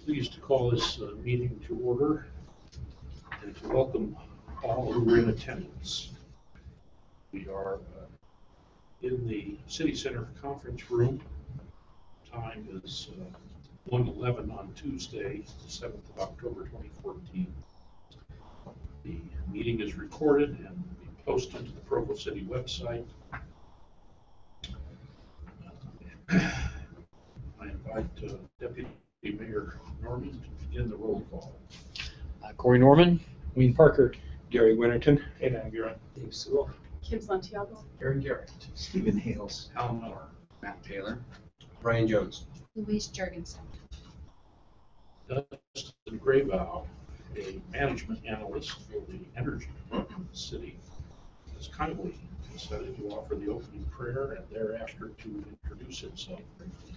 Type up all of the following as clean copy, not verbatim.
Pleased to call this meeting to order and to welcome all who are in attendance. We are in the City Center Conference Room. Time is 1:11 on Tuesday, the 7th of October, 2014. The meeting is recorded and will be posted to the Provo City website. I invite Deputy Mayor Norman to begin the roll call. Corey Norman, Wayne Parker, Gary Winterton, Ed Aguirre, Dave Sewell, Kim Santiago, Aaron Garrett, Stephen Hales, Al Miller. Matt Taylor, Brian Jones. Louise Jurgensen. Dustin Graybow, a management analyst for the Energy Department of the city, has kindly decided to offer the opening prayer and thereafter to introduce himself briefly.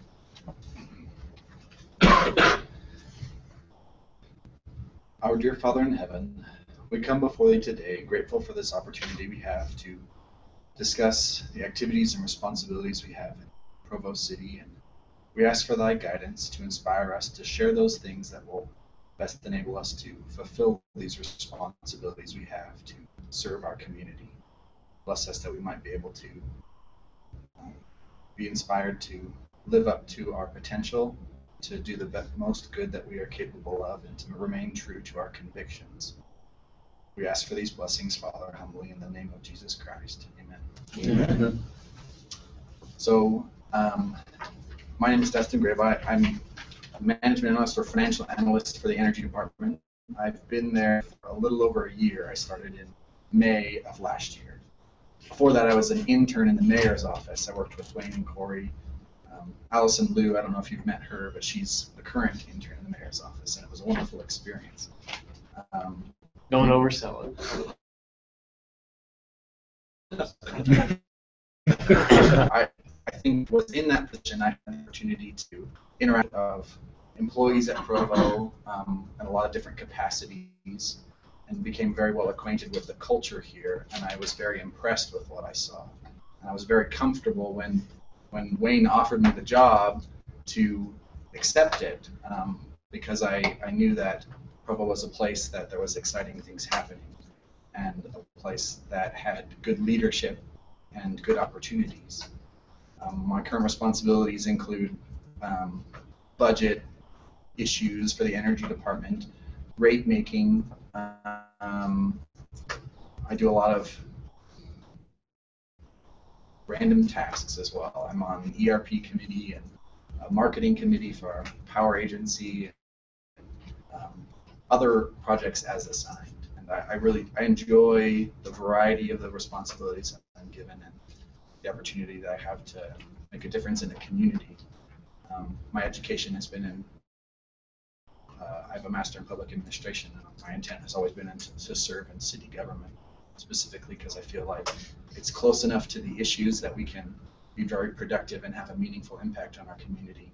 Our dear Father in heaven, we come before thee today grateful for this opportunity we have to discuss the activities and responsibilities we have in Provo City, and we ask for thy guidance to inspire us to share those things that will best enable us to fulfill these responsibilities we have to serve our community. Bless us that we might be able to be inspired to live up to our potential, to do the most good that we are capable of, and to remain true to our convictions. We ask for these blessings, Father, humbly in the name of Jesus Christ. Amen. Amen. So, my name is Dustin Graybow. I'm a management analyst or financial analyst for the Energy Department. I've been there for a little over a year. I started in May of last year. Before that, I was an intern in the mayor's office. I worked with Wayne and Corey. Allison Liu, I don't know if you've met her, but she's the current intern in the mayor's office, and it was a wonderful experience. don't oversell it. I think was in that position, I had the opportunity to interact with employees at Provo in a lot of different capacities, and became very well acquainted with the culture here, and I was very impressed with what I saw. And I was very comfortable when Wayne offered me the job to accept it, because I knew that Provo was a place that there was exciting things happening, and a place that had good leadership and good opportunities. My current responsibilities include budget issues for the Energy Department, rate making. I do a lot of random tasks as well. I'm on the ERP committee and a marketing committee for our power agency, other projects as assigned. And I enjoy the variety of the responsibilities I'm given and the opportunity that I have to make a difference in the community. My education has been in, I have a master in public administration, and my intent has always been to serve in city government, specifically because I feel like it's close enough to the issues that we can be very productive and have a meaningful impact on our community,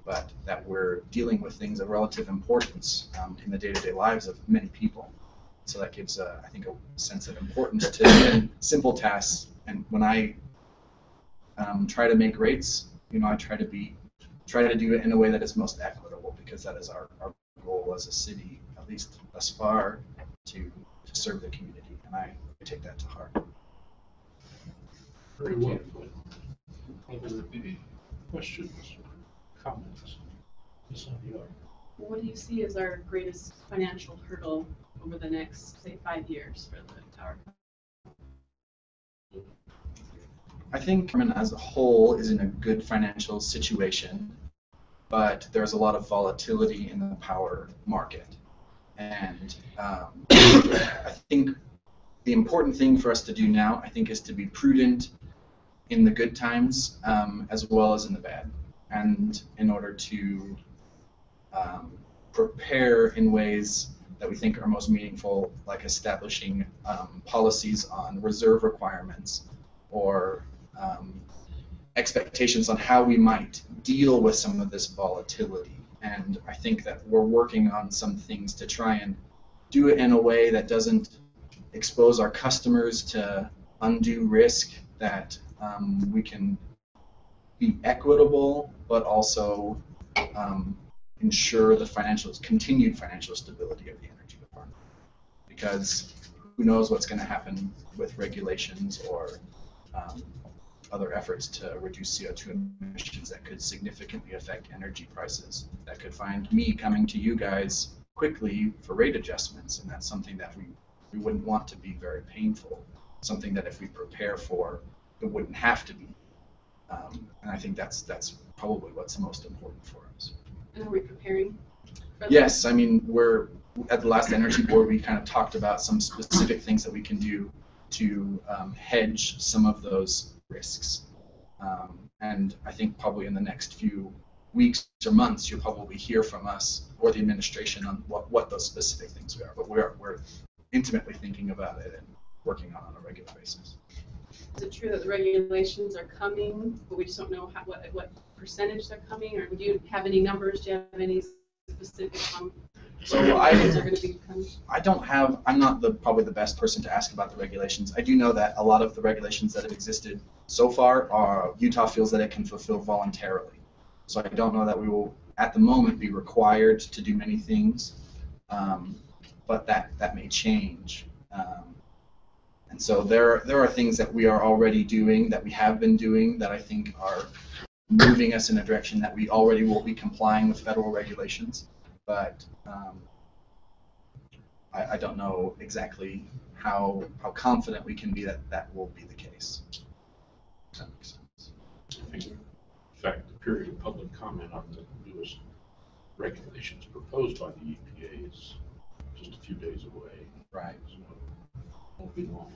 but that we're dealing with things of relative importance in the day-to-day lives of many people. So that gives, I think, a sense of importance to simple tasks. And when I try to make rates, I try to do it in a way that is most equitable, because that is our goal as a city, at least thus far, to serve the community, and I take that to heart. Very well. Are there any questions or comments? Ms. Santiago. What do you see as our greatest financial hurdle over the next, say, 5 years for the tower? I think government as a whole is in a good financial situation, but there's a lot of volatility in the power market. And I think the important thing for us to do now, is to be prudent in the good times as well as in the bad. And in order to prepare in ways that we think are most meaningful, like establishing policies on reserve requirements or expectations on how we might deal with some of this volatility. And I think that we're working on some things to try and do it in a way that doesn't expose our customers to undue risk, that we can be equitable, but also ensure the continued financial stability of the energy department. Because who knows what's going to happen with regulations or other efforts to reduce CO2 emissions that could significantly affect energy prices, that could find me coming to you guys quickly for rate adjustments, and that's something that we wouldn't want to be very painful, something that if we prepare for, it wouldn't have to be. And I think that's probably what's most important for us. And are we preparing for that? Yes, I mean, we're at the last energy board, we kind of talked about some specific things that we can do to hedge some of those risks. And I think probably in the next few weeks or months, you'll probably hear from us or the administration on what those specific things are. But we're intimately thinking about it and working on a regular basis. Is it true that the regulations are coming, but we just don't know what percentage they're coming? Or do you have any numbers? Do you have any specifics on So regulations are going to be coming? I'm not probably the best person to ask about the regulations. I do know that a lot of the regulations that have existed so far Utah feels that it can fulfill voluntarily. So I don't know that we will, at the moment, be required to do many things, but that may change. And so there are things that we are already doing, that we have been doing, that I think are moving us in a direction that we already will be complying with federal regulations. But I don't know exactly how confident we can be that will be the case. Does that make sense? I think, in fact, the period of public comment on the newest regulations proposed by the EPA is just a few days away. Right. So it won't be long.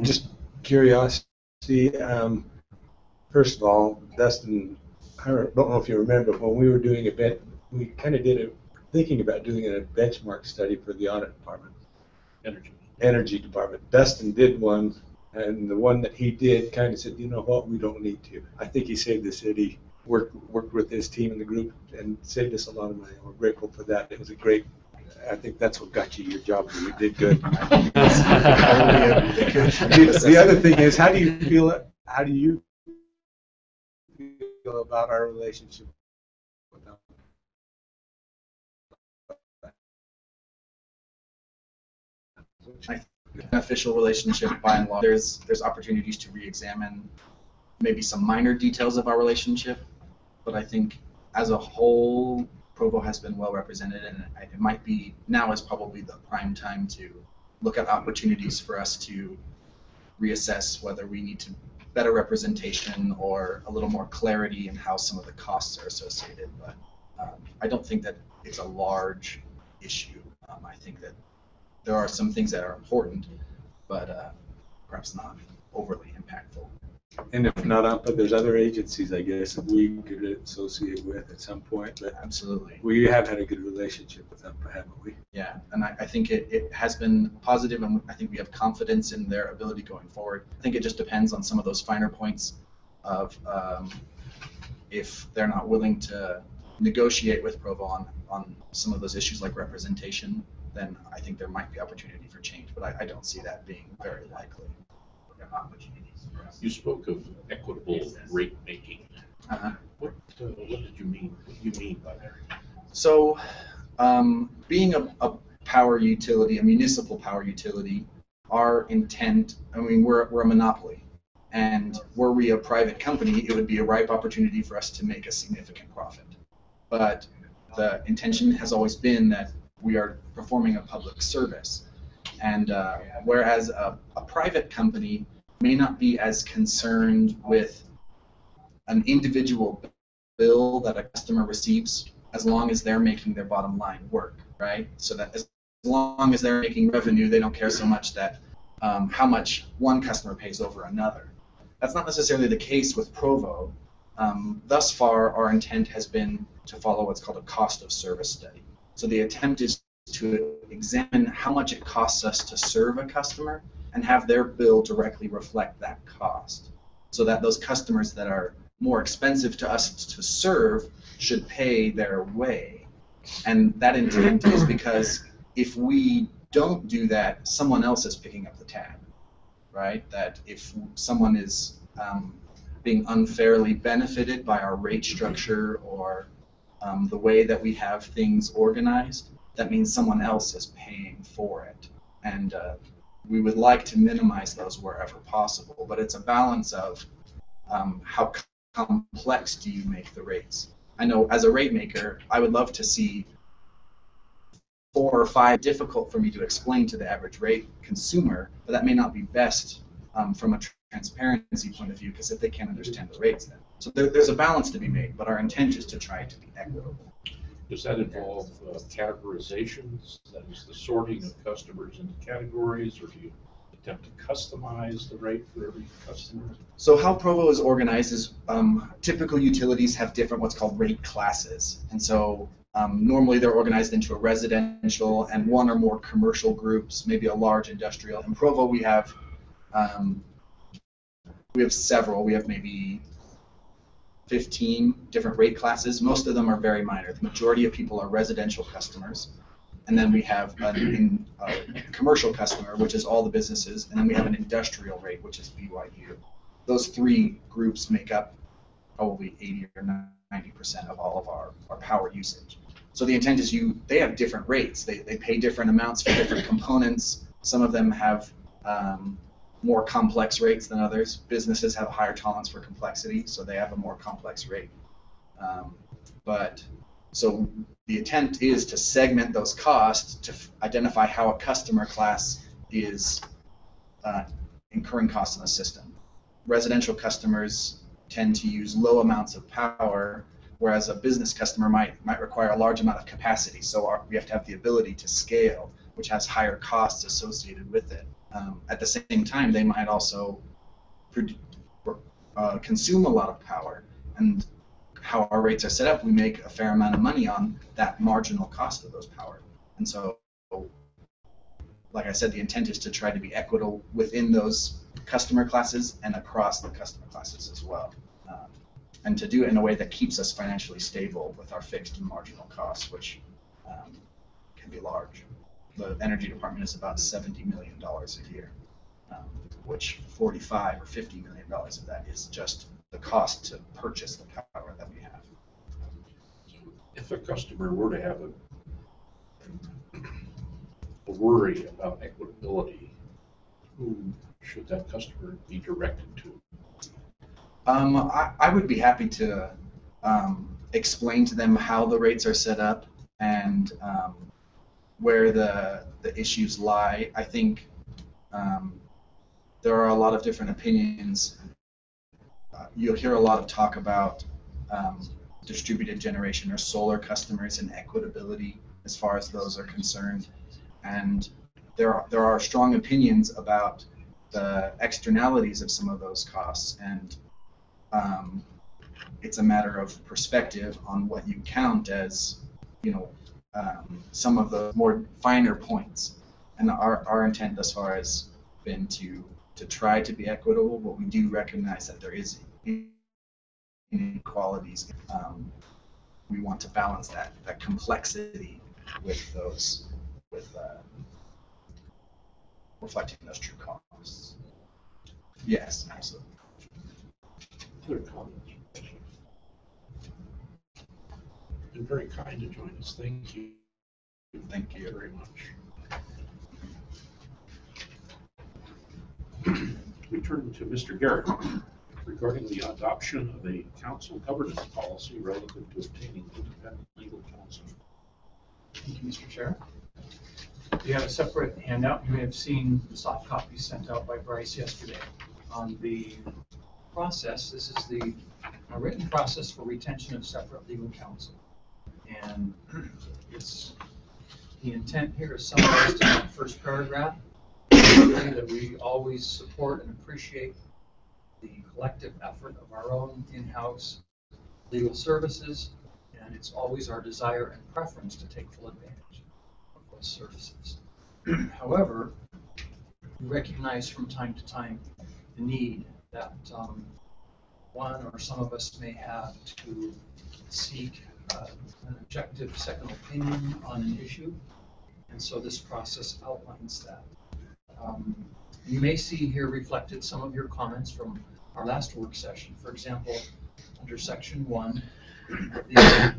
Just curiosity. First of all, Dustin, I don't know if you remember, when we were doing we kind of thinking about doing a benchmark study for the audit department. Energy department. Dustin did one, and the one that he did kind of said, you know what, we don't need to. I think he saved the city, worked with his team in the group, and saved us a lot of money. We're grateful for that. It was I think that's what got you your job. You did good. The other thing is, how do you feel about our relationship with them? An official relationship, by and large, there's opportunities to re-examine maybe some minor details of our relationship, but I think as a whole, Provo has been well represented, and it might be now is probably the prime time to look at opportunities for us to reassess whether we need to better representation or a little more clarity in how some of the costs are associated. But I don't think that it's a large issue. I think that there are some things that are important, but perhaps not overly impactful. And if not, but there's other agencies, I guess, that we could associate with at some point. But absolutely, we have had a good relationship with them, haven't we? Yeah, and I think it has been positive, and I think we have confidence in their ability going forward. I think it just depends on some of those finer points of if they're not willing to negotiate with Provo on some of those issues like representation, then I think there might be opportunity for change, but I don't see that being very likely. You spoke of equitable rate making. What did you mean? What do you mean by that? So, being a power utility, a municipal power utility, our intent, I mean, we're a monopoly, and were we a private company, it would be a ripe opportunity for us to make a significant profit. But the intention has always been that we are performing a public service, and whereas a private company may not be as concerned with an individual bill that a customer receives, as long as they're making their bottom line work, right? So that as long as they're making revenue, they don't care so much that how much one customer pays over another. That's not necessarily the case with Provo. Thus far, our intent has been to follow what's called a cost of service study. So the attempt is to examine how much it costs us to serve a customer and have their bill directly reflect that cost, so that those customers that are more expensive to us to serve should pay their way. And that intent is because if we don't do that, someone else is picking up the tab, right? That if someone is being unfairly benefited by our rate structure or the way that we have things organized, that means someone else is paying for it. And we would like to minimize those wherever possible, but it's a balance of how complex do you make the rates. I know as a rate maker, I would love to see 4 or 5 difficult for me to explain to the average rate consumer, but that may not be best from a transparency point of view, because if they can't understand the rates then. So there's a balance to be made, but our intent is to try to be equitable. Does that involve categorizations? That is the sorting of customers into categories, or do you attempt to customize the rate for every customer? So how Provo is organized is typical utilities have different what's called rate classes. And so normally they're organized into a residential and 1 or more commercial groups, maybe a large industrial. In Provo we have several. We have maybe 15 different rate classes. Most of them are very minor. The majority of people are residential customers. And then we have a commercial customer, which is all the businesses. And then we have an industrial rate, which is BYU. Those 3 groups make up probably 80 or 90% of all of our power usage. So the intent is they have different rates. They pay different amounts for different components. Some of them have more complex rates than others. Businesses have a higher tolerance for complexity, so they have a more complex rate. So the intent is to segment those costs to identify how a customer class is incurring costs in the system. Residential customers tend to use low amounts of power, whereas a business customer might require a large amount of capacity. So we have to have the ability to scale, which has higher costs associated with it. At the same time, they might also consume a lot of power. And how our rates are set up, we make a fair amount of money on that marginal cost of those power. And so, like I said, the intent is to try to be equitable within those customer classes and across the customer classes as well. And to do it in a way that keeps us financially stable with our fixed and marginal costs, which can be large. The energy department is about $70 million a year, which $45 or $50 million of that is just the cost to purchase the power that we have. If a customer were to have a worry about equitability, who should that customer be directed to? I would be happy to explain to them how the rates are set up and where the issues lie. I think there are a lot of different opinions. You'll hear a lot of talk about distributed generation or solar customers and equitability as far as those are concerned. And there are strong opinions about the externalities of some of those costs, and it's a matter of perspective on what you count as, some of the more finer points. And our intent thus far has been to try to be equitable, but we do recognize that there is inequalities. We want to balance that complexity with reflecting those true costs. Yes, absolutely. Other comments? Been very kind to join us. Thank you. Thank you very much. We turn to Mr. Garrett regarding the adoption of a council governance policy relative to obtaining independent legal counsel. Thank you, Mr. Chair. You have a separate handout. You may have seen the soft copy sent out by Bryce yesterday on the process. This is the written process for retention of separate legal counsel. And the intent here is summarized in that first paragraph. That we always support and appreciate the collective effort of our own in-house legal services, and it's always our desire and preference to take full advantage of those services. However, we recognize from time to time the need that one or some of us may have to seek an objective second opinion on an issue, and so this process outlines that. You may see here reflected some of your comments from our last work session. For example, under section 1, the,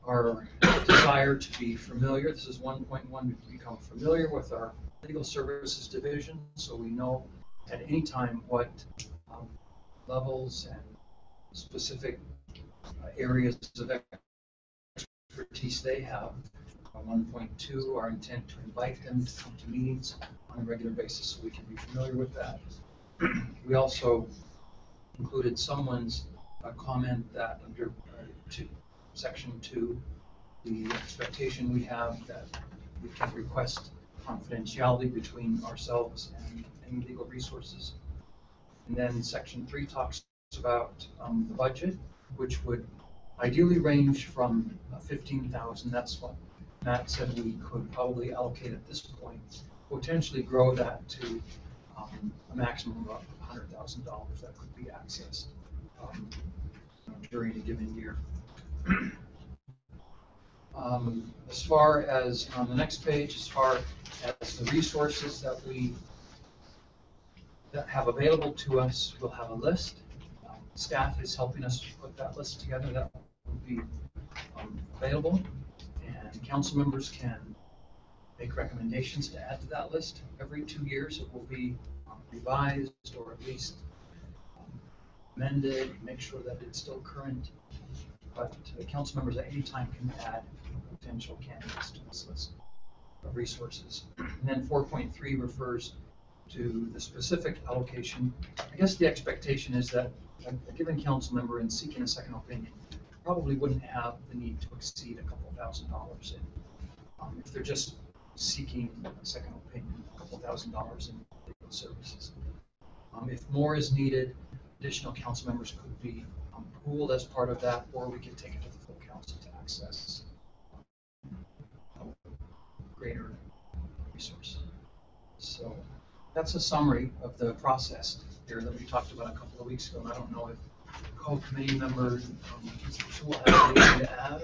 our desire to be familiar, this is 1.1, to become familiar with our legal services division, so we know at any time what levels and specific areas of expertise they have. 1.2, our intent to invite them to come to meetings on a regular basis so we can be familiar with that. We also included someone's comment that under section 2, the expectation we have that we can request confidentiality between ourselves and any legal resources. And then section 3 talks about the budget, which would ideally range from 15,000. That's what Matt said we could probably allocate at this point, potentially grow that to a maximum of $100,000 that could be accessed during a given year. As far as on the next page, as far as the resources that we have available to us, we'll have a list. Staff is helping us put that list together. That will be available, and council members can make recommendations to add to that list. Every 2 years it will be revised or at least amended, make sure that it's still current. But council members at any time can add potential candidates to this list of resources. And then 4.3 refers to the specific allocation. I guess the expectation is that a given council member in seeking a second opinion probably wouldn't have the need to exceed a couple $1,000 in. If they're just seeking a second opinion, a couple $1,000 in legal services. If more is needed, additional council members could be pooled as part of that, or we could take it to the full council to access greater resource. So that's a summary of the process here that we talked about a couple of weeks ago. And I don't know if co-committee members will have anything to add.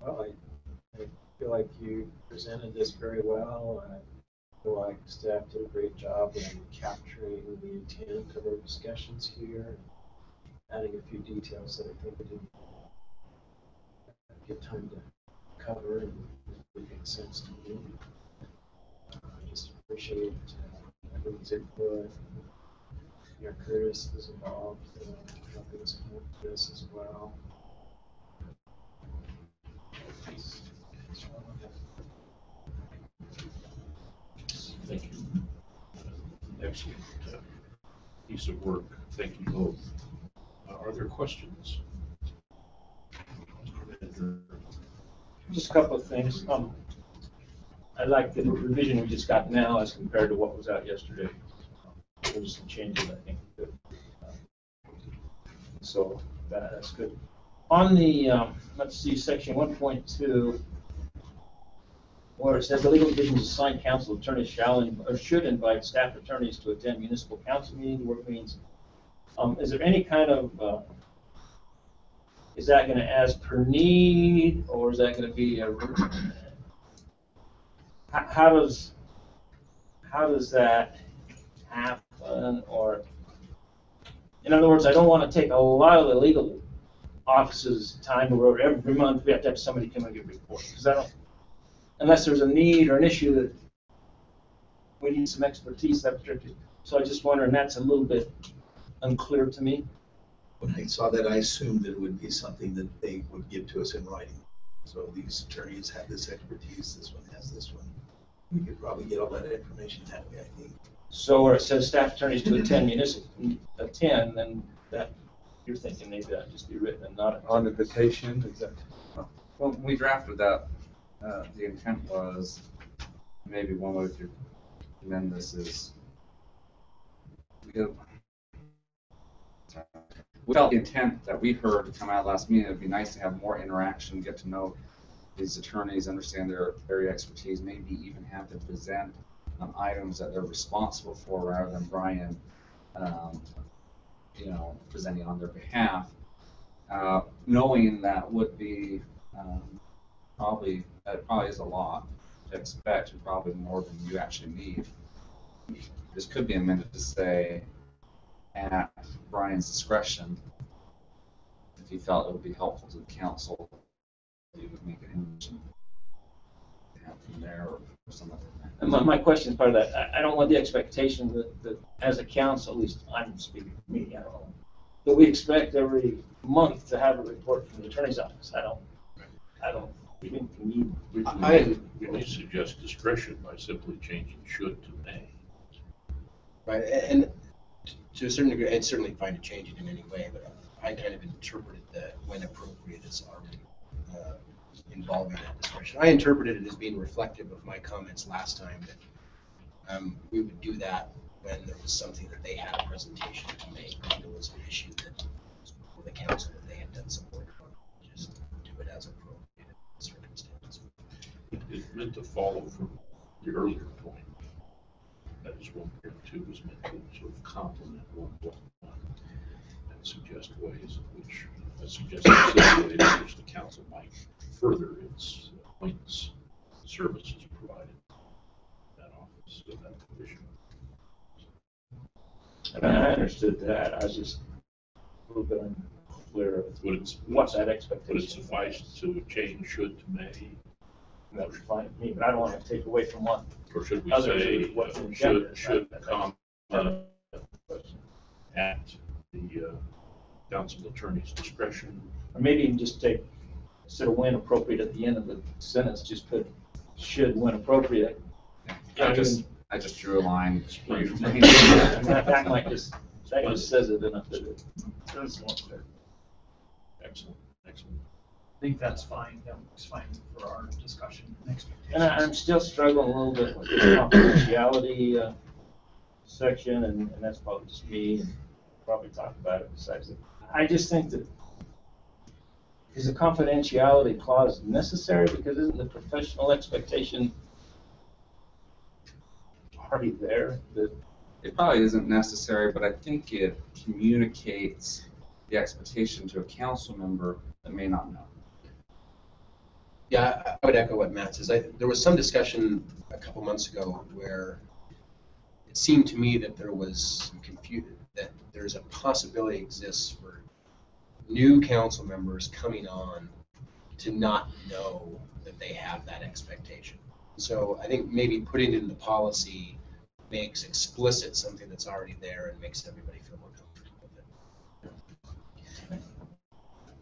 Well, I feel like you presented this very well. I feel like staff did a great job in capturing the intent of our discussions here, adding a few details that I think we didn't get time to cover and would make sense to me. I just appreciate everyone's input. Your Curtis was involved, helping us come up with this as well. Thank you. Excellent piece of work. Thank you both. Are there questions? Just a couple of things. I like the revision we just got now as compared to what was out yesterday. There's some changes, I think. So that's good. On the, let's see, section 1.2, where it says the legal division's assigned council attorneys shall or should invite staff attorneys to attend municipal council meetings, work meetings. Is there any kind of, is that going to as per need, or is that going to be a, how does that happen? Or, in other words, I don't want to take a lot of the legal office's time where every month we have to have somebody come and give a report, because I don't, unless there's a need or an issue that we need some expertise. So I just wonder, and that's a little bit unclear to me. When I saw that, I assumed that it would be something that they would give to us in writing. So these attorneys have this expertise, this one has this one. We could probably get all that information that way, I think. So where it says staff attorneys to attend then that you're thinking maybe that just be written and not On invitation, is that? Well, when we drafted that, the intent was, maybe one way to amend this is, we felt the intent that we heard to come out last meeting, it'd be nice to have more interaction, get to know these attorneys, understand their area expertise, maybe even have them present items that they're responsible for rather than Brian, presenting on their behalf. Knowing that would be probably is a lot to expect, and probably more than you actually need. this could be amended to say, at Brian's discretion, if he felt it would be helpful to the council, he would make an motion from there or something. And my question is part of that. I don't want the expectation that as a council, at least I'm speaking for me, I don't know, that we expect every month to have a report from the attorney's office. I don't think we need. We may suggest discretion by simply changing should to may. Right, and to a certain degree, it's certainly fine to change it in any way, but I kind of interpreted that when appropriate as already involving that discretion. I interpreted it as being reflective of my comments last time that we would do that when there was something that they had a presentation to make, when there was an issue that was before the council that they had done some work on, just do it as appropriate in circumstances. It meant to follow from the earlier point. That is 1.2 was meant to sort of complement 1.1 and suggest ways in which, ways in which the council might further its appointments services provided in that office, so that division. I mean, I understood that. I was just a little bit unclear of what that expectation. Would it suffice to change should to may? That would be fine with me, but I don't want to take away from one. Or should we Others say is what's in the agenda. should come at the council attorney's discretion? Or maybe even just take, instead of when appropriate at the end of the sentence, just put should when appropriate. I just drew a line. That might just says it enough that it does want to. Excellent. I think that's fine. That looks fine for our discussion and expectations. And I'm still struggling a little bit with the confidentiality section, and that's probably just me, and probably talk about it besides it. I just think that, is the confidentiality clause necessary? Because isn't the professional expectation already there? That It probably isn't necessary, but I think it communicates the expectation to a council member that may not know. Yeah, I would echo what Matt says. There was some discussion a couple months ago where it seemed to me that there was some confusion, that there's a possibility exists for new council members coming on to not know that they have that expectation. So I think maybe putting it in the policy makes explicit something that's already there and makes everybody feel more comfortable with it.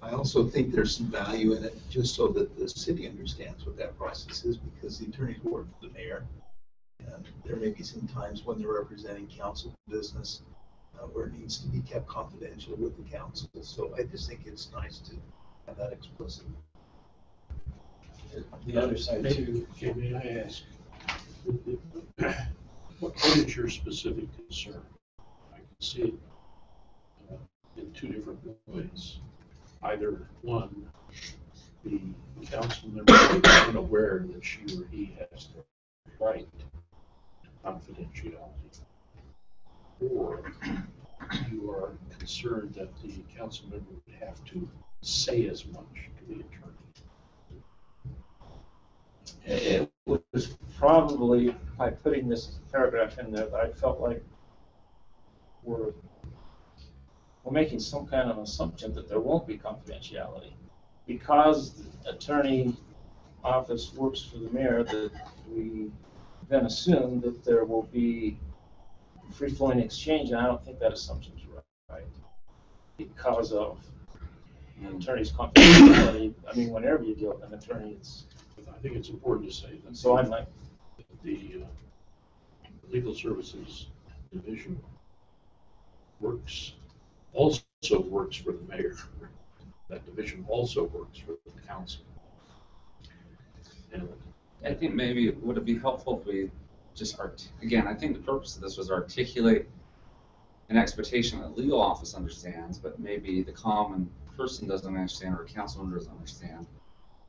I also think there's some value in it, just so that the city understands what that process is, because the attorneys work for the mayor. And there may be some times when they're representing council business where it needs to be kept confidential with the council. So I just think it's nice to have that explicit. The other side too. May I ask, what is your specific concern? I can see it in two different ways. Either one, the council member is unaware that she or he has the right to confidentiality, or you are concerned that the council member would have to say as much to the attorney. it was probably by putting this paragraph in there that I felt like we're making some kind of assumption that there won't be confidentiality. Because the attorney office works for the mayor, that we then assume that there will be free-flowing exchange, and I don't think that assumption is right. Because of the attorney's confidentiality, I mean, whenever you deal with an attorney, it's... I think it's important to say that so I'm like, the legal services division also works for the mayor. That division also works for the council. And I think maybe would it be helpful if we just again, I think the purpose of this was articulate an expectation that the legal office understands, but maybe the common person doesn't understand or a council member doesn't understand.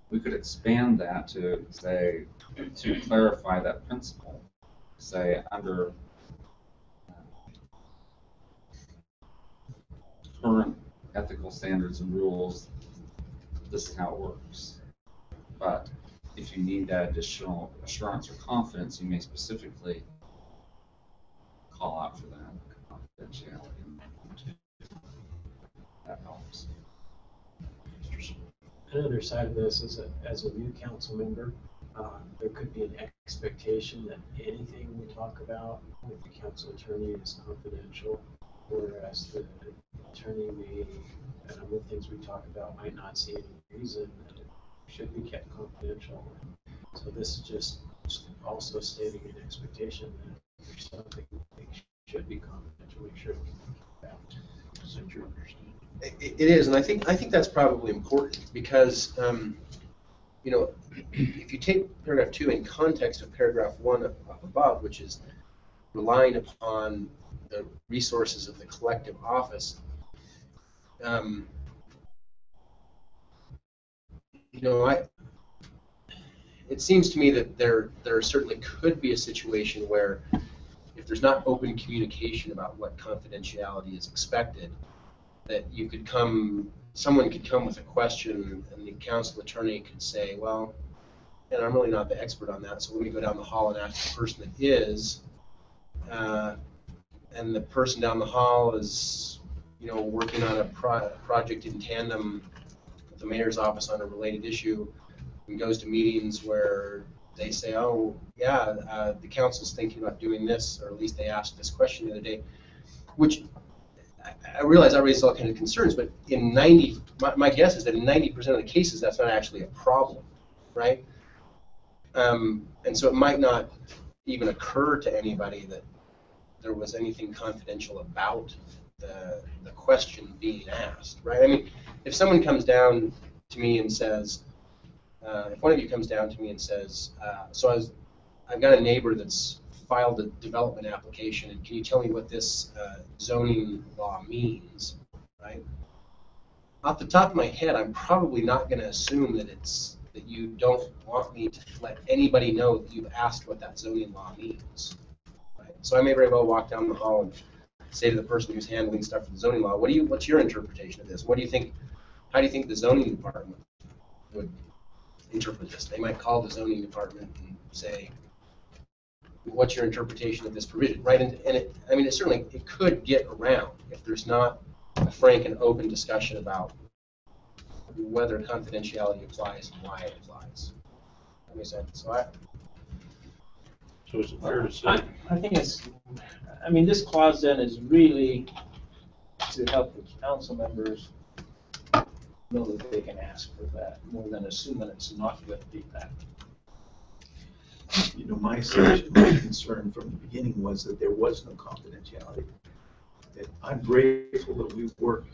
We could expand that to say, to clarify that principle, say under current ethical standards and rules, this is how it works. But if you need that additional assurance or confidence, you may specifically call out for that confidentiality. That helps. Another side of this is that as a new council member, there could be an expectation that anything we talk about with the council attorney is confidential, whereas the attorney may, a number of things we talk about might not see any reason that it should be kept confidential. So this is just also stating an expectation that there's something that should be confidential, make sure we can talk about. Is that your understanding? It is, and I think that's probably important because, you know, if you take paragraph 2 in context of paragraph 1 up above, which is relying upon the resources of the collective office, you know, it seems to me that there certainly could be a situation where if there's not open communication about what confidentiality is expected, that someone could come with a question and the council attorney could say, well, and I'm really not the expert on that, so let me go down the hall and ask the person that is, and the person down the hall is, you know, working on a project in tandem with the mayor's office on a related issue, and goes to meetings where they say, oh, yeah, the council's thinking about doing this, or at least they asked this question the other day, which I realize I raised all kinds of concerns, but in my guess is that in 90% of the cases, that's not actually a problem, right? And so it might not even occur to anybody that there was anything confidential about the question being asked, right? I mean, if someone comes down to me and says, if one of you comes down to me and says, I've got a neighbor that's filed a development application, and can you tell me what this zoning law means, right? Off the top of my head, I'm probably not going to assume that you don't want me to let anybody know that you've asked what that zoning law means, right? So I may very well walk down the hall and say to the person who's handling stuff for the zoning law, what's your interpretation of this? What do you think? How do you think the zoning department would interpret this? They might call the zoning department and say, what's your interpretation of this provision, right? And it certainly could get around if there's not a frank and open discussion about whether confidentiality applies and why it applies. That makes sense. So is it fair to say? I think this clause then is really to help the council members know that they can ask for that, more than assume that it's not going to be that. You know, my concern from the beginning was that there was no confidentiality. And I'm grateful that we work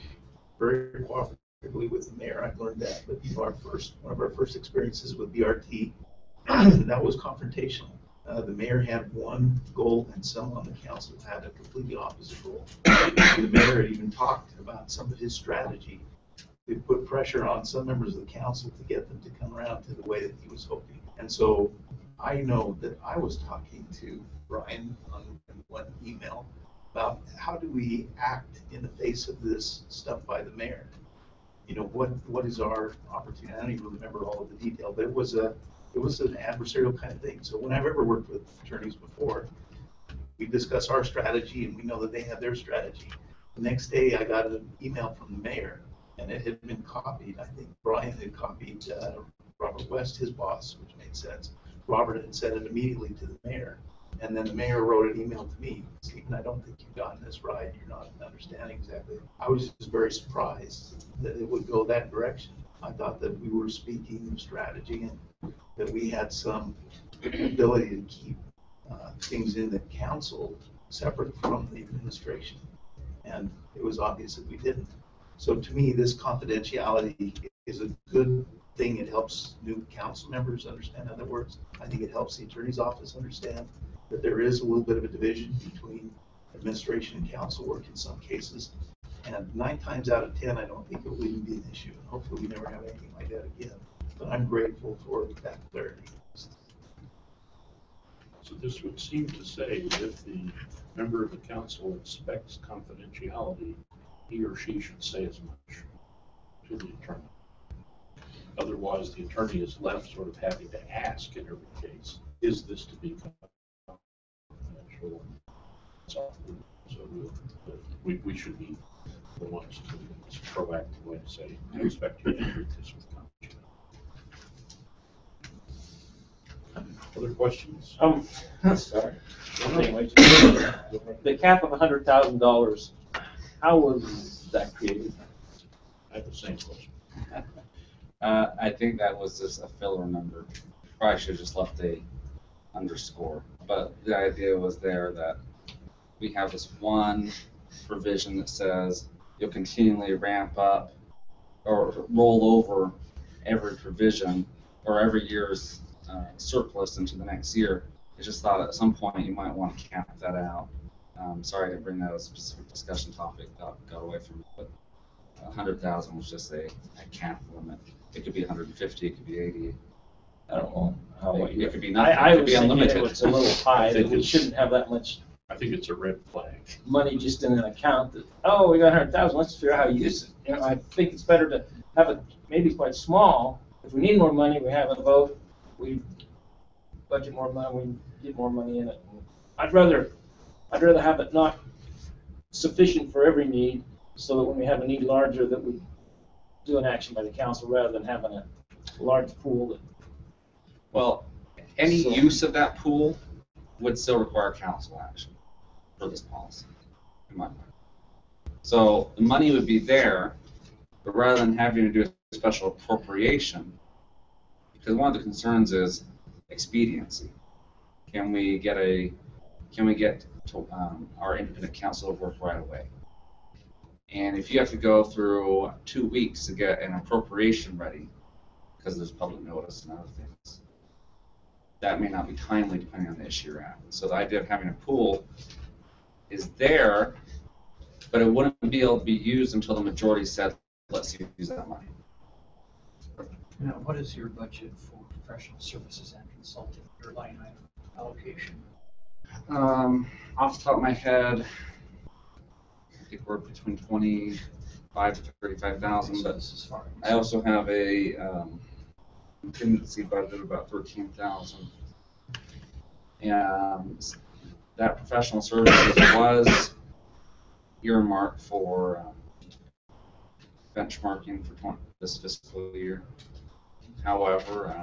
very cooperatively with the mayor. I've learned that. But you know, one of our first experiences with BRT, that was confrontational. The mayor had one goal, and someone on the council had a completely opposite goal. The mayor had even talked about some of his strategy to put pressure on some members of the council to get them to come around to the way that he was hoping. And so I know that I was talking to Brian on one email about how do we act in the face of this stuff by the mayor. You know, what is our opportunity? I don't even remember all of the detail, but it was an adversarial kind of thing. So when I've ever worked with attorneys before, we discuss our strategy and we know that they have their strategy. The next day I got an email from the mayor, and it had been copied. I think Brian had copied Robert West, his boss, which made sense. Robert had sent it immediately to the mayor, and then the mayor wrote an email to me, Stephen, I don't think you've gotten this right. You're not understanding exactly. I was just very surprised that it would go that direction. I thought that we were speaking strategy and that we had some ability to keep things in the council separate from the administration, and it was obvious that we didn't. So to me, this confidentiality is a good thing. It helps new council members understand. In other words, I think it helps the attorney's office understand that there is a little bit of a division between administration and council work in some cases. And 9 times out of 10, I don't think it will even be an issue. And hopefully we never have anything like that again. But I'm grateful for that clarity. So this would seem to say that if the member of the council expects confidentiality, he or she should say as much to the attorney. Otherwise, the attorney is left sort of having to ask in every case, is this to be confidential? software. So we should be the ones to proactively say, I expect you to treat this with confidence. Other questions? Sorry. Anyway, the cap of $100,000, how was that created? I have the same question. I think that was just a filler number. Probably should have just left a underscore. But the idea was there that we have this one provision that says you'll continually ramp up or roll over every provision or every year's surplus into the next year. I just thought at some point you might want to cap that out. Sorry to bring that as a specific discussion topic, got away from it, but 100,000 was just a cap limit. It could be 150, it could be 80. I don't know how. It could be nothing. I It could was be thinking unlimited. it was a little high, I that think we it's- shouldn't have that much I think it's a red flag. money just in an account that, oh, we got 100,000, let's figure out how to use it. You know, I think it's better to have it maybe quite small. If we need more money, we have a vote, we budget more money, we get more money in it. I'd rather have it not sufficient for every need, so that when we have a need larger, that we do an action by the council rather than having a large pool that. Well, any So- use of that pool would still require council action for this policy, in my mind. So the money would be there, but rather than having to do a special appropriation, because one of the concerns is expediency. Can we get to, our independent council to work right away? And if you have to go through 2 weeks to get an appropriation ready, because there's public notice and other things, that may not be timely depending on the issue you're at. So the idea of having a pool is there, but it wouldn't be able to be used until the majority said, let's use that money. Now, what is your budget for professional services and consulting, your line item allocation? Off the top of my head, I think we're between 25 to 35,000, So but this is fine. I also have a contingency budget of about 13,000. And that professional services was earmarked for benchmarking for this fiscal year. However,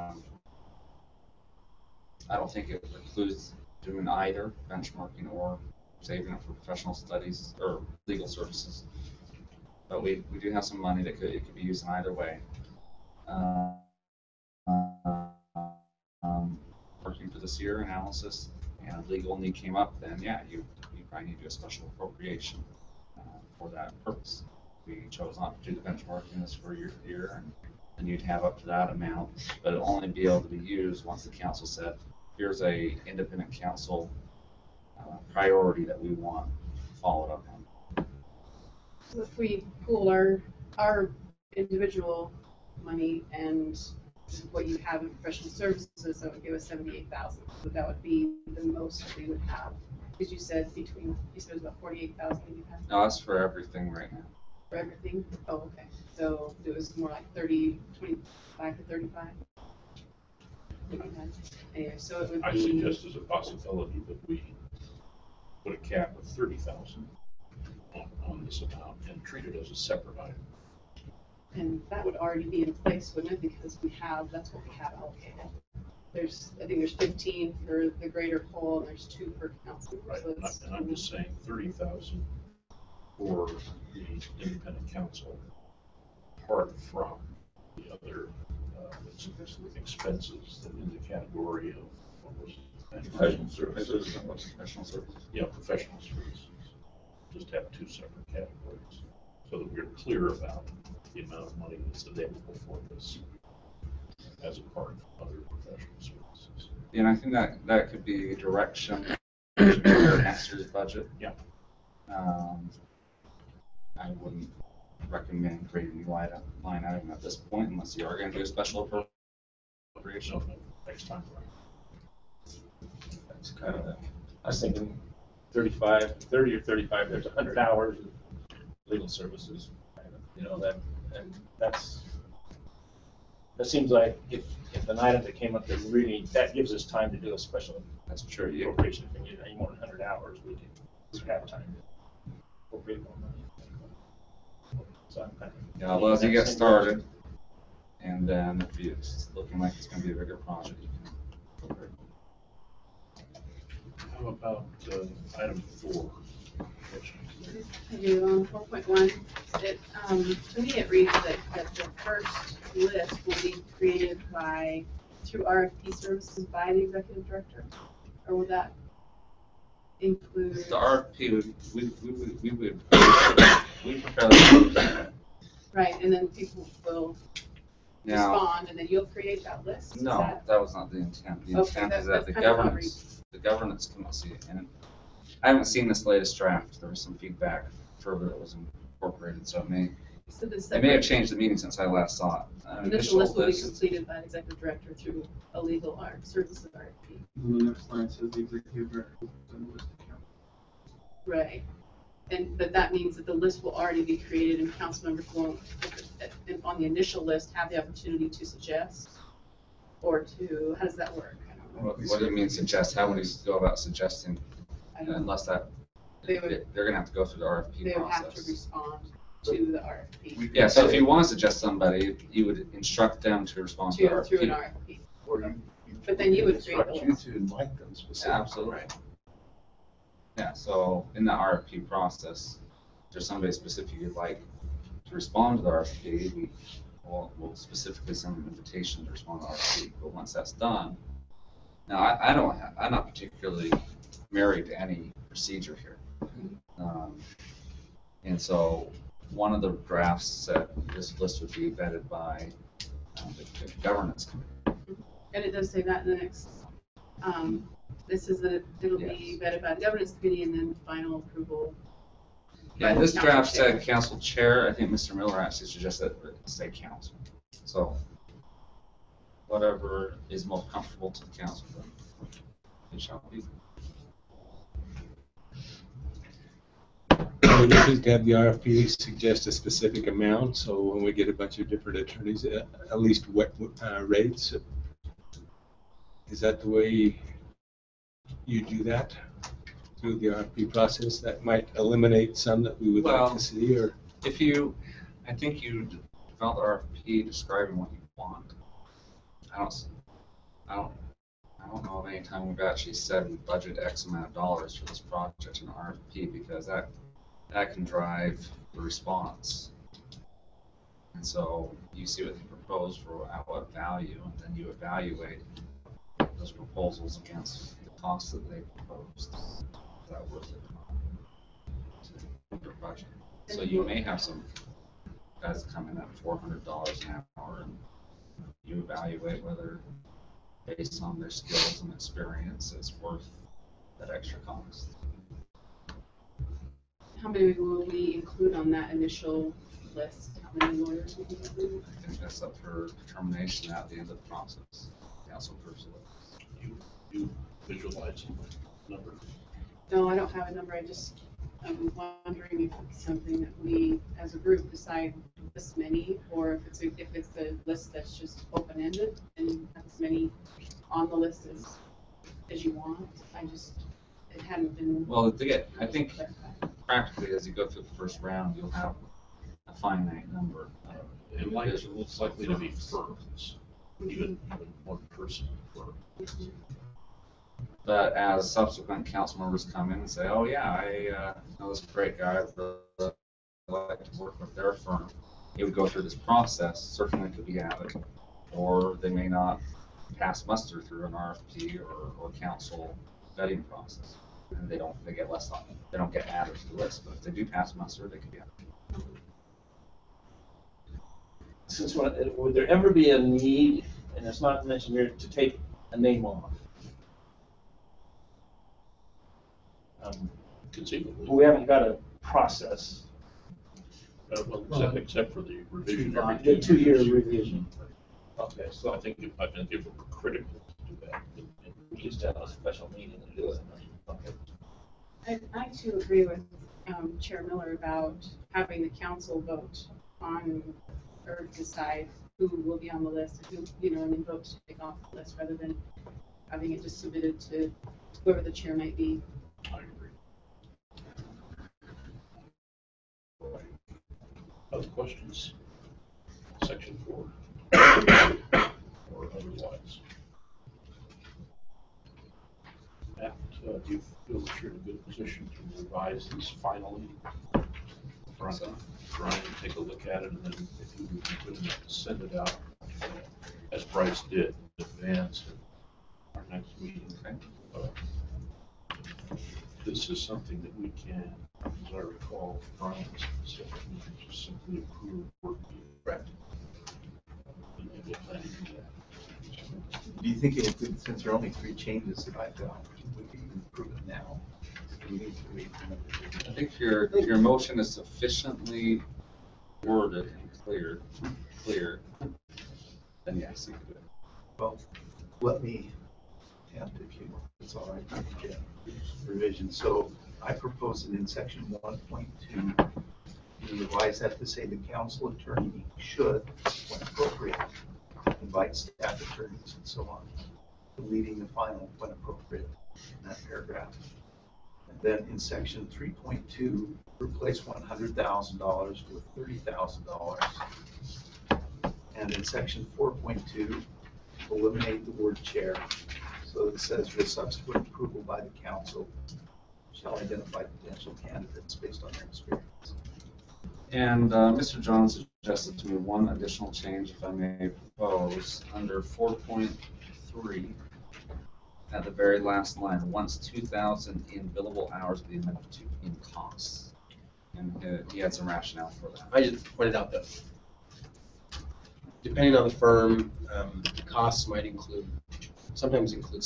I don't think it includes doing either benchmarking or saving it for professional studies or legal services. But we do have some money that it could be used in either way. Working for this year analysis and legal need came up, then yeah, you probably need to do a special appropriation for that purpose. We chose not to do the benchmarking this for your year, and you'd have up to that amount, but it'll only be able to be used once the council said, here's a independent council priority that we want followed up on. So if we pool our individual money and what you have in professional services, that would give us 78,000. So that would be the most that we would have. Because you said it was about 48,000 you have No, that's for everything right now. for everything. Oh, okay. So it was more like 25 to 35. Anyway, so it would be. I suggest as a possibility that we put a cap of 30,000 on this amount and treat it as a separate item. And that would already be in place, wouldn't it? Because that's what we have allocated. I think there's 15 for the greater whole, and there's 2 per council. Right, So it's, and I'm just saying 30,000 for the independent council, apart from the other expenses that in the category of, what was it? Professional services. Professional services. Yeah, professional services. Just have 2 separate categories, so that we're clear about the amount of money that's available for this as a part of other professional services. And I think that could be a direction for next year's budget. Yeah. I wouldn't recommend creating a new line item at this point unless you are going to do a special appropriation. So next time, That's kind of, I was thinking 30 or 35, there's 100 hours of legal services. You know, that seems like if an item that came up that really, that gives us time to do a special That's true. appropriation, if we need any more than 100 hours, we do. have time to appropriate more money. So I'm kind of. Yeah, well, as you get started, and then if it's looking like it's gonna be a bigger project, you can. How about item 4? I do on 4.1, to me it reads that the first list will be created through RFP services by the executive director, or will that include? The RFP, we prepare the. Right, and then people will Now, respond, and then you'll create that list? Is no, that was not the intent. The Okay, intent is that that's kind of how it the governance committee, and I haven't seen this latest draft. There was some feedback further that was incorporated, so it may have changed the meeting since I last saw it. Initial list will be completed by the executive director through a legal services RFP. And the next line says the executive director will send the list to council. Right. But that means that the list will already be created and council members won't, on the initial list, have the opportunity to suggest or how does that work? I don't know. What do you mean suggest? How would you go about suggesting unless that they're gonna have to go through the RFP they would process? have to respond to the RFP. Yeah, so if you want to suggest somebody, you would instruct them to respond to the RFP. Through an RFP. Or you But then you would create instruct the you list. to invite them specifically. Yeah, absolutely. Yeah, so in the RFP process, if there's somebody specific you'd like to respond to the RFP, we'll specifically send them an invitation to respond to the RFP. But once that's done, now I'm not particularly married to any procedure here. And so one of the drafts said this list would be vetted by the governance committee. And it does say that in the next, this is that it'll be vetted by the governance committee and then final approval. Yeah, this draft said council chair. I think Mr. Miller actually suggested it say council. So whatever is most comfortable to the council, then it shall be. We're looking to have the RFP suggest a specific amount, so when we get a bunch of different attorneys, at least what rates. Is that the way you do that through the RFP process? That might eliminate some that we would like to see, or if I think you develop the RFP describing what you want. I don't know of any time we've actually said we budget X amount of dollars for this project in RFP, because that can drive the response. And so you see what they propose for at what value, and then you evaluate those proposals against the costs that they proposed. Is that worth it or not to your budget? So you may have some guys come in at $400 an hour, and you evaluate whether, based on their skills and experience, it's worth that extra cost. How many will we include on that initial list? How many lawyers will we include? I think that's up for determination at the end of the process. Council approves it. You visualize the number? No, I don't have a number. I'm wondering if it's something that we, as a group, decide this many, or if it's a list that's just open-ended and you have as many on the list as you want. It hadn't been. Well, I think practically as you go through the first round, you'll have a finite number. It looks likely to be firms, even one person firm. But as subsequent council members come in and say, oh yeah, I know this great guy, I'd really like to work with their firm, it would go through this process, certainly could be added, or they may not pass muster through an RFP or council vetting process, and they get less on it. They don't get added to the list, but if they do pass muster, they could be added. Since would there ever be a need, and it's not mentioned here, to take a name off? Conceivably. We haven't got a process. Except for the revision The every 2 year revision. Okay, So so I think it would be critical to do that. we just have a special meeting to do it. Okay. I too agree with Chair Miller about having the council vote on or decide who will be on the list, and then vote to take off the list rather than having it just submitted to whoever the chair might be. I agree. Other questions? Section 4 or otherwise? Matt, do you feel that you're in a good position to revise these finally? Brian, take a look at it, and then if you would be good enough to send it out, as Bryce did, in advance of our next meeting. This is something that we can, as I recall, Brian said, we can just simply approve work. Correct. And we'll plan to do that. Do you think it could, since there are only 3 changes that I've got, we can even approve it now? Do we need to wait for another revision? I think your motion is sufficiently worded and clear, then yes, you can do it. Well, let me attempt, if you, it's all right, Jeff, revision. So I propose that in section 1.2, you revise that to say the council attorney should, when appropriate, invite staff attorneys and so on, deleting the final when appropriate in that paragraph. And then in section 3.2, replace $100,000 with $30,000. And in section 4.2, eliminate the word chair. So it says with subsequent approval by the council shall identify potential candidates based on their experience. And Mr. Jones suggested to me one additional change, if I may propose, under 4.3, at the very last line, once 2,000 in billable hours be amended to in costs. And he had some rationale for that. I just pointed out that depending on the firm, costs might sometimes include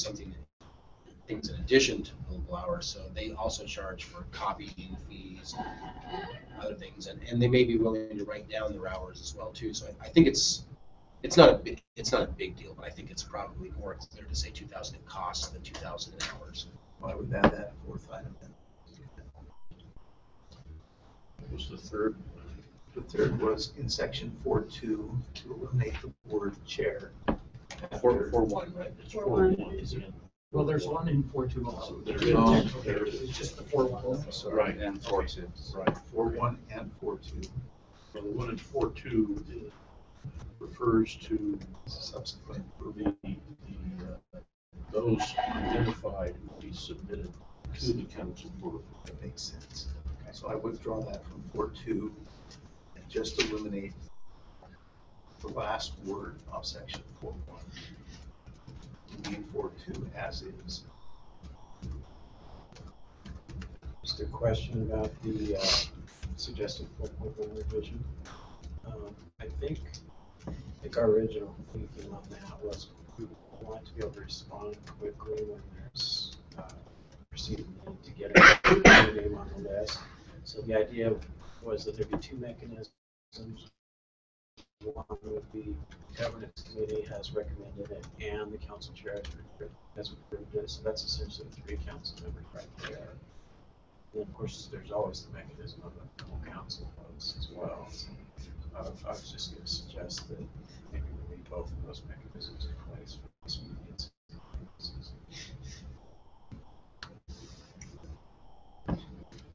things in addition to billable hours. So they also charge for copying fees and other things, and they may be willing to write down their hours as well too. So I think it's not a big deal, but I think it's probably more clear to say 2,000 in costs than 2,000 in hours. Well, I would add that fourth item then. What was the third? The third was in section 4.2 to eliminate the word chair. 4.1, right? It's 4.1. Well, there's one in 4.2 also. There It's is. just the 4.1. So, Right. And 4.2. Right. 4.1 and 4.2 Well, the one in 4.2 refers to subsequent those identified will be submitted to the council for. That makes sense. Okay, so I withdraw that from 4.2 and just eliminate the last word of section 4.1. Leave 4.2 as is. Just a question about the suggested 4.1 revision. I think our original thinking on that was we want to be able to respond quickly when there's perceived need to get a name on the list. So the idea was that there'd be 2 mechanisms. One would be governance committee has recommended it, and the council chair has approved it. So that's essentially 3 council members right there. And of course, there's always the mechanism of the full council votes as well. So I was just going to suggest that maybe we leave both of those mechanisms in place for this meeting.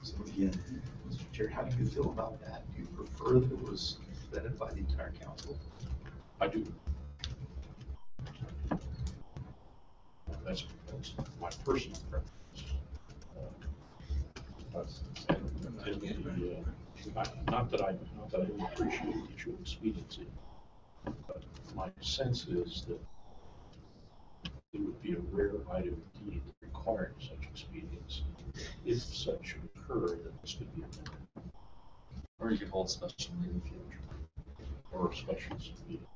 So again, Mr. Chair, how do you feel about that? Do you prefer that it was vetted by the entire council? I do. That's my personal preference. Not that I don't appreciate the issue of expediency, but my sense is that it would be a rare item indeed that required such expediency. If such should occur, then this could be amended. Or you could hold a special meeting if you Or a special meeting.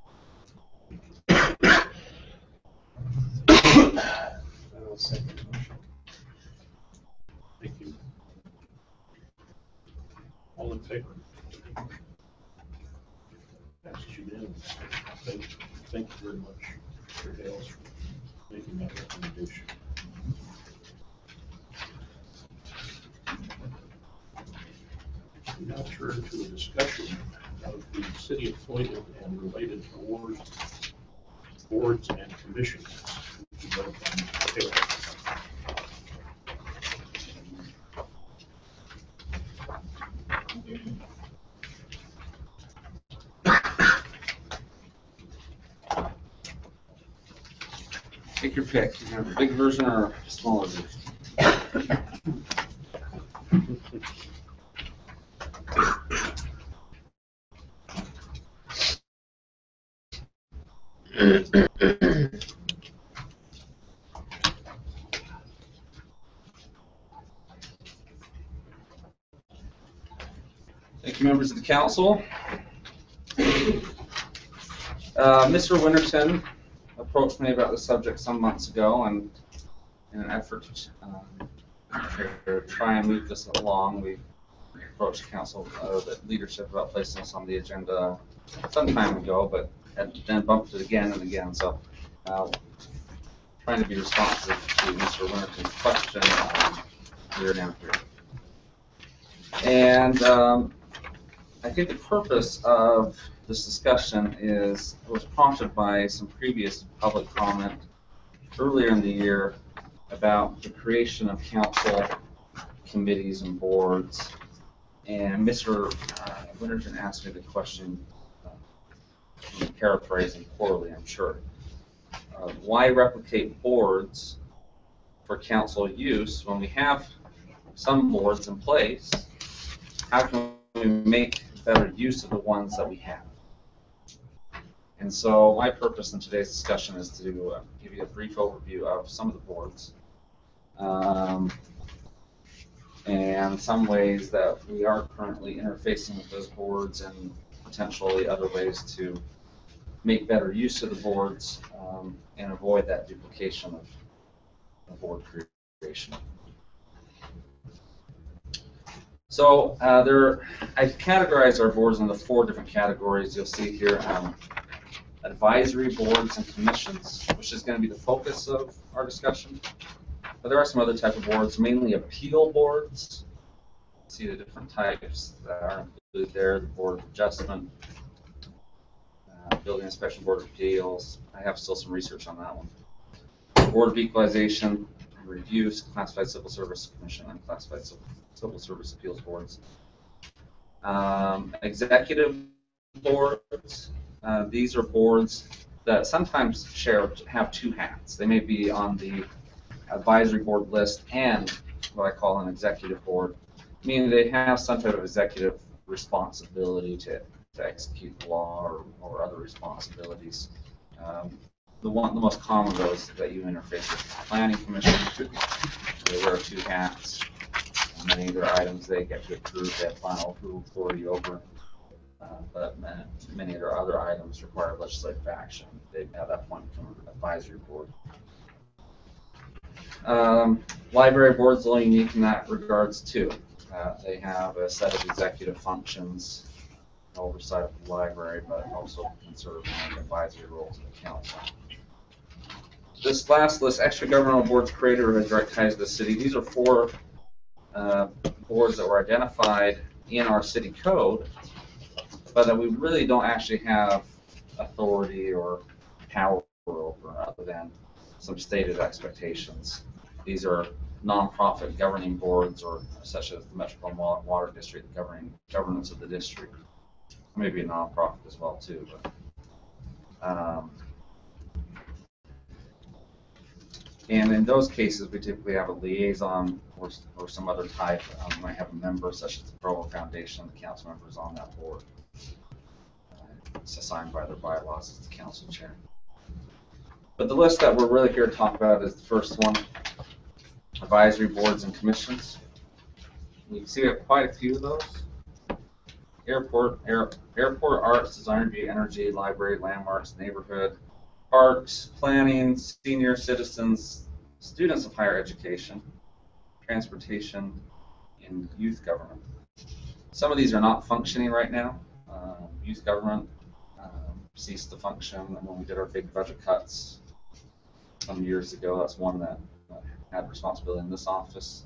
I'll second the motion. Thank you. All in favor? That's unanimous. Thank you very much, Mr. Hales, for making that recommendation. We now turn to a discussion of the city appointed and related boards and commissions. Take your pick. You have a big version or a smaller version. Thank you, members of the council. Mr. Winterton approached me about the subject some months ago, and in an effort to try and move this along, we approached the council, the leadership, about placing this on the agenda some time ago, but had then bumped it again and again. So, trying to be responsive to Mr. Winterton's question here and here. And I think the purpose of this discussion was prompted by some previous public comment earlier in the year about the creation of council committees and boards. And Mr. Winterton asked me the question, paraphrasing poorly, I'm sure. Why replicate boards for council use when we have some boards in place? How can we make better use of the ones that we have? And so my purpose in today's discussion is to give you a brief overview of some of the boards and some ways that we are currently interfacing with those boards, and potentially other ways to make better use of the boards and avoid that duplication of board creation. So I've categorized our boards into 4 different categories. You'll see here advisory boards and commissions, which is going to be the focus of our discussion. But there are some other type of boards, mainly appeal boards. See the different types that are included there: the Board of Adjustment, Building Inspection Board of Appeals. I have still some research on that one. Board of Equalization and Reviews, Classified Civil Service Commission, and Classified Civil Service Appeals Boards. Executive boards. These are boards that sometimes have 2 hats. They may be on the advisory board list and what I call an executive board, meaning they have some type of executive responsibility to execute the law or other responsibilities. The most common of those that you interface with is the Planning Commission. They wear 2 hats. Many of their items they get to approve, they have final approval authority over. But many of their other items require legislative action. They at that point become an advisory board. Library boards are unique in that regards too. They have a set of executive functions, oversight of the library, but also can serve in advisory roles in the council. This last list, extra governmental boards created or direct ties to the city. These are 4 boards that were identified in our city code, but that we really don't actually have authority or power over, other than some stated expectations. These are nonprofit governing boards, or such as the Metropolitan Water District, governing governance of the district. Maybe a nonprofit as well too. But, and in those cases, we typically have a liaison or some other type. We might have a member, such as the Provo Foundation. The council members on that board. It's assigned by their bylaws as the council chair. But the list that we're really here to talk about is the first one: advisory boards and commissions. You can see we have quite a few of those. Airport, arts, design, review, energy, library, landmarks, neighborhood, parks, planning, senior citizens, students of higher education, transportation, and youth government. Some of these are not functioning right now. Youth government ceased to function when we did our big budget cuts some years ago. That's one that had responsibility in this office.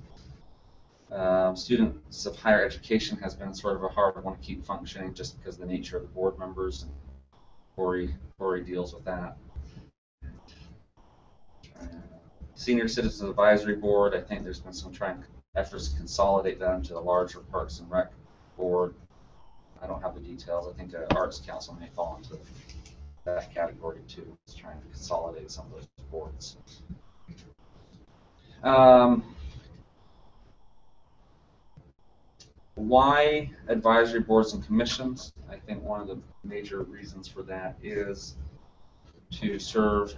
Students of higher education has been sort of a hard one to keep functioning, just because of the nature of the board members, and Corey deals with that. Senior Citizens Advisory Board, I think there's been some efforts to consolidate that into the larger Parks and Rec Board. I don't have the details. I think the Arts Council may fall into that category too, is trying to consolidate some of those boards. Why advisory boards and commissions? I think one of the major reasons for that is to serve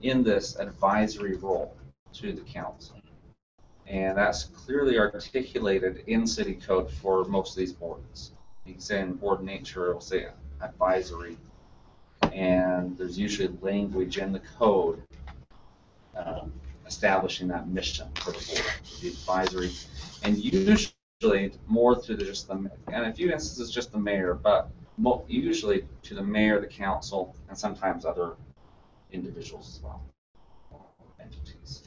in this advisory role to the council. And that's clearly articulated in city code for most of these boards. You can say in board nature, it will say advisory. And there's usually language in the code establishing that mission for the board, the advisory. And usually more to just the, and in a few instances just the mayor, but usually to the mayor, the council, and sometimes other individuals as well, entities.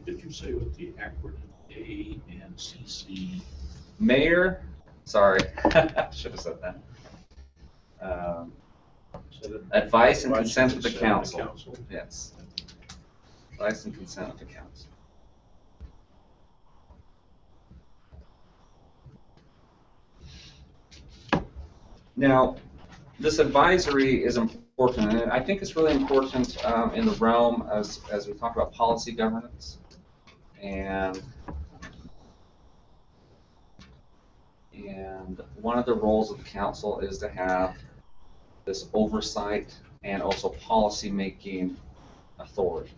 Did you say what the acronym A and CC? Mayor, sorry, should have said that. Advice and consent of the council. Yes. Advice and consent of the council. Now, this advisory is important, and I think it's really important in the realm as we talk about policy governance. And one of the roles of the council is to have this oversight and also policy making authority.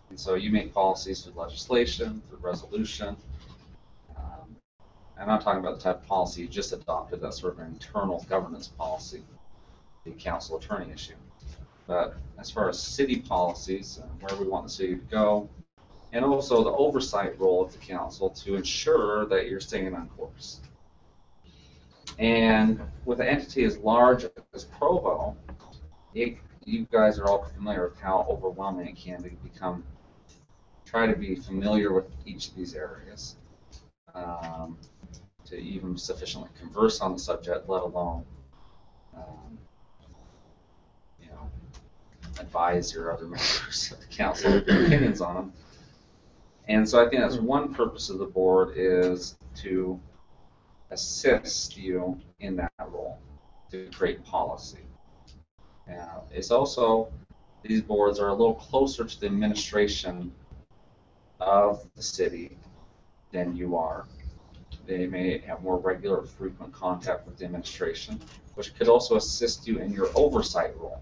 And so you make policies through legislation, through resolution. I'm not talking about the type of policy you just adopted, that's sort of an internal governance policy, the council attorney issue. But as far as city policies, where we want the city to go, and also the oversight role of the council to ensure that you're staying on course. And with an entity as large as Provo, you guys are all familiar with how overwhelming it can become. Try to be familiar with each of these areas to even sufficiently converse on the subject, let alone advise your other members of the council with their opinions on them. And so I think that's one purpose of the board, is to assist you in that role, to create policy. Now, it's also, these boards are a little closer to the administration of the city than you are. They may have more regular, frequent contact with the administration, which could also assist you in your oversight role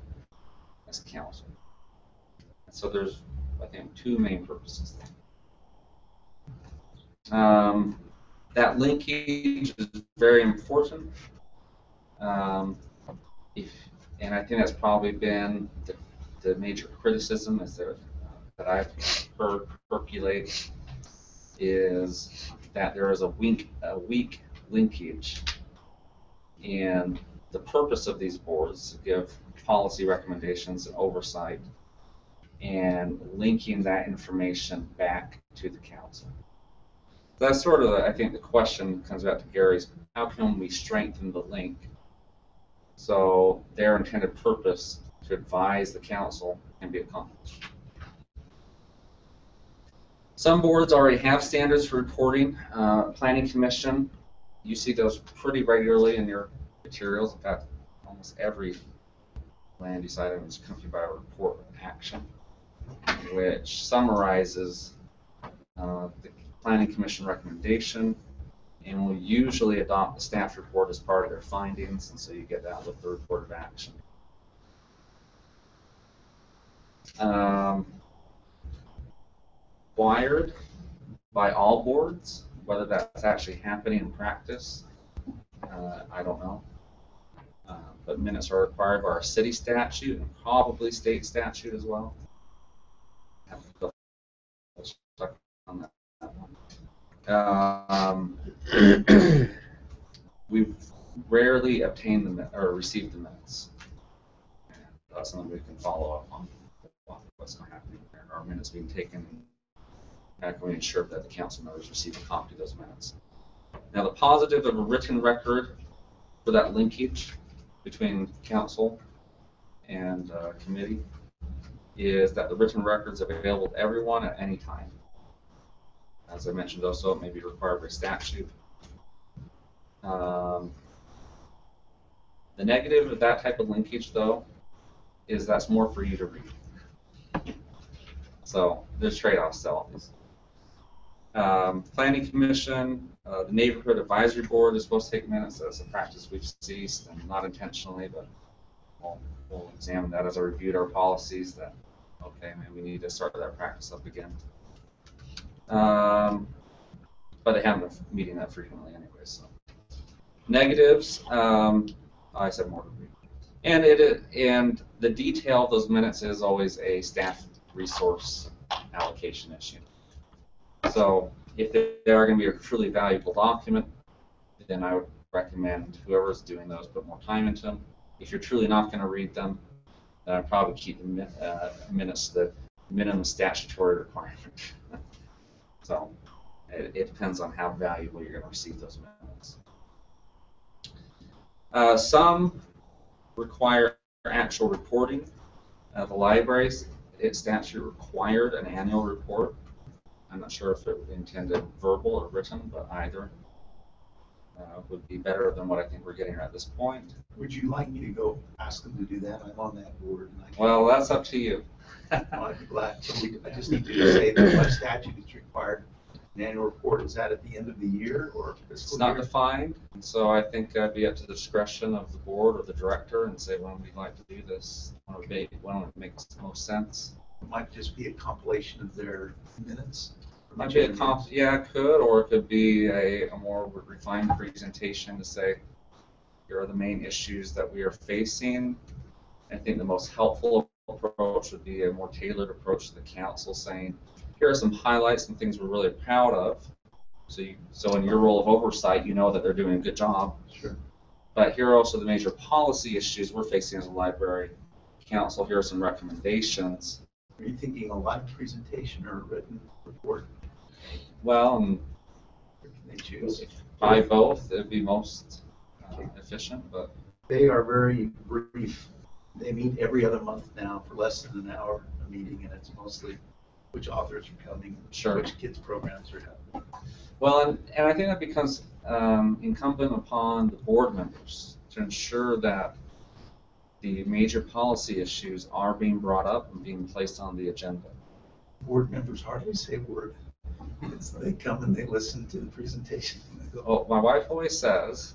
as council. And so there's, I think, two main purposes there. That linkage is very important. And I think that's probably been the major criticism that I've heard percolate, is that there is a weak linkage. And the purpose of these boards is to give policy recommendations and oversight, and linking that information back to the council. That's sort of, I think, the question comes back to Gary's, how can we strengthen the link so their intended purpose to advise the council can be accomplished? Some boards already have standards for reporting. Planning Commission, you see those pretty regularly in your materials. In fact, almost every land use item is accompanied by a report of action, which summarizes the Planning Commission recommendation, and will usually adopt the staff report as part of their findings, and so you get that with the report of action. Required by all boards, whether that's actually happening in practice, I don't know. But minutes are required by our city statute and probably state statute as well. Let's check on that one. We've rarely obtained or received the minutes. And that's something we can follow up on what's happening there. Are minutes being taken? How can we ensure that the council members receive a copy of those minutes? Now, the positive of a written record for that linkage between council and committee is that the written record is available to everyone at any time. As I mentioned, also, it may be required by statute. The negative of that type of linkage, though, is that's more for you to read. So there's trade-offs to all these. Planning Commission, the Neighborhood Advisory Board is supposed to take minutes. That's a practice we've ceased, and not intentionally, but we'll examine that as I reviewed our policies. That okay, maybe we need to start that practice up again. But they haven't been meeting that frequently anyway. So negatives, I said more to read, and the detail of those minutes is always a staff resource allocation issue. So if they are going to be a truly valuable document, then I would recommend whoever's doing those put more time into them. If you're truly not going to read them, then I'd probably keep the minutes the minimum statutory requirement. So it depends on how valuable you're going to receive those minutes. Some require actual reporting. The libraries, its statute required an annual report. I'm not sure if it intended verbal or written, but either would be better than what I think we're getting at this point. Would you like me to go ask them to do that? I'm on that board. And Well, that's up to you. I'd be glad. So I just need you to say that what statute is required. An annual report, is that at the end of the year or fiscal It's not year? defined, and so I think it'd be up to the discretion of the board or the director and say when we'd like to do this, when it makes the most sense. It might just be a compilation of their minutes. Might be yeah, it could, or it could be a more refined presentation to say, here are the main issues that we are facing. I think the most helpful approach would be a more tailored approach to the council, saying, here are some highlights and things we're really proud of. So in your role of oversight, you know that they're doing a good job. Sure. But here are also the major policy issues we're facing as a library council. Here are some recommendations. Are you thinking a live presentation or a written report? Well, Or can they choose? by both, it'd be most efficient, but They are very brief. They meet every other month now for less than an hour a meeting, and it's mostly which authors are coming, Sure. which kids programs are happening. well, and I think that becomes incumbent upon the board members to ensure that the major policy issues are being brought up and being placed on the agenda. Board members hardly say a word. They come and they listen to the presentation and they go, Oh, my wife always says,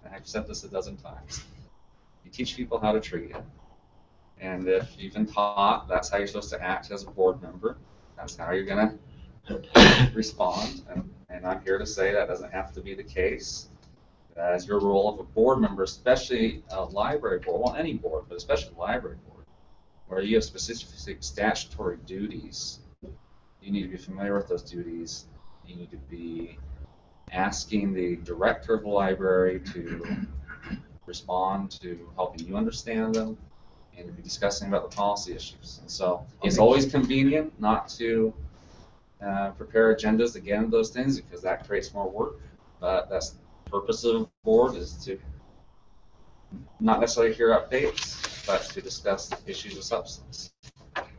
and I've said this a dozen times, you teach people how to treat you. And if you've been taught that's how you're supposed to act as a board member, that's how you're going to respond. And I'm here to say that doesn't have to be the case. As your role of a board member, especially a library board, well, any board, but especially a library board, where you have specific statutory duties, you need to be familiar with those duties. You need to be asking the director of the library to respond to helping you understand them and to be discussing about the policy issues. And so it's always convenient not to prepare agendas to get into those things because that creates more work. But that's the purpose of the board, is to not necessarily hear updates, but to discuss issues of substance.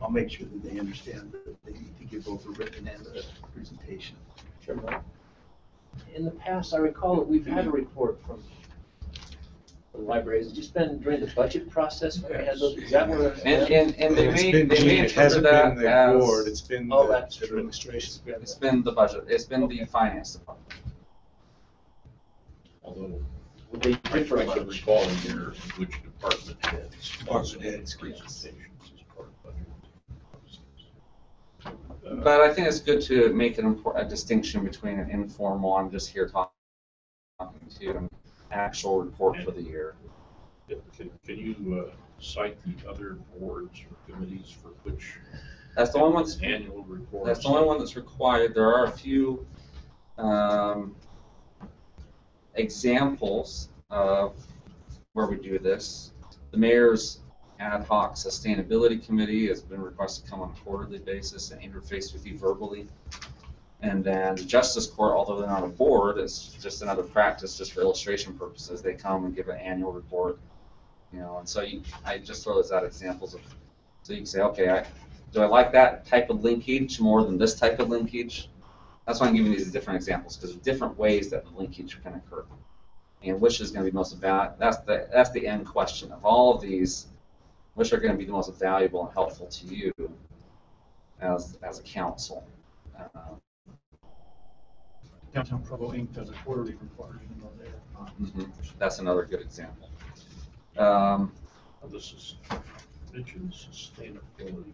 I'll make sure that they understand that they need to give both a written and a presentation. Sure. In the past, I recall that we've had a report from the libraries. It's just been during the budget process when we had those. Is that where? And they It's may been they may it interpret hasn't that been the as board, it's been Oh, the that's true. administration. it's been the budget, it's been the finance department. Although They I differ can't much. recall in here which department heads. Department heads, Presentations as part of budget. But I think it's good to make a distinction between an informal, I'm just here talking to you, and actual report for the year. Can you cite the other boards or committees for which That's the only one that's annual reports? That's the only one that's required. There are a few examples of where we do this. The mayor's ad hoc sustainability committee has been requested to come on a quarterly basis and interface with you verbally. And then the justice court, although they're not a board, it's just another practice, just for illustration purposes. They come and give an annual report, And so I just throw those out examples of, so you can say, okay, do I like that type of linkage more than this type of linkage? That's why I'm giving these different examples, because there's different ways that the linkage can occur, and which is going to be most valid. That's the end question of all of these. which are going to be the most valuable and helpful to you as a council. Downtown Provo Inc. does a quarterly report, even though they're not. That's another good example. This is mentioned sustainability.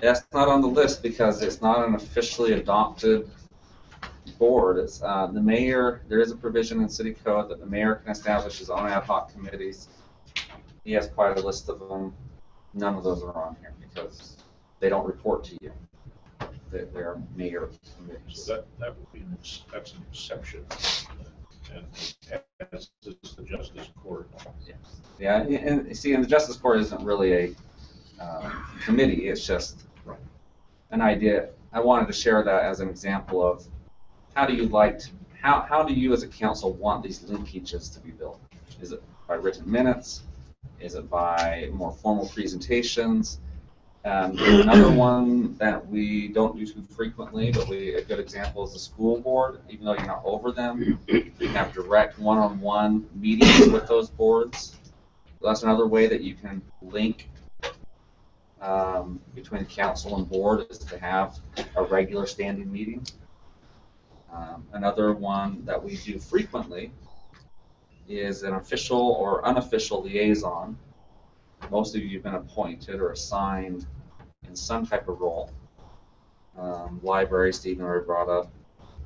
That's not on the list because it's not an officially adopted board. It's the mayor. There is a provision in city code that the mayor can establish his own ad hoc committees. He has quite a list of them. None of those are on here because they don't report to you. They're mayor committees. So that would be that's an exception, and as is the justice court. Yeah, and see, and the justice court isn't really a committee. It's just an idea. I wanted to share that as an example of how do you as a council want these linkages to be built? Is it by written minutes? Is it by more formal presentations? Another one that we don't do too frequently, but a good example is the school board. Even though you're not over them, you have direct one-on-one meetings with those boards. That's another way that you can link between council and board, is to have a regular standing meeting. Another one that we do frequently is an official or unofficial liaison. Most of you have been appointed or assigned in some type of role. Library, Stephen already brought up.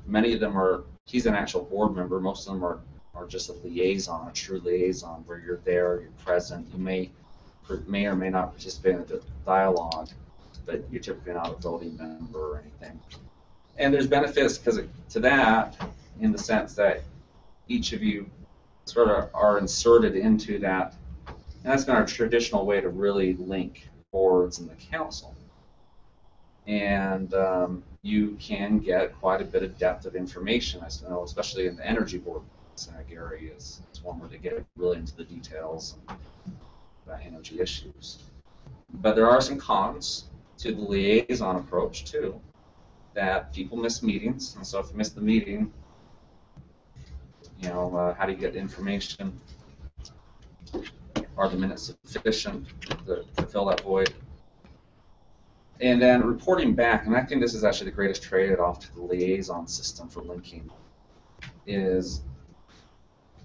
Many of them he's an actual board member. Most of them are just a liaison, a true liaison, where you're there, you're present. You may or may not participate in the dialogue, but you're typically not a voting member or anything. And there's benefits to that, in the sense that each of you sort of are inserted into that. And that's been our traditional way to really link boards and the council. And you can get quite a bit of depth of information, as you know, especially in the energy board. Gary is one where they get really into the details about energy issues. But there are some cons to the liaison approach too, that people miss meetings, and so if you miss the meeting, how do you get information? Are the minutes sufficient to fill that void? And then reporting back, and I think this is actually the greatest trade-off to the liaison system for linking, is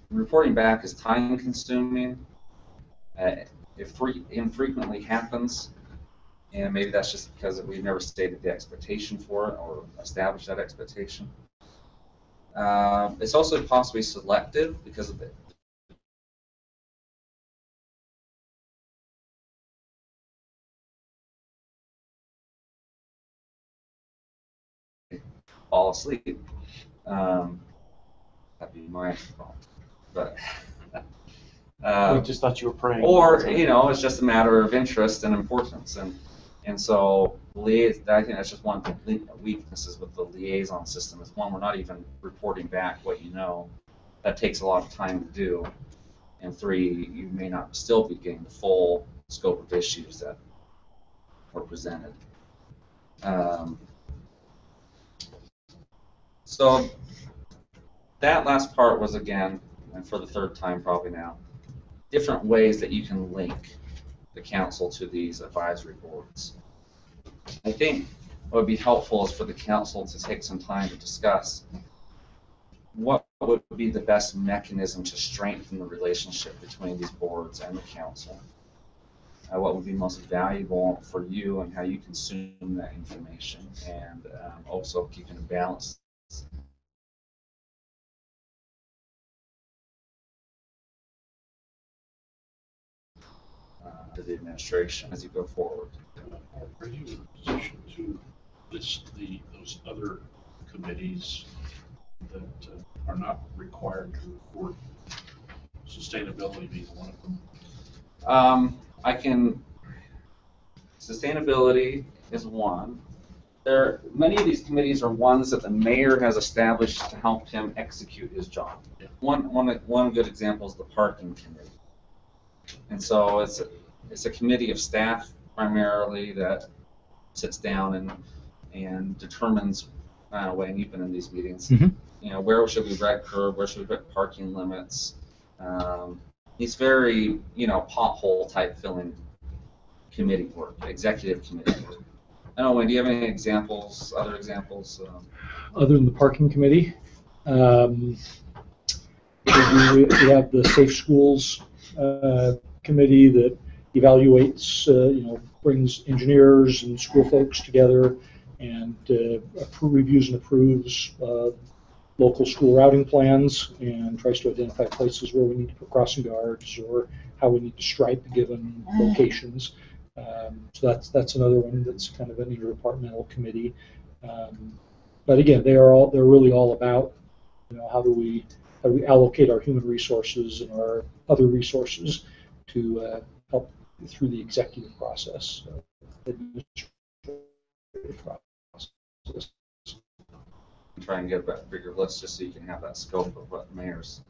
reporting back is time-consuming. It infrequently happens, and maybe that's just because we've never stated the expectation for it or established that expectation. It's also possibly selective because of fall asleep. That'd be my fault. But We just thought you were praying. or it's just a matter of interest and importance, and so I think that's just one of the weaknesses with the liaison system, is one, we're not even reporting back what you know. That takes a lot of time to do, and three, you may not still be getting the full scope of issues that were presented. So that last part was, again, and for the third time probably now, different ways that you can link the council to these advisory boards. I think what would be helpful is for the council to take some time to discuss what would be the best mechanism to strengthen the relationship between these boards and the council. What would be most valuable for you and how you consume that information, and also keeping a balance to the administration as you go forward. Are you in a position to list those other committees that are not required to report, sustainability being one of them? I can. Sustainability is one. Many of these committees are ones that the mayor has established to help him execute his job. One good example is the parking committee, and so it's a committee of staff primarily that sits down and determines, when you've been in these meetings, where should we red curb, where should we put parking limits, It's very, pothole type filling committee work, executive committee work. I don't know, Wayne, do you have any examples, other examples? Other than the parking committee, we have the Safe Schools committee that evaluates, brings engineers and school folks together and reviews and approves local school routing plans and tries to identify places where we need to put crossing guards or how we need to stripe given locations. So that's another one that's kind of an interdepartmental committee. But again, they're really all about, how do we allocate our human resources and our other resources to help through the executive process, administrative process. Try and get a bigger list just so you can have that scope of what mayors.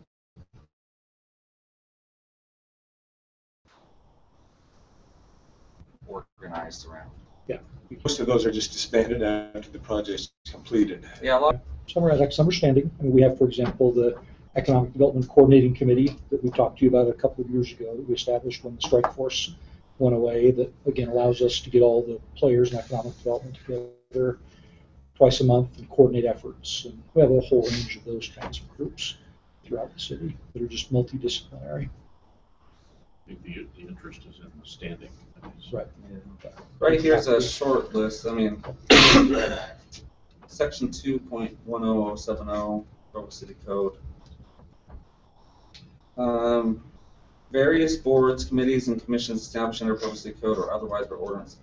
Organized around. Yeah. Most of those are just disbanded after the project's completed. Yeah, a lot. Some are at understanding. I mean, we have, for example, the Economic Development Coordinating Committee that we talked to you about a couple of years ago that we established when the strike force went away, that again allows us to get all the players in economic development together twice a month and coordinate efforts. And we have a whole range of those kinds of groups throughout the city that are just multidisciplinary. I think the interest is in the standing committees. Right. Right here's a short list. I mean, section 2.10070 Provo City Code. Various boards, committees, and commissions established under Provo City Code or otherwise by ordinance.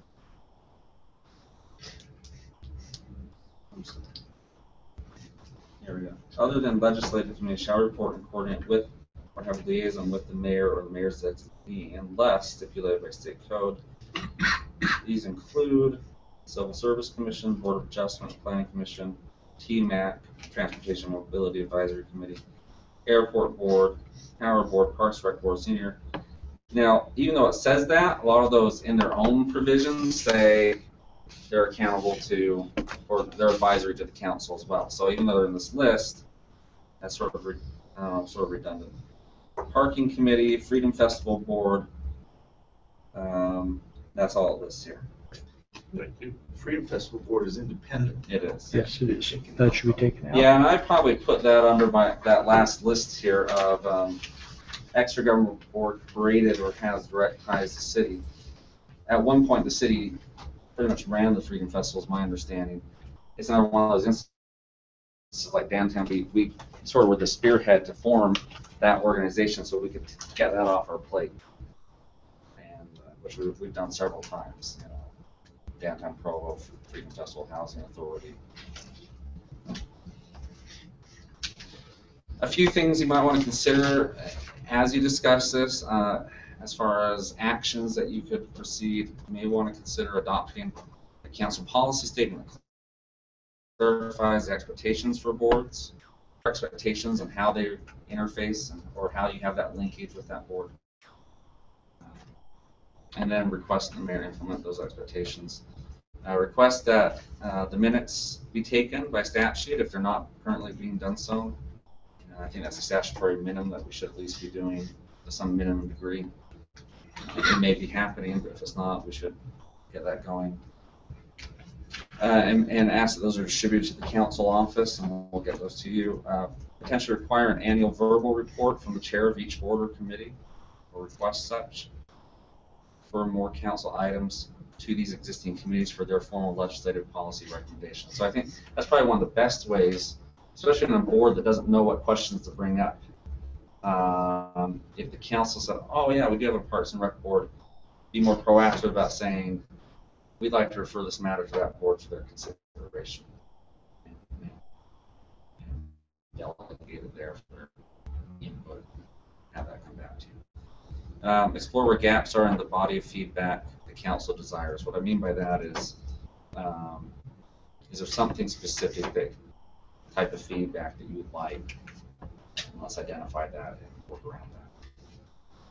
Here we go. Other than legislative committee shall report and coordinate with or have liaison with the mayor or the mayor's designee unless stipulated by state code. These include Civil Service Commission, Board of Adjustment, Planning Commission, TMAC, Transportation Mobility Advisory Committee, Airport Board, Power Board, Parks Rec Board, Senior. Now, even though it says that, a lot of those in their own provisions say they're accountable to, or they're advisory to the council as well. So even though they're in this list, that's sort of redundant. Parking Committee, Freedom Festival Board, that's all it lists here. Thank you. Freedom Festival Board is independent. It is. Yes, it is. That should be taken out. Yeah, and I probably put that under that last list here of extra government board created or has direct ties to the city. At one point, the city pretty much ran the Freedom Festival, is my understanding. It's another one of those instances like downtown. We sort of were the spearhead to form that organization so we could get that off our plate, and which we've done several times. Downtown Provo, Freedom Festival Housing Authority. A few things you might want to consider as you discuss this, as far as actions that you could proceed. You may want to consider adopting a council policy statement that clarifies the expectations for boards, expectations and how they interface, or how you have that linkage with that board. And then request the mayor implement those expectations. Request that the minutes be taken by statute if they're not currently being done so. I think that's a statutory minimum that we should at least be doing to some minimum degree. It may be happening, but if it's not, we should get that going. And ask that those are distributed to the council office, and we'll get those to you. Potentially require an annual verbal report from the chair of each board or committee, or request such for more council items to these existing committees for their formal legislative policy recommendations. So I think that's probably one of the best ways, especially on a board that doesn't know what questions to bring up. If the council said, oh yeah, we do have a Parks and Rec board, be more proactive about saying, we'd like to refer this matter to that board for their consideration. And delegate it there for input, have that come back to you. Explore where gaps are in the body of feedback the council desires. What I mean by that is there something specific, type of feedback that you would like? Let's identify that and work around that.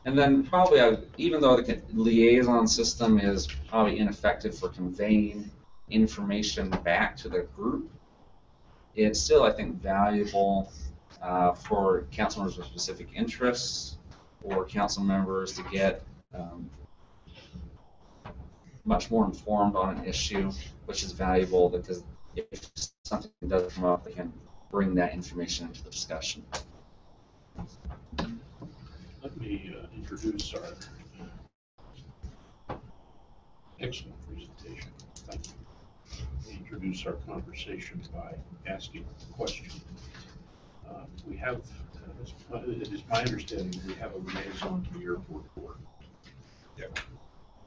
And then probably, even though the liaison system is probably ineffective for conveying information back to the group, it's still, I think, valuable for council members with specific interests for council members to get much more informed on an issue, which is valuable because if something does come up, they can bring that information into the discussion. Let me introduce our excellent presentation. Thank you. Let me introduce our conversation by asking a question. We have, it is my understanding, we have a liaison to the airport board. Yep.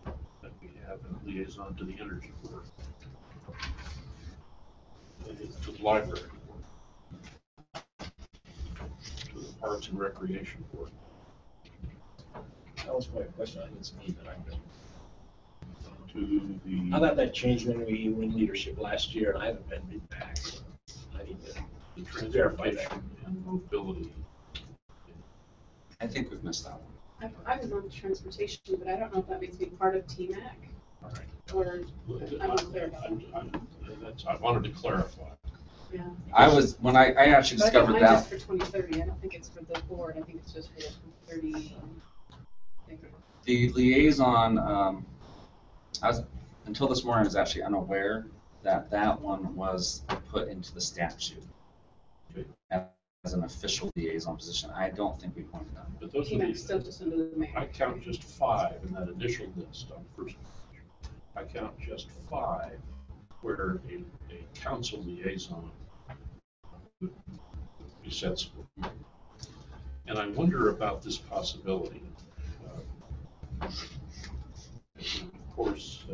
And we have a liaison to the energy board. To the library board. To the parks and recreation board. That was my question. I didn't see that. To the. How about that changed when we were in leadership last year, and I haven't been back. So I need to The verify that. transportation and mobility. I think we've missed that one. I was on transportation, but I don't know if that makes me part of TMAC. All right. Or, I'm unclear about that. I wanted to clarify. Yeah. I was, when I actually But I think discovered mine's that. just for 2030. I don't think it's for the board. I think it's just for the 30. The liaison, until this morning, I was actually unaware that that one was put into the statute as an official liaison position. I don't think we pointed that. But those are TMAC's still just under the mayor. I count just 5 in that initial list on the first page. I count just 5 where a council liaison would be sensible. And I wonder about this possibility. Of course,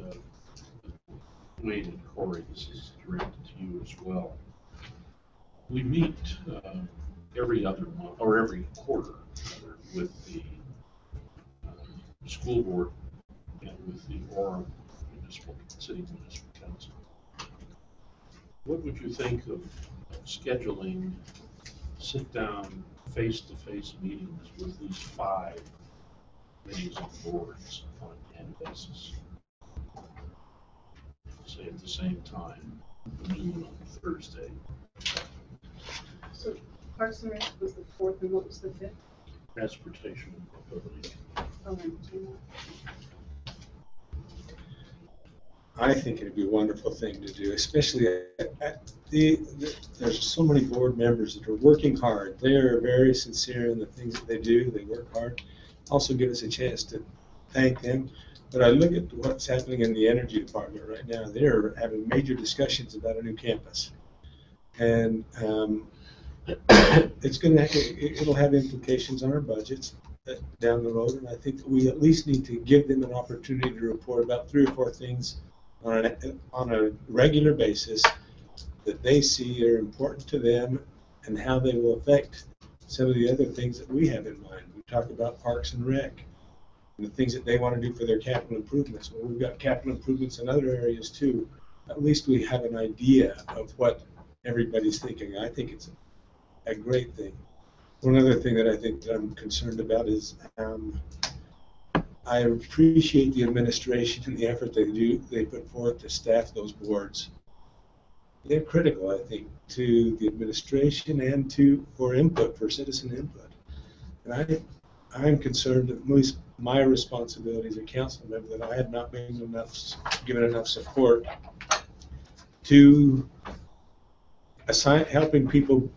Wayne and Corey, this is directed to you as well. We meet every other month, or every quarter, rather, with the school board and with the Orem City Municipal Council. What would you think of scheduling sit-down, face-to-face meetings with these 5 committees and boards on an annual basis? Say at the same time, noon on Thursday. So Parks and Rec was the 4th, and what was the 5th? Transportation and mobility. Oh, and TMAC. I think it'd be a wonderful thing to do, especially there's so many board members that are working hard. They are very sincere in the things that they do. They work hard. Also give us a chance to thank them. But I look at what's happening in the energy department right now. They're having major discussions about a new campus. And it'll have implications on our budgets down the road. And I think that we at least need to give them an opportunity to report about 3 or 4 things on a regular basis that they see are important to them and how they will affect some of the other things that we have in mind. We talk about Parks and Rec and the things that they want to do for their capital improvements. Well, we've got capital improvements in other areas too. At least we have an idea of what everybody's thinking. I think it's a great thing. One other thing that I think that I'm concerned about is I appreciate the administration and the effort they put forth to staff those boards. They're critical, I think, to the administration and for input, for citizen input. And I'm concerned that at least my responsibility as a council member that I have not been given enough support to helping people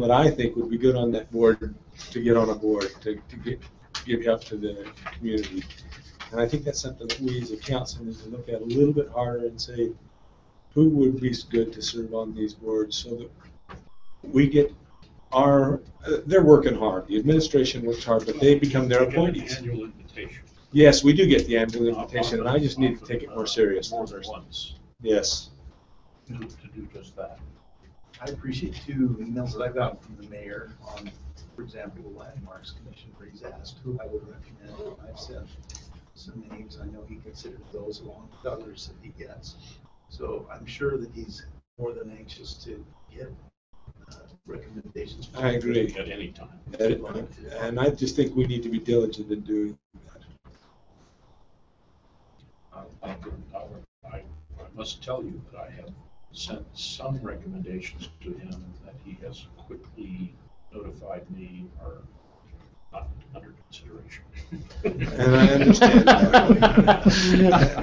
that I think would be good on that board to get on a board to give help to the community. And I think that's something that we as a council need to look at a little bit harder and say, who would be good to serve on these boards so that we get they're working hard. The administration works hard, but they become their appointees. Annual invitation. Yes, we do get the annual invitation, and I just need to take it more seriously. More than once. Yes. To do just that. I appreciate 2 emails that I got from the mayor on, for example, the Landmarks Commission, where he's asked who I would recommend. And I've sent some names. I know he considered those along with others that he gets. So I'm sure that he's more than anxious to get recommendations. I agree. At any time. And I just think we need to be diligent in doing that. I must tell you that I have sent some recommendations to him that he has quickly notified me are not under consideration. And I understand that.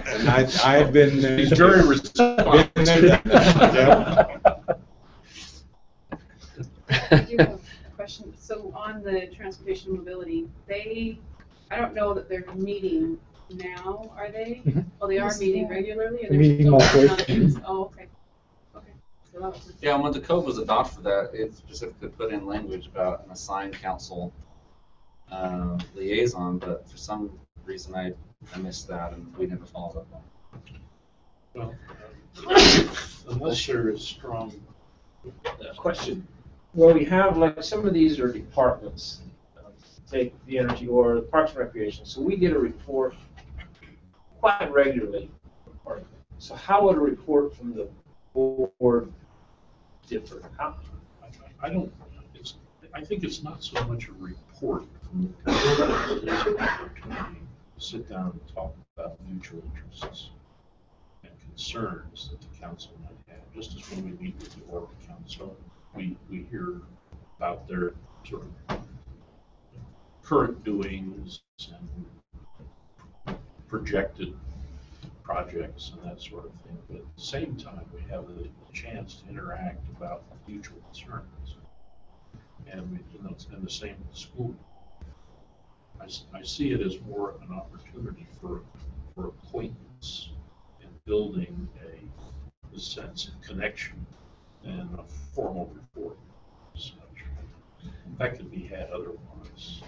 And I've been. He's very responsive. been there, yeah. I do have a question. So on the transportation mobility, I don't know that they're meeting now, are they? Mhm. Oh, they are meeting regularly? and They're they're meeting still monthly. working on things? Oh, okay. Okay. So that was Yeah, when the code was adopted for that, it specifically put in language about an assigned council liaison, but for some reason I missed that and we never followed up on it. Well, unless there is strong. Question. Well, we have, like, some of these are departments, take the energy or the Parks and Recreation, so we get a report quite regularly. So how would a report from the board differ? How? I think it's not so much a report from the council, it's an opportunity to sit down and talk about mutual interests and concerns that the council might have. Just as when we meet with the Orca Council, we hear about their sort of current doings and projected projects and that sort of thing. But at the same time, we have the chance to interact about mutual concerns. And it's been the same with the school. I see it as more an opportunity for acquaintance and building a sense of connection than a formal report. Such. That could be had otherwise.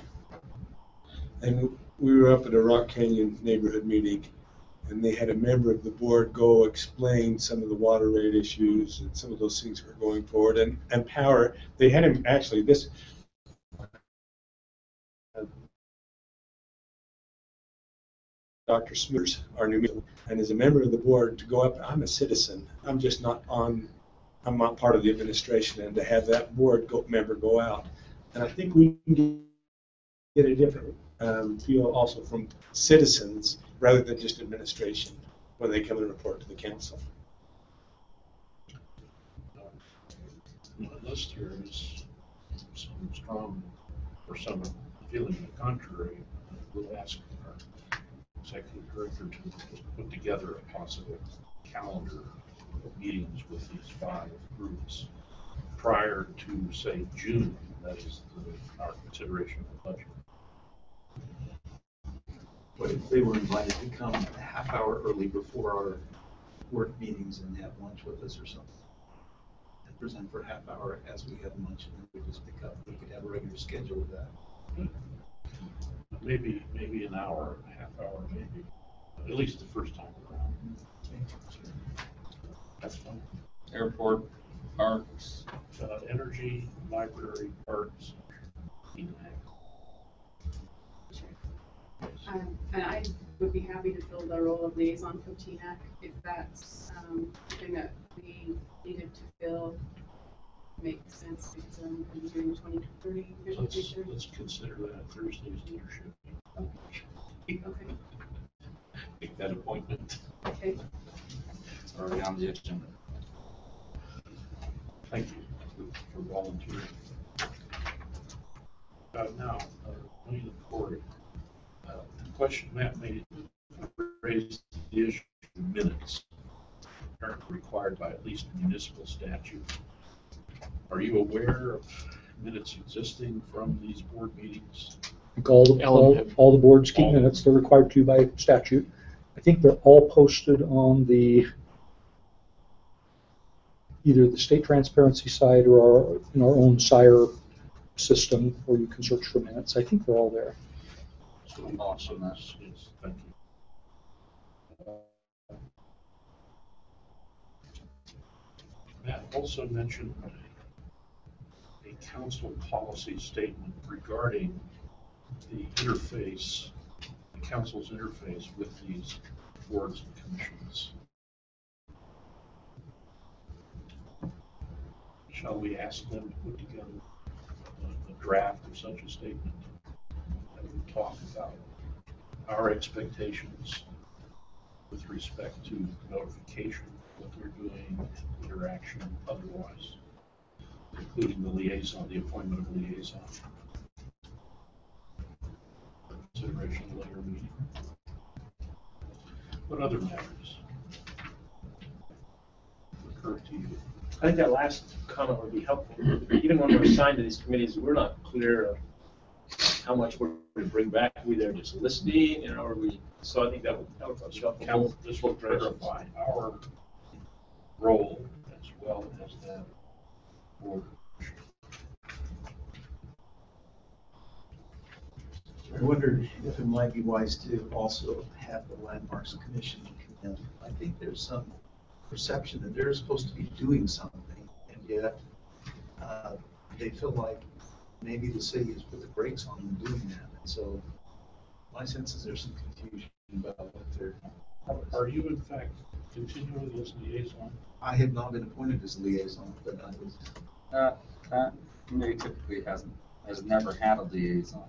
And we were up at a Rock Canyon neighborhood meeting, and they had a member of the board go explain some of the water rate issues and some of those things that were going forward. And power, they had him actually, Dr. Smooters, our new member, and as a member of the board to go up, I'm a citizen. I'm just not I'm not part of the administration, and to have that board member go out. And I think we can get a different feel also from citizens rather than just administration when they come and report to the council. Unless there is some strong or some feeling to the contrary, we'll ask our executive director to put together a possible calendar of meetings with these 5 groups prior to, say, June. That is our consideration of the budget. What if they were invited to come a half hour early before our work meetings and have lunch with us or something? And present for a half hour as we have lunch, and then we just pick up. We could have a regular schedule of that. Maybe an hour, a half hour, maybe. At least the first time around. That's fine. Airport, parks. Energy, library, parks, and I would be happy to fill the role of liaison for TNAC if that's something that we needed to fill. Makes sense because I'm going to be doing 2030 vision future. Let's consider that Thursday's leadership. Okay. Make that appointment. Okay. It's already on the agenda. Thank you for volunteering. Now, going to the board. The question Matt made raised the issue of minutes are required by at least municipal statute. Are you aware of minutes existing from these board meetings? I think all the boards keep minutes. They're required to by statute. I think they're all posted on either the state transparency site or in our own SIRE system where you can search for minutes. I think they're all there. So awesome. Yes, thank you. Matt also mentioned a council policy statement regarding the interface, the council's interface with these boards and commissions. Shall we ask them to put together a draft of such a statement that would talk about our expectations with respect to notification, what they're doing, interaction, otherwise, including the liaison, the appointment of liaison? What other matters occur to you? I think that last comment would be helpful. Even when we're assigned to these committees, we're not clear of how much we're going to bring back. Are we there just listening, you know, or we, so I think that would be helpful. This will clarify our role as well as that board. I wondered if it might be wise to also have the Landmarks Commission come in. I think there's some perception that they're supposed to be doing something, and yet they feel like maybe the city has put the brakes on them doing that. And so my sense is there's some confusion about what they're. Are you in fact continuing as liaison? I have not been appointed as liaison, but I was. That committee typically has never had a liaison.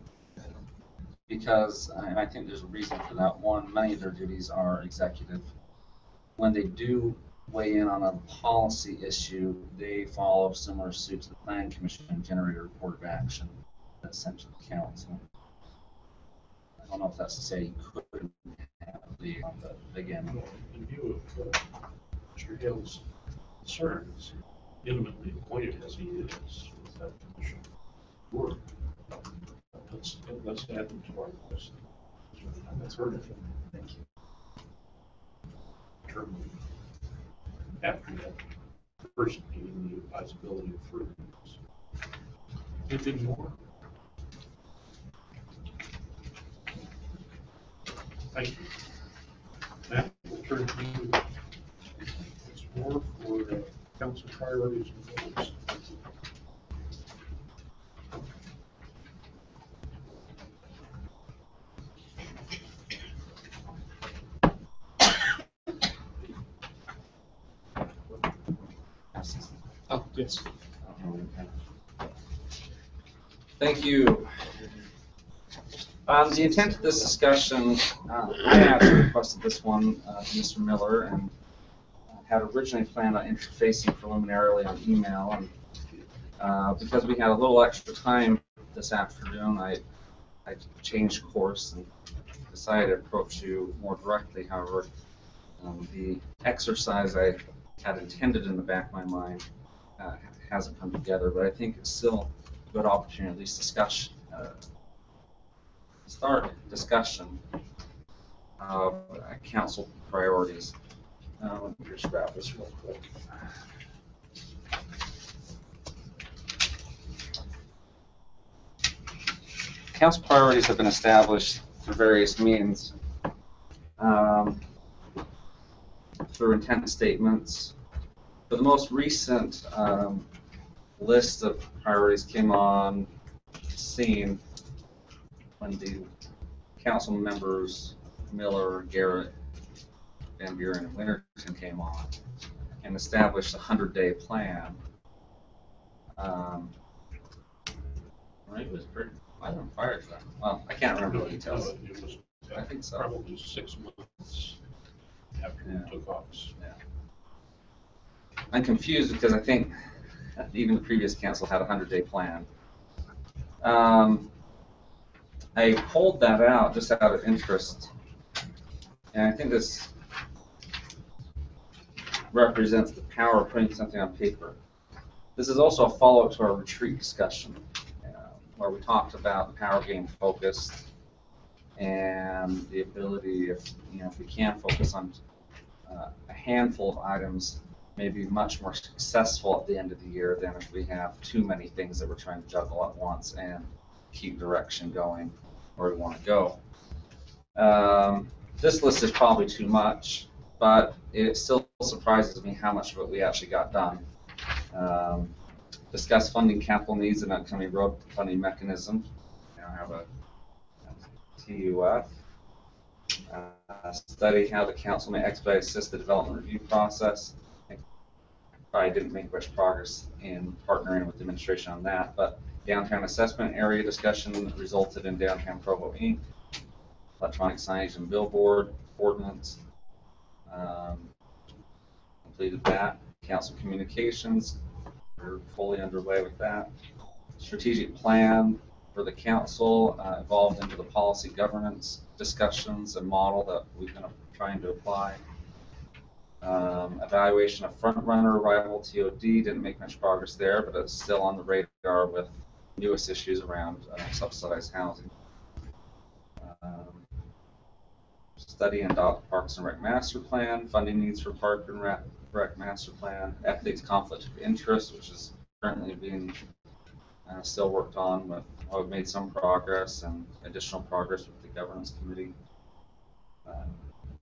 Because, and I think there's a reason for that. One, many of their duties are executive. When they do weigh in on a policy issue, they follow similar suit to the Planning Commission and generate a report of action that's sent to the council. I don't know if that's to say you couldn't have a liaison, but again. In view of Mr. Hale's concerns, intimately acquainted as he is with that commission work, let's add them to our list. That's heard of him. Thank you. Term after that person getting the advisability of further use. Anything more? Thank you. Matt, we'll turn to you. It's more for council priorities and goals. Oh, yes. Thank you. The intent of this discussion, I actually requested this one to Mr. Miller and had originally planned on interfacing preliminarily on email. And because we had a little extra time this afternoon, I changed course and decided to approach you more directly. However, the exercise I had intended in the back of my mind hasn't come together, but I think it's still a good opportunity, at least start discussion of council priorities. Let me just grab this real quick. Council priorities have been established through various means, through intent statements. For the most recent list of priorities came on scene when the council members Miller, Garrett, Van Buren, and Winterton came on and established a 100-day plan. Right, it was pretty. I don't fire that. Well, I can't remember the details. It was, I think so. Probably 6 months after you took office. Yeah. I'm confused because I think even the previous council had a 100-day plan. I pulled that out just out of interest, and I think this represents the power of putting something on paper. This is also a follow-up to our retreat discussion, where we talked about the power game focus and the ability, if we can focus on a handful of items, maybe much more successful at the end of the year than if we have too many things that we're trying to juggle at once and keep direction going where we want to go. This list is probably too much, but it still surprises me how much of it we actually got done. Discuss funding capital needs and upcoming road funding mechanism. I have a TUF. Study how the council may expedite assist the development review process. I didn't make much progress in partnering with the administration on that, but downtown assessment area discussion resulted in Downtown Provo Inc. Electronic signage and billboard ordinance. Completed that. Council communications, we're fully underway with that. Strategic plan, for the council, evolved into the policy governance discussions and model that we've been trying to apply. Evaluation of front runner rival TOD, didn't make much progress there, but it's still on the radar with newest issues around subsidized housing. Study and adopt Parks and Rec Master Plan, funding needs for Park and Rec Master Plan, ethics conflict of interest, which is currently being still worked on, but we've made some progress and additional progress with the governance committee.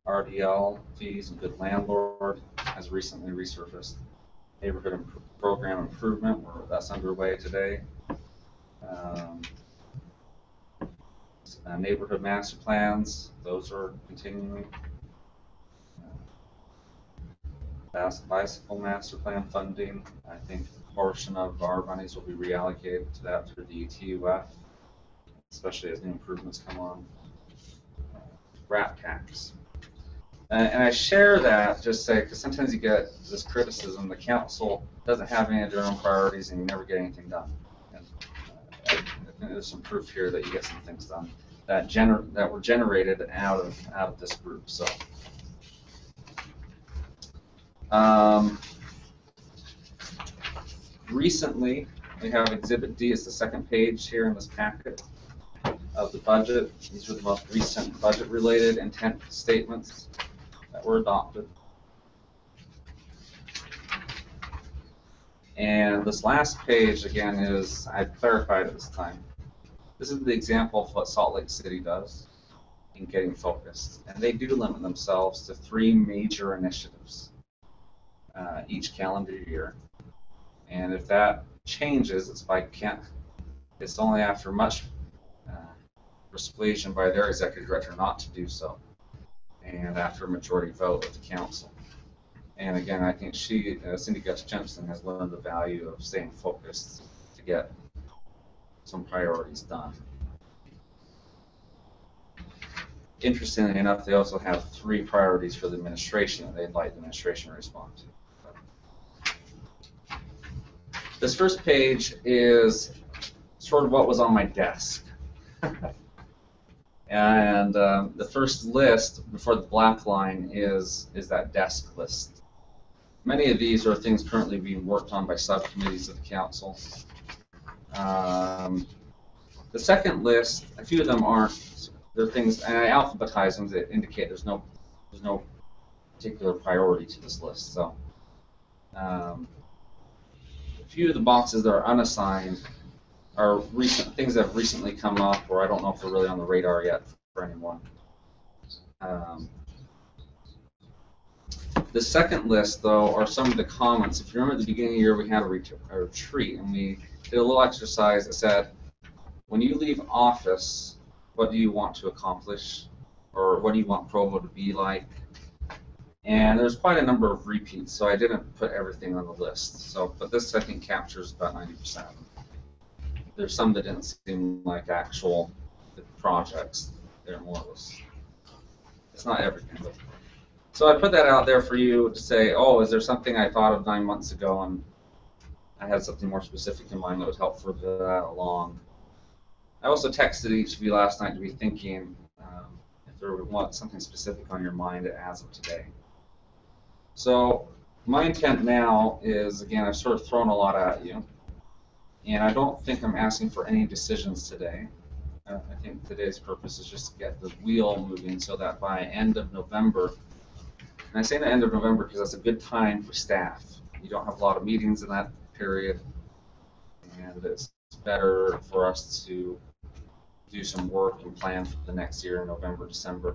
RDL fees and good landlord has recently resurfaced. Neighborhood program improvement, that's underway today. Neighborhood master plans, those are continuing. Bicycle master plan funding, I think a portion of our monies will be reallocated to that through the TUF, especially as new improvements come on. Rat tax. And I share that just say, because sometimes you get this criticism, the council doesn't have any of their own priorities and you never get anything done. And I think there's some proof here that you get some things done that were generated out of this group. So recently, we have Exhibit D, it's the second page here in this packet of the budget. These are the most recent budget-related intent statements that were adopted. And this last page, again, is, I clarified it this time. This is the example of what Salt Lake City does in getting focused. And they do limit themselves to 3 major initiatives each calendar year. And if that changes, it's only after much persuasion by their executive director not to do so, and after a majority vote of the council. And again, I think Cindy Gus-Jensen has learned the value of staying focused to get some priorities done. Interestingly enough, they also have 3 priorities for the administration that they'd like the administration to respond to. This first page is sort of what was on my desk. And the first list before the black line is that desk list. Many of these are things currently being worked on by subcommittees of the council. The second list, a few of them aren't. They're things, and I alphabetize them that indicate there's no particular priority to this list. So a few of the boxes that are unassigned are recent things that have recently come up, or I don't know if they're really on the radar yet for anyone. The second list, though, are some of the comments. If you remember at the beginning of the year, we had a retreat, and we did a little exercise that said, when you leave office, what do you want to accomplish, or what do you want Provo to be like? And there's quite a number of repeats, so I didn't put everything on the list. So, but this, I think, captures about 90% of them. There's some that didn't seem like actual projects. They're more or less. It's not everything. But. So I put that out there for you to say, oh, is there something I thought of 9 months ago and I had something more specific in mind that would help further that along. I also texted each of you last night to be thinking if there was something specific on your mind as of today. So my intent now is, again, I've sort of thrown a lot at you. And I don't think I'm asking for any decisions today. I think today's purpose is just to get the wheel moving so that by end of November, and I say the end of November because that's a good time for staff. You don't have a lot of meetings in that period, and it's better for us to do some work and plan for the next year in November, December.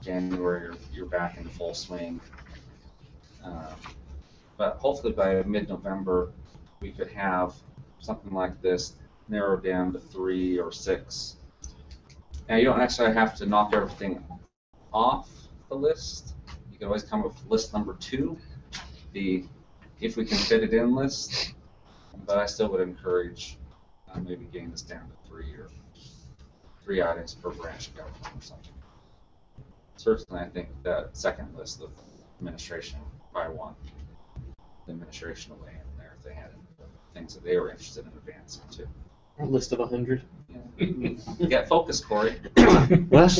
January, you're back in full swing. But hopefully by mid-November, we could have something like this narrowed down to 3 or 6. Now, you don't necessarily have to knock everything off the list. You can always come up with list number 2, the if we can fit it in list. But I still would encourage maybe getting this down to 3 or 3 items per branch of government or something. Certainly, I think that second list of administration, I want the administration away in there if they had things that they were interested in advancing too. A list of 100. Get focused, Corey. What?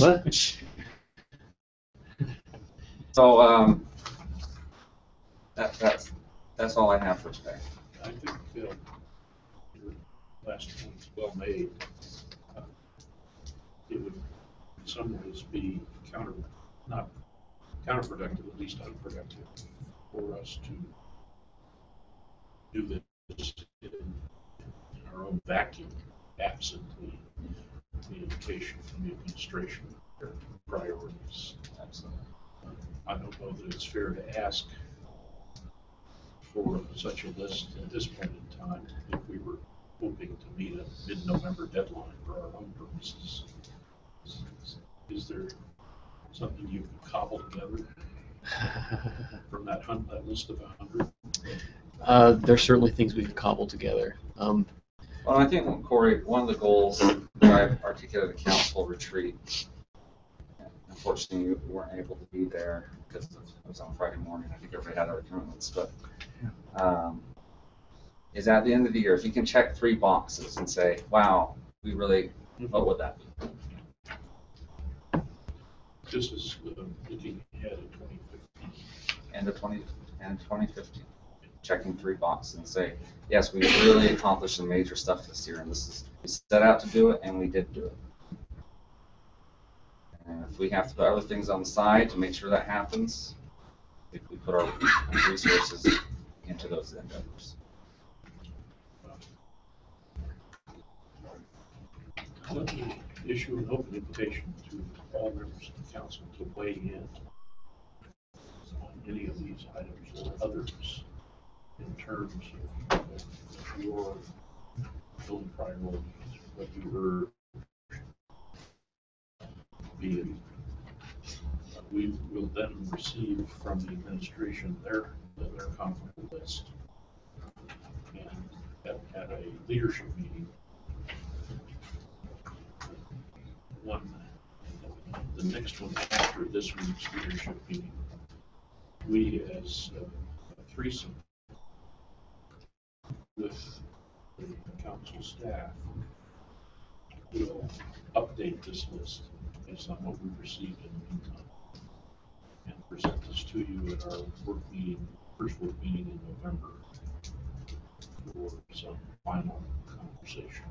So that's all I have for today. I think your last one's well made. It would in some ways be not counterproductive, at least unproductive, for us to do this in our own vacuum, absent the indication from the administration of their priorities. Absolutely. I don't know that it's fair to ask for such a list at this point in time if we were hoping to meet a mid-November deadline for our own purposes. Is there something you could cobble together from that list of 100? There's certainly things we could cobble together. Well, I think, Corey, one of the goals that I've articulated at council retreat, unfortunately you weren't able to be there because it was on Friday morning. I think everybody had other commitments, but is at the end of the year, if you can check 3 boxes and say, wow, we really, what would that be? This is looking ahead at 2015. End of 2015. Checking 3 boxes and say, yes, we really accomplished some major stuff this year, and we set out to do it, and we did do it. And if we have to put other things on the side to make sure that happens, if we put our resources into those endeavors. Let me issue an open invitation to all members of the council to weigh in on any of these items or others in terms of your own priorities, what you heard, be it. We will then receive from the administration their comparable list, and at a leadership meeting, the next one after this week's leadership meeting, we as a threesome with the council staff will update this list based on what we've received in the meantime and present this to you at our first work meeting in November for some final conversation.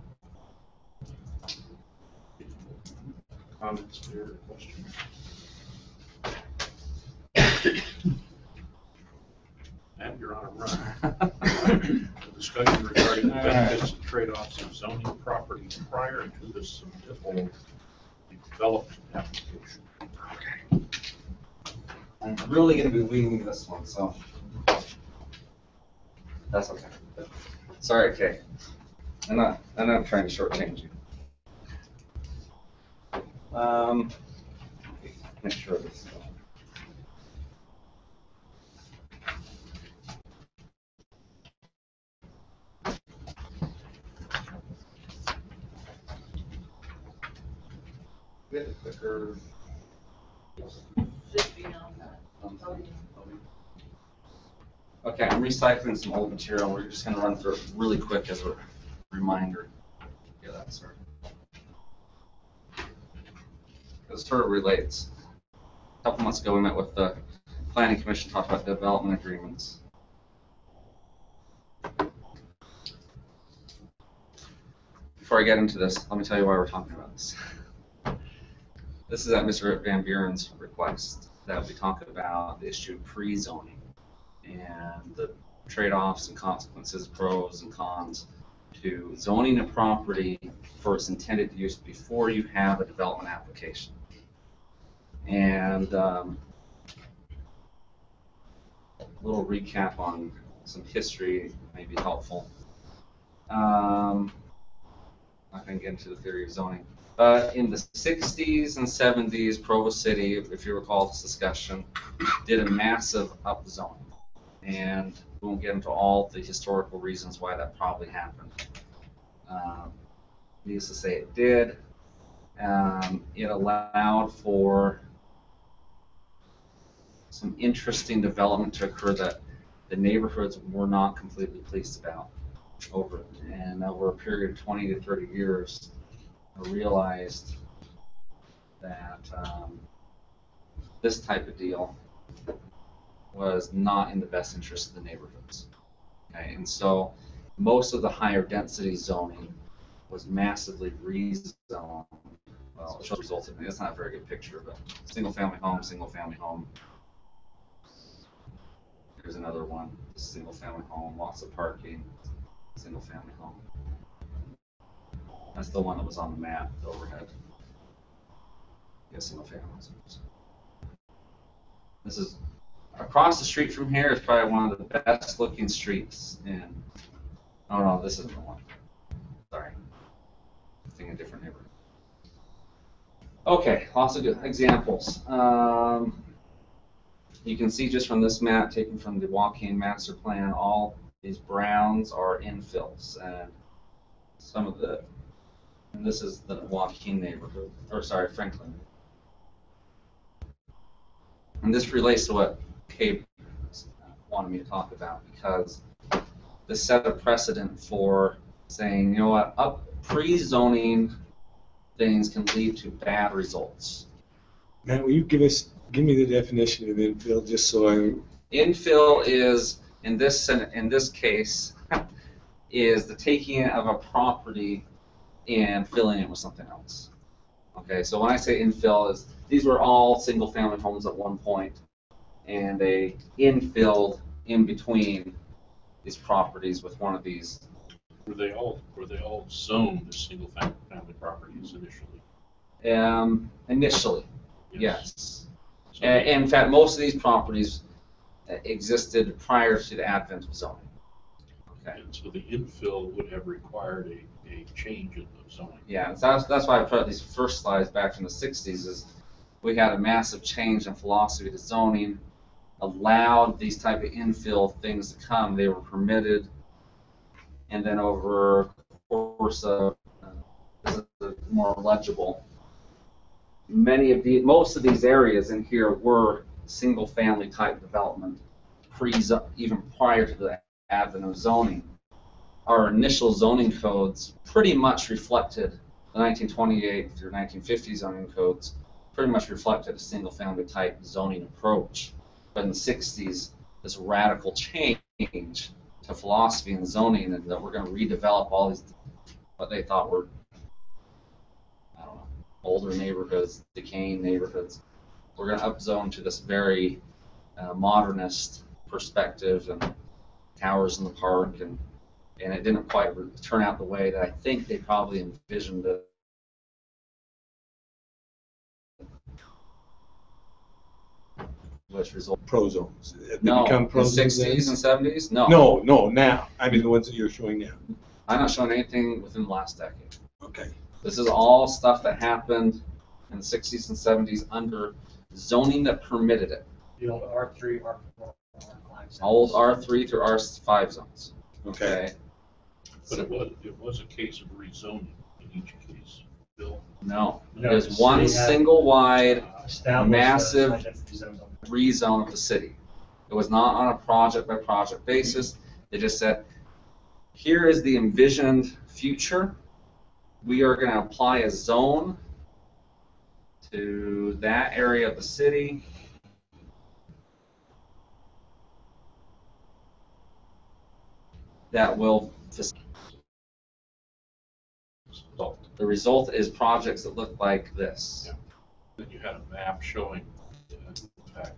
Comments there, questions? Matt, you're on a run. A discussion regarding the benefits and trade-offs of zoning property prior to the submittal development application. Okay. I'm really going to be winging this one, so that's okay. Sorry, Kay. I'm not trying to shortchange you. Make sure this is going. Get a quicker. Okay, I'm recycling some old material. We're just going to run through it really quick as a reminder. Yeah, that's right. It sort of relates. A couple months ago, we met with the Planning Commission, talked about development agreements. Before I get into this, let me tell you why we're talking about this. This is at Mr. Van Buren's request that we talk about the issue of pre-zoning and the trade-offs and consequences, pros and cons to zoning a property for its intended use before you have a development application. And a little recap on some history may be helpful. I'm not going to get into the theory of zoning. But in the 60s and 70s, Provo City, if you recall this discussion, did a massive upzoning. And we won't get into all the historical reasons why that probably happened. Needless to say, it did. It allowed for some interesting development to occur that the neighborhoods were not completely pleased about. over a period of 20 to 30 years, I realized that this type of deal was not in the best interest of the neighborhoods. Okay, and so most of the higher density zoning was massively rezoned. Well, it shows resulted in, it's not a very good picture, but single family home, single family home. Here's another one, single family home, lots of parking, single family home. That's the one that was on the map, the overhead. Yeah, single family homes. This is across the street from here is probably one of the best looking streets in, oh no, this isn't the one. Sorry. I think a different neighborhood. Okay, lots of good examples. You can see just from this map, taken from the Joaquin Master Plan, all these browns are infills, and some of the, and this is the Joaquin neighborhood, or sorry, Franklin. And this relates to what Kate wanted me to talk about, because this set a precedent for saying, you know what, pre-zoning things can lead to bad results. Matt, will you give me the definition of infill, just so I'm... Infill is, in this case, is the taking of a property and filling it with something else. Okay, so when I say infill, is these were all single-family homes at one point, and they infilled in between these properties with one of these. Were they all zoned as single family properties initially? Initially, yes. So In fact, most of these properties existed prior to the advent of zoning. Okay. And so the infill would have required a change in the zoning. Yeah, that's why I put these first slides back from the 60s, is we had a massive change in philosophy to zoning, allowed these type of infill things to come. They were permitted, and then over the course of more legible, most of these areas in here were single family type development, even prior to the advent of zoning. Our initial zoning codes pretty much reflected the 1928 through 1950 zoning codes, pretty much reflected a single family type zoning approach. But in the 60s, this radical change to philosophy and zoning, and that we're going to redevelop all these, what they thought were, I don't know, older neighborhoods, decaying neighborhoods. We're going to upzone to this very modernist perspective, and towers in the park, and it didn't quite turn out the way that I think they probably envisioned it. Which result? Pro zones. Have they No, become in pro the zones 60s and 70s? No. No, now. I mean the ones that you're showing now. I'm not showing anything within the last decade. Okay. This is all stuff that happened in the 60s and 70s under zoning that permitted it. The old R3, R4, R5. Old R3 through R5 zones. Okay. But it was a case of rezoning in each case. Bill? No. No, There's the one city had single wide Established massive identity zones on the- rezone of the city. It was not on a project by project basis. They just said, here is the envisioned future. We are going to apply a zone to that area of the city. That will facilitate. The result is projects that look like this. Yeah. Then you had a map showing, in fact,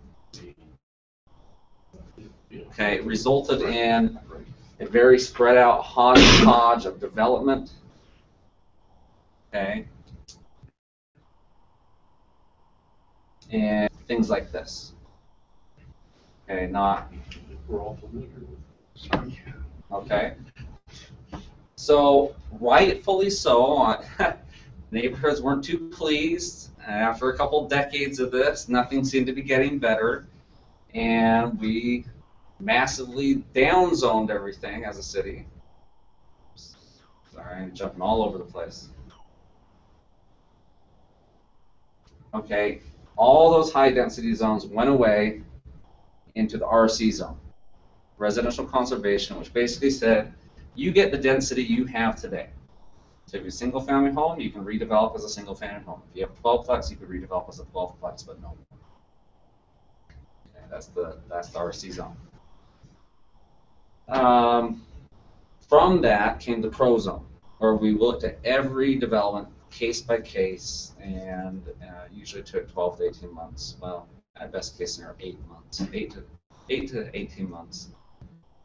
Okay, it resulted in a very spread out hodgepodge of development. Okay. And things like this. Okay, not. We're all familiar with. Okay. So, rightfully so, neighborhoods weren't too pleased. After a couple decades of this, nothing seemed to be getting better. And we massively downzoned everything as a city. Sorry, I'm jumping all over the place. Okay, all those high density zones went away into the RC zone, residential conservation, which basically said you get the density you have today. So if you're a single family home, you can redevelop as a single family home. If you have 12-plex, you can redevelop as a 12-plex, but no more. Okay, that's the RC zone. From that came the Pro zone, where we looked at every development case by case, and usually took 12 to 18 months. Well, at best case scenario, 8 months, 8 to 18 months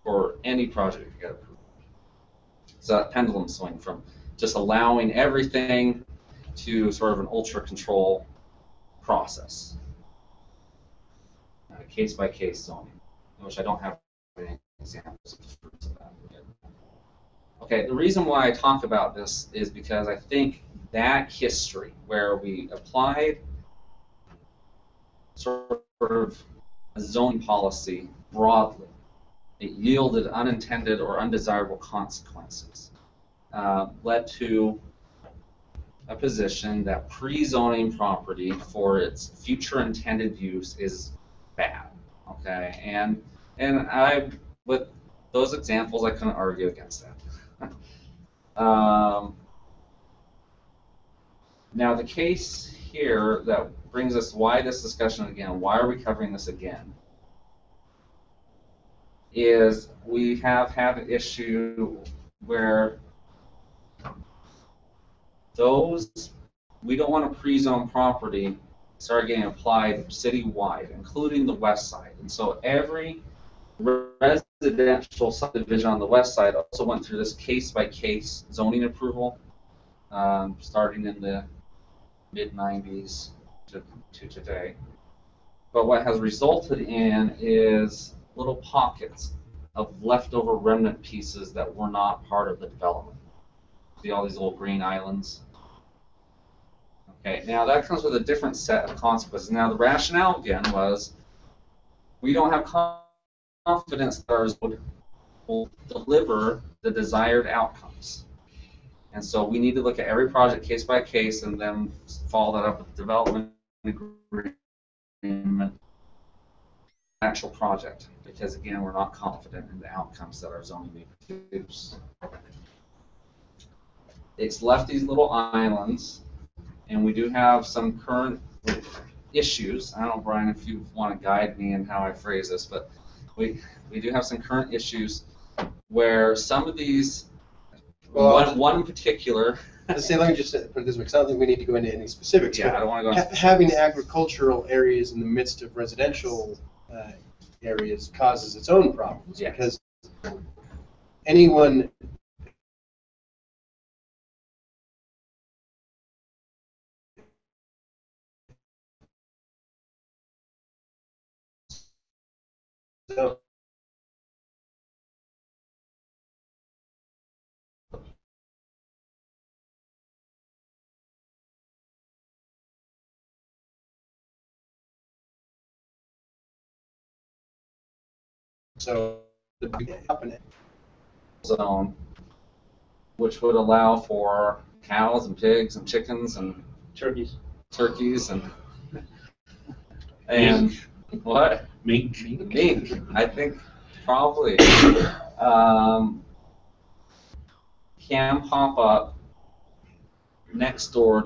for any project to get approved. So that pendulum swing from just allowing everything to sort of an ultra control process, case by case zoning, which I don't have any examples of the fruits of that yet. Okay, the reason why I talk about this is because I think that history where we applied sort of a zoning policy broadly, it yielded unintended or undesirable consequences, led to a position that pre-zoning property for its future intended use is bad. Okay, and I, with those examples, I couldn't argue against that. Now the case here that brings us why this discussion again, why are we covering this again, is we have had an issue where we don't want a pre-zone property start getting applied citywide, including the west side. And so every residential subdivision on the west side also went through this case-by-case zoning approval, starting in the mid-90s to today. But what has resulted in is little pockets of leftover remnant pieces that were not part of the development. See all these little green islands? Okay, now that comes with a different set of consequences. Now the rationale again was we don't have confidence that our zone will deliver the desired outcomes. And so we need to look at every project case by case and then follow that up with development agreement, actual project, because again, we're not confident in the outcomes that our zoning may produce. It's left these little islands, and we do have some current issues. I don't know, Brian, if you want to guide me in how I phrase this, but we do have some current issues where some of these, one in particular. Let's say, let me just put it this way, because I don't think we need to go into any specifics. Yeah, I don't want to go into having agricultural areas in the midst of residential areas causes its own problems, yeah. Because anyone so the zone, which would allow for cows and pigs and chickens and turkeys and what? Mink. I think probably can pop up next door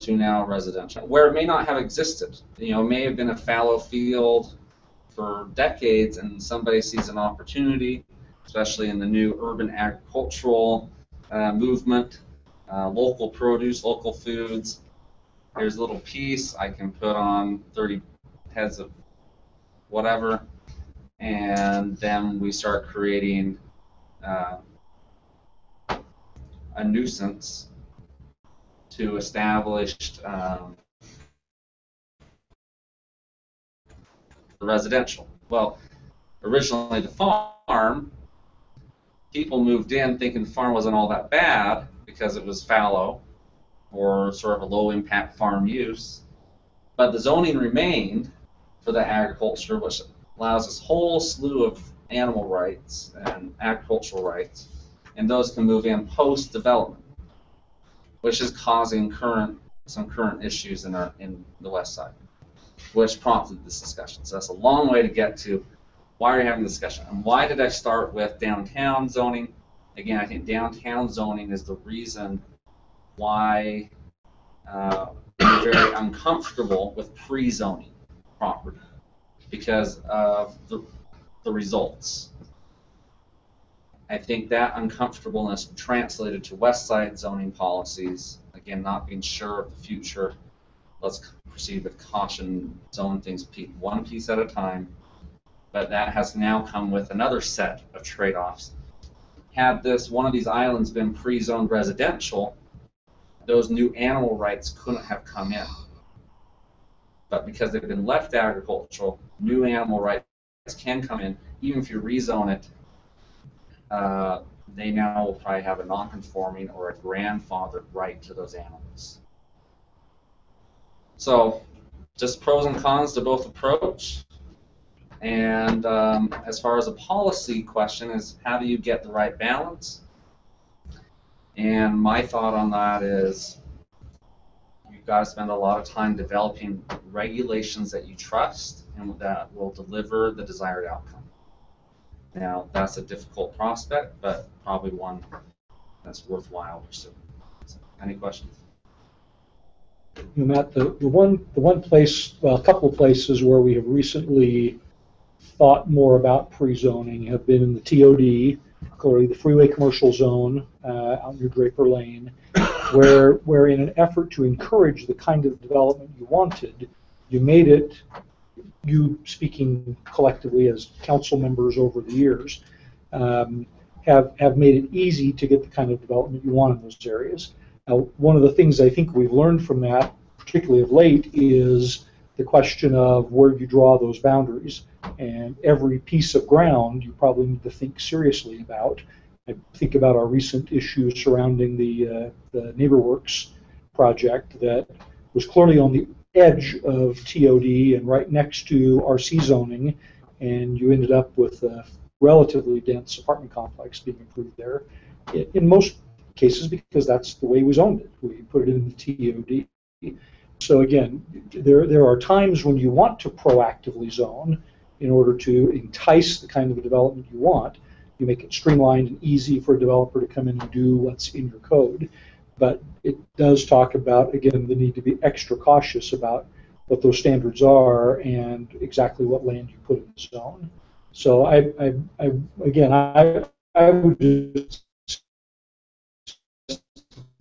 to now residential, where it may not have existed. You know, it may have been a fallow field for decades, and somebody sees an opportunity, especially in the new urban agricultural movement, local produce, local foods. Here's a little piece I can put on 30 heads of whatever, and then we start creating a nuisance to established residential. Well, originally the farm, people moved in thinking the farm wasn't all that bad because it was fallow or sort of a low impact farm use, but the zoning remained for the agriculture, which allows this whole slew of animal rights and agricultural rights, and those can move in post development, which is causing some current issues in the west side, which prompted this discussion. So that's a long way to get to why are you having the discussion? And why did I start with downtown zoning? Again, I think downtown zoning is the reason why we're very uncomfortable with pre-zoning property because of the results. I think that uncomfortableness translated to west side zoning policies, again, not being sure of the future. Let's proceed with caution, zone things one piece at a time. But that has now come with another set of trade-offs. Had one of these islands been pre-zoned residential, those new animal rights couldn't have come in. But because they've been left agricultural, new animal rights can come in. Even if you rezone it, they now will probably have a non-conforming or a grandfathered right to those animals. So, just pros and cons to both approach. And as far as a policy question is, how do you get the right balance? And my thought on that is, you've got to spend a lot of time developing regulations that you trust and that will deliver the desired outcome. Now, that's a difficult prospect, but probably one that's worthwhile pursuing. So, any questions? You know, Matt, the one place, well, a couple of places where we have recently thought more about pre-zoning have been in the TOD, clearly the freeway commercial zone out near Draper Lane, where in an effort to encourage the kind of development you wanted, you made it, you speaking collectively as council members over the years, have made it easy to get the kind of development you want in those areas. Now, one of the things I think we've learned from that, particularly of late, is the question of where you draw those boundaries. And every piece of ground you probably need to think seriously about. I think about our recent issue surrounding the NeighborWorks project that was clearly on the edge of TOD and right next to RC zoning, and you ended up with a relatively dense apartment complex being improved there. In most cases, because that's the way we zoned it. We put it in the TOD. So again, there are times when you want to proactively zone in order to entice the kind of development you want. You make it streamlined and easy for a developer to come in and do what's in your code. But it does talk about, again, the need to be extra cautious about what those standards are and exactly what land you put in the zone. So I would just,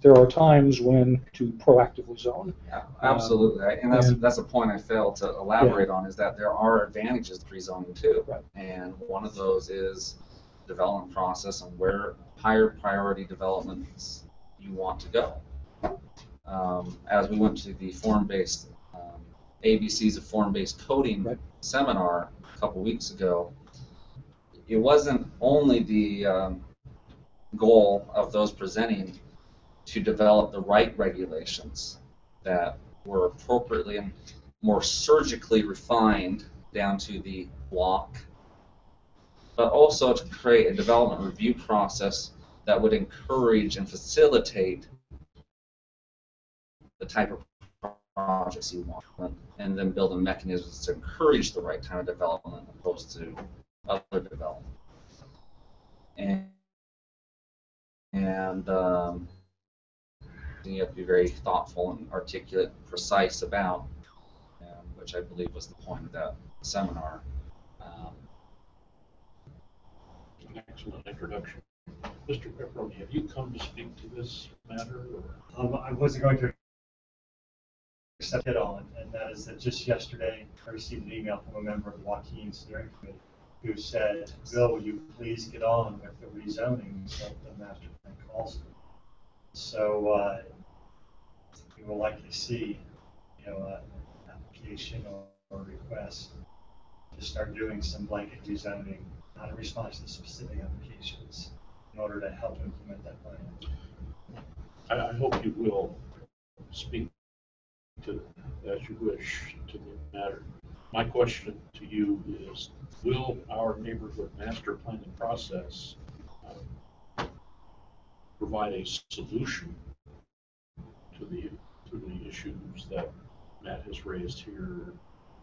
there are times when to proactively zone. Yeah, absolutely, and that's a point I failed to elaborate on, is that there are advantages to pre-zoning too. Right. And one of those is development process and where higher priority developments you want to go. As we went to the form-based ABCs of form-based coding seminar a couple weeks ago, it wasn't only the goal of those presenting to develop the right regulations that were appropriately and more surgically refined down to the block, but also to create a development review process that would encourage and facilitate the type of projects you want, and then build a mechanism to encourage the right kind of development opposed to other development. And you have to be very thoughtful and articulate, precise about, which I believe was the point of that seminar. An excellent introduction. Mr. Pepperoni, have you come to speak to this matter? Or? I wasn't going to accept it on, and that is that just yesterday I received an email from a member of the Joaquin Steering Committee who said, Bill, will you please get on with the rezoning that the master plan calls for? So we will likely see, an application or request to start doing some blanket rezoning, not in response to specific applications, in order to help implement that plan. I hope you will speak to, as you wish, to the matter. My question to you is, will our neighborhood master planning process provide a solution to the issues that Matt has raised here,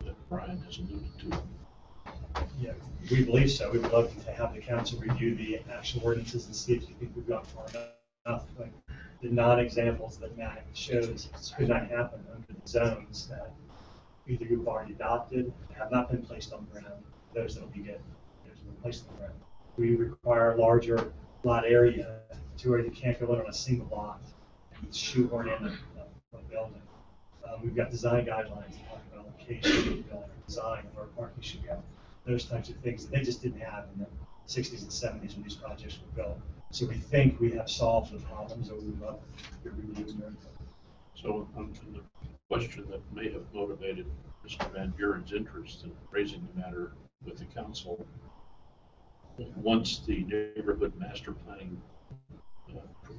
that Brian has alluded to? Yeah, we believe so. We would love to have the council review the actual ordinances and see if you think we've gone far enough. Like the non-examples that Matt shows could not happen under the zones that either you've already adopted, have not been placed on the ground, those that will be get, those will be placed on the ground. We require a larger lot area to where you can't go in on a single lot and shoehorn in a building. We've got design guidelines that talk about location, design of our parking should go, those types of things that they just didn't have in the 60s and 70s when these projects were built. So we think we have solved the problems, or we would love to review them. So the question that may have motivated Mr. Van Buren's interest in raising the matter with the council, once the neighborhood master planning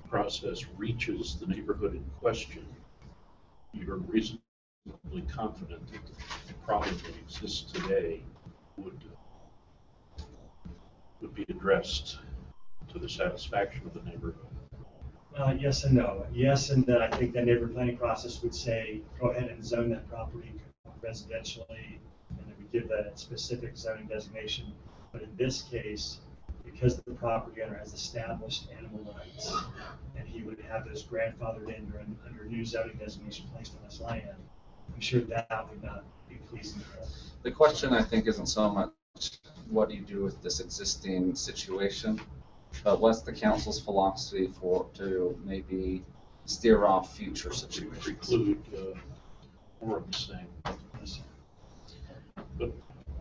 process reaches the neighborhood in question, you're reasonably confident that the problem that exists today would be addressed to the satisfaction of the neighborhood. Yes and no. Yes, and that I think the neighborhood planning process would say, go ahead and zone that property residentially, and then we give that specific zoning designation. But in this case, because the property owner has established animal rights, and he would have those grandfathered in under new zoning designation placed on his land, I'm sure that would not be pleasing to us. The question, I think, isn't so much what do you do with this existing situation, but what's the council's philosophy to maybe steer off future situations? Preclude more of the same. But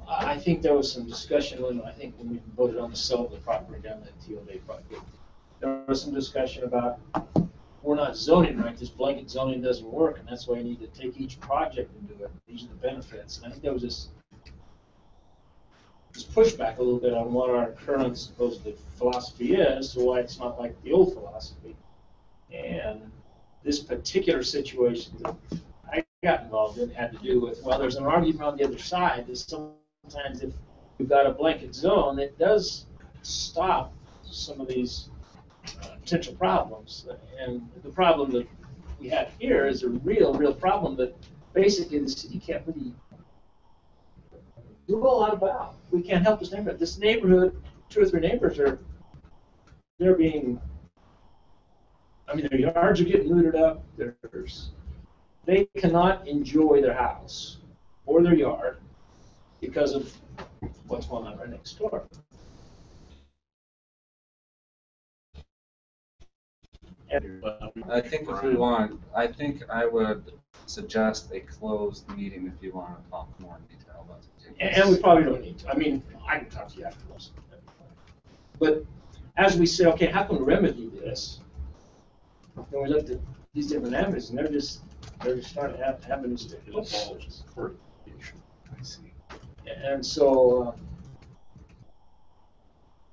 I think there was some discussion when we voted on the sale of the property down at TOA project. There was some discussion about we're not zoning right. This blanket zoning doesn't work, and that's why you need to take each project and do it. These are the benefits. And I think there was this pushback a little bit on what our current supposed philosophy is, so why it's not like the old philosophy. And this particular situation that I got involved in had to do with, well, there's an argument on the other side that sometimes if you've got a blanket zone, it does stop some of these potential problems. And the problem that we have here is a real problem that basically the city can't really do a lot about. We can't help this neighborhood. This neighborhood, 2 or 3 neighbors they're being, their yards are getting looted up. They cannot enjoy their house or their yard because of what's going on right next door. I think if we want, I think I would suggest a closed meeting if you want to talk more in detail about it. And we probably don't need to. I can talk to you afterwards. But as we say, okay, how can we remedy this? Then we looked at these different avenues, and they're just starting to have avenues to look for. I see. And so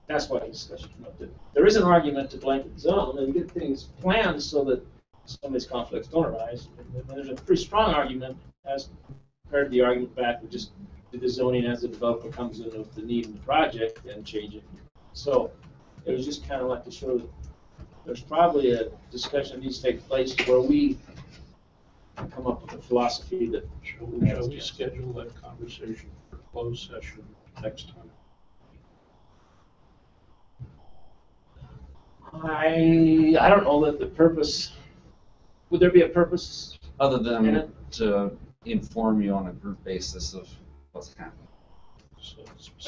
that's why the discussion came up. There is an argument to blanket zone, and get things planned so that some of these conflicts don't arise. And there's a pretty strong argument as compared to the argument back we just do the zoning as the developer comes in with the need in the project and change it. So it was just kind of like to show that there's probably a discussion that needs to take place where we come up with a philosophy that shall we schedule that conversation for closed session next time? I don't know that the purpose, would there be a purpose? Other than to inform you on a group basis of what's happening. So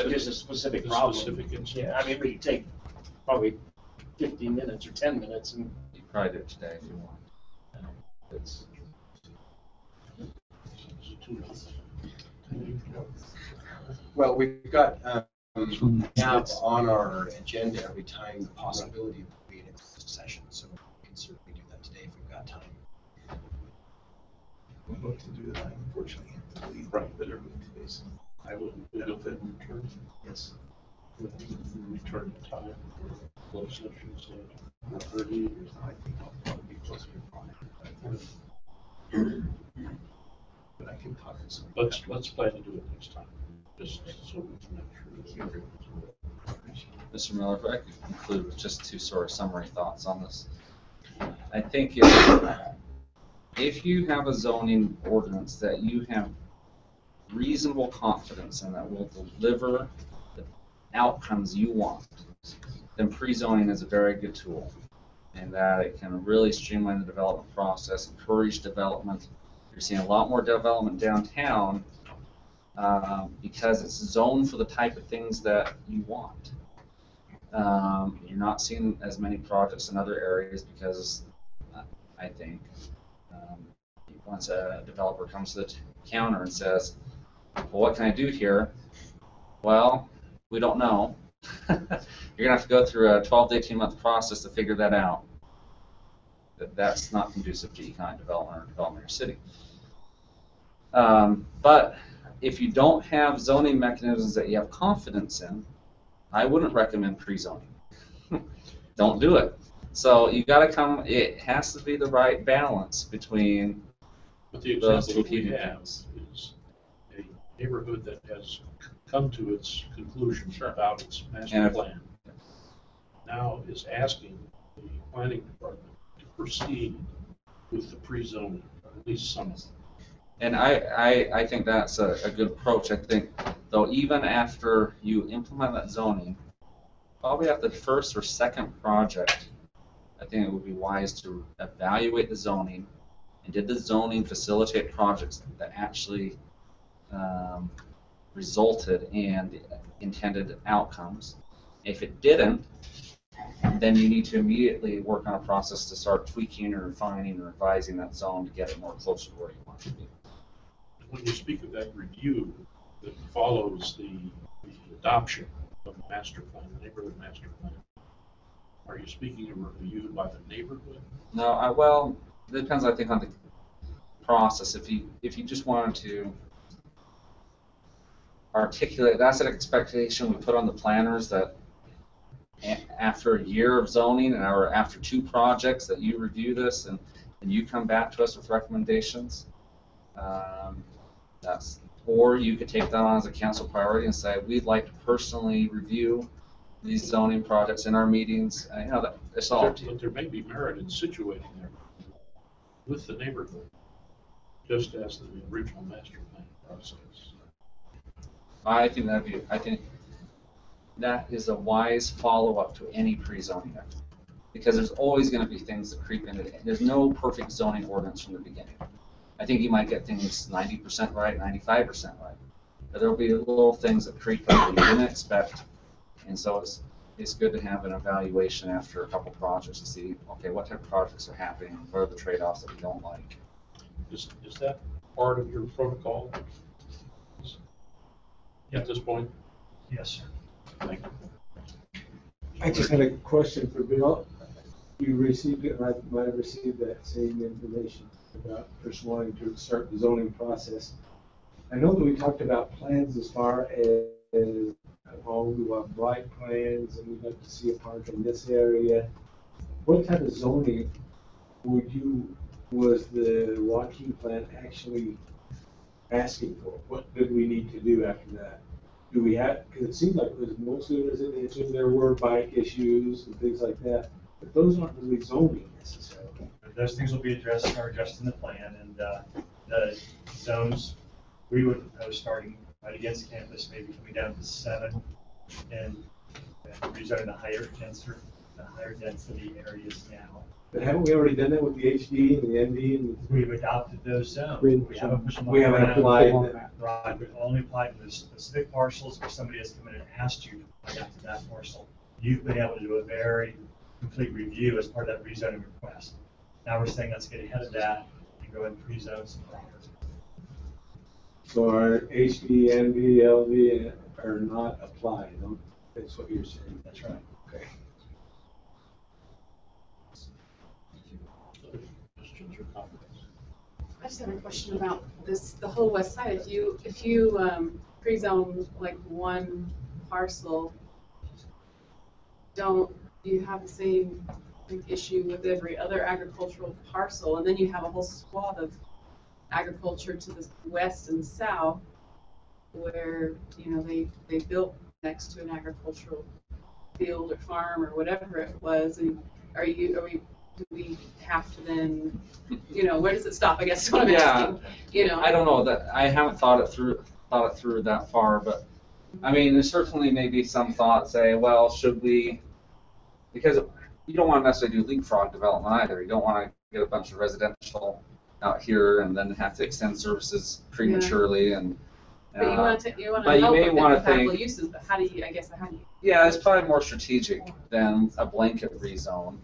Just a specific problem. Specific instance. Yeah, we could take probably 15 minutes or 10 minutes. And You can probably do it today if you want. it's, Well, we've got, we have on our agenda every time the possibility of being in a session, so we can certainly do that today if we've got time. I'm going to do that, unfortunately. Right. Better move today's. I will benefit in return. Yes. Return to time for closed sessions at 4:30. I think I'll probably be closer to 5. But I can talk to some. Let's plan to do it next time, just so we can make sure that Mr. Miller, if I could conclude with just 2 sort of summary thoughts on this. I think if you have a zoning ordinance that you have reasonable confidence in that we'll deliver the outcomes you want, then pre-zoning is a very good tool, and that it can really streamline the development process, encourage development. You're seeing a lot more development downtown because it's zoned for the type of things that you want. You're not seeing as many projects in other areas because I think once a developer comes to the counter and says, well, what can I do here? Well, we don't know. You're going to have to go through a 12 to 18 month process to figure that out. That's not conducive to economic development or development of your city. But if you don't have zoning mechanisms that you have confidence in, I wouldn't recommend pre-zoning. Don't do it. So you got to come. It has to be the right balance between those two we have is a neighborhood that has come to its conclusion about its master plan. Now is asking the planning department to proceed with the pre-zoning, or at least some of them. And I think that's a good approach. I think, though, even after you implement that zoning, probably at the first or second project, I think it would be wise to evaluate the zoning, and did the zoning facilitate projects that actually resulted in the intended outcomes. If it didn't, then you need to immediately work on a process to start tweaking or refining or revising that zone to get it more closer to where you want it to be. When you speak of that review that follows the adoption of the master plan, the neighborhood master plan, are you speaking of a review by the neighborhood? No, well, it depends, I think, on the process. If you just wanted to articulate, that's an expectation we put on the planners that after a year of zoning or after 2 projects that you review this and you come back to us with recommendations. Or you could take that on as a council priority and say, we'd like to personally review these zoning projects in our meetings. It's all up to you. But there may be merit in situating there with the neighborhood, just as the original master plan process. I think that is a wise follow-up to any pre-zoning effort, because there's always going to be things that creep into it. There's no perfect zoning ordinance from the beginning. I think you might get things 90% right, 95% right, but there'll be little things that creep in that you didn't expect, and so it's good to have an evaluation after a couple projects to see, okay, what type of projects are happening, what are the trade-offs that we don't like. Is that part of your protocol at this point? Yes, sir. Thank you. I just had a question for Bill. You received it, and I might have received that same information about first wanting to start the zoning process. I know that we talked about plans as far as, we want blight plans, and we'd like to see a park in this area. What type of zoning was the Joaquin plan actually asking for? What did we need to do after that? Do we have, because it seemed like it was mostly residential, there were bike issues and things like that, but those aren't really zoning necessarily. Those things will be addressed in the plan, and the zones we would propose starting right against campus, maybe coming down to 7, and rezoning the higher density areas now. But haven't we already done that with the HD and the ND? And We've adopted those zones. We haven't applied. Right, we've only applied to the specific parcels where somebody has come in and asked you to apply to that parcel. You've been able to do a very complete review as part of that rezoning request. Now we're saying let's get ahead of that and go and pre-zone some properties. So our HD, ND, LD are not applied, no? That's what you're saying. That's right. Okay. Other questions or comments? I just have a question about the whole west side. If you pre-zone like one parcel, don't you have the same issue with every other agricultural parcel, and then you have a whole swath of agriculture to the west and south where they built next to an agricultural field or farm or whatever it was, and do we have to then, where does it stop? I guess is what I'm asking. I don't know, that I haven't thought it through thought it through that far, but I mean, there's certainly maybe some thought say, well, should we, because you don't want to necessarily do leapfrog development either. You don't want to get a bunch of residential out here and then have to extend services prematurely and. But you want to but you help may with wanna compatible think- uses, but how do you, Yeah, it's probably more strategic than a blanket rezone.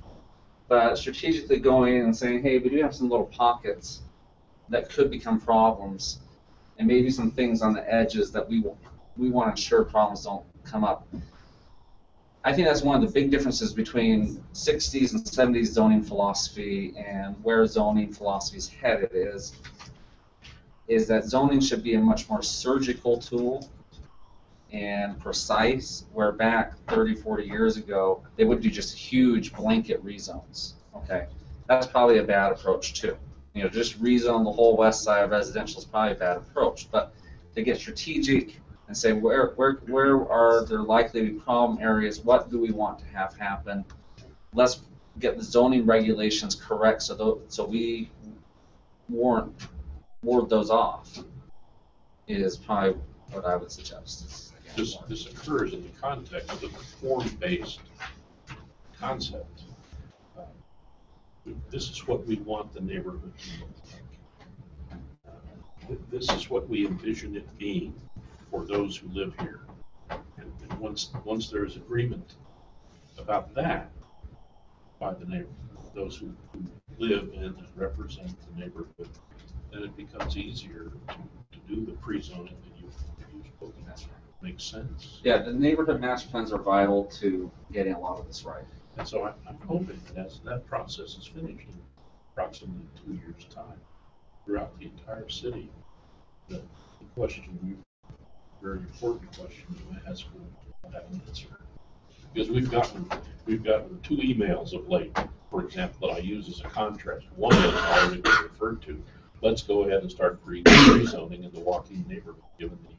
But strategically going in and saying, hey, we do have some little pockets that could become problems, and maybe some things on the edges that we want to ensure problems don't come up. I think that's one of the big differences between 60s and 70s zoning philosophy and where zoning philosophy is headed is that zoning should be a much more surgical tool and precise, where back 30, 40 years ago, they would do just huge blanket rezones, okay? That's probably a bad approach too. You know, just rezone the whole west side of residential is probably a bad approach, but to get strategic and say where are there likely to be problem areas, what do we want to have happen? Let's get the zoning regulations correct so we ward those off is probably what I would suggest. This occurs in the context of a form-based concept. This is what we want the neighborhood to look like. This is what we envision it being for those who live here. And once there is agreement about that by the neighborhood, those who live and represent the neighborhood, then it becomes easier to do the pre-zoning that you've spoken of. Makes sense. Yeah, the neighborhood master plans are vital to getting a lot of this right. And so I'm hoping that as that process is finished in approximately 2 years' time, throughout the entire city, the question, very important question you ask will have an answer. Because we've gotten 2 emails of late, for example, that I use as a contrast. One has already been referred to. Let's go ahead and start rezoning in the walking neighborhood, given the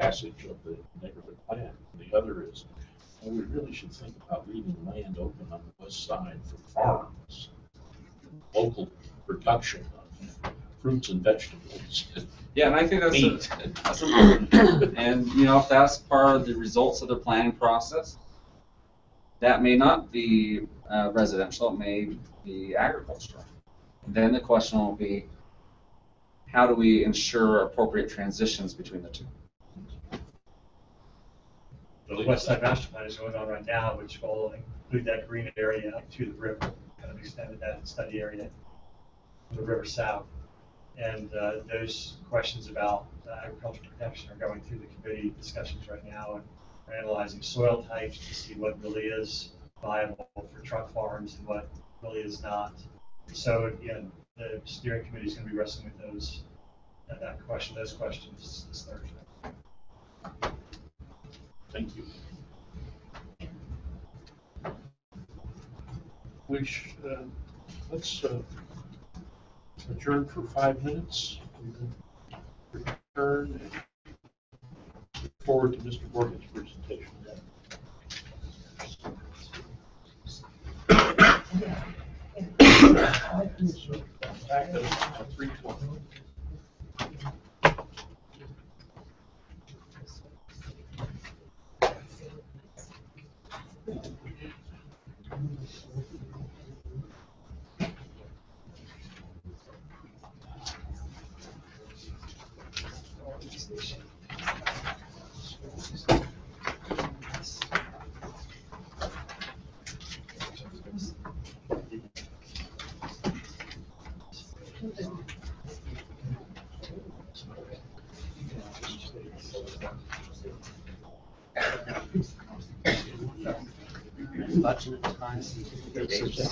passage of the neighborhood plan. And the other is, well, we really should think about leaving land open on the west side for farms, local production of fruits and vegetables. Yeah, and I think Meat. that's important. And you know, if that's part of the results of the planning process, that may not be residential, it may be agricultural. Then the question will be, how do we ensure appropriate transitions between the two? The West Side Master Plan is going on right now, which will include that green area up to the river, kind of extended that study area from the river south. And those questions about agricultural protection are going through the committee discussions right now, and we're analyzing soil types to see what really is viable for truck farms and what really is not. So again, the steering committee is going to be wrestling with those questions this Thursday. Thank you. Let's adjourn for 5 minutes. Return and look forward to Mr. Morgan's presentation. Back at 3:20.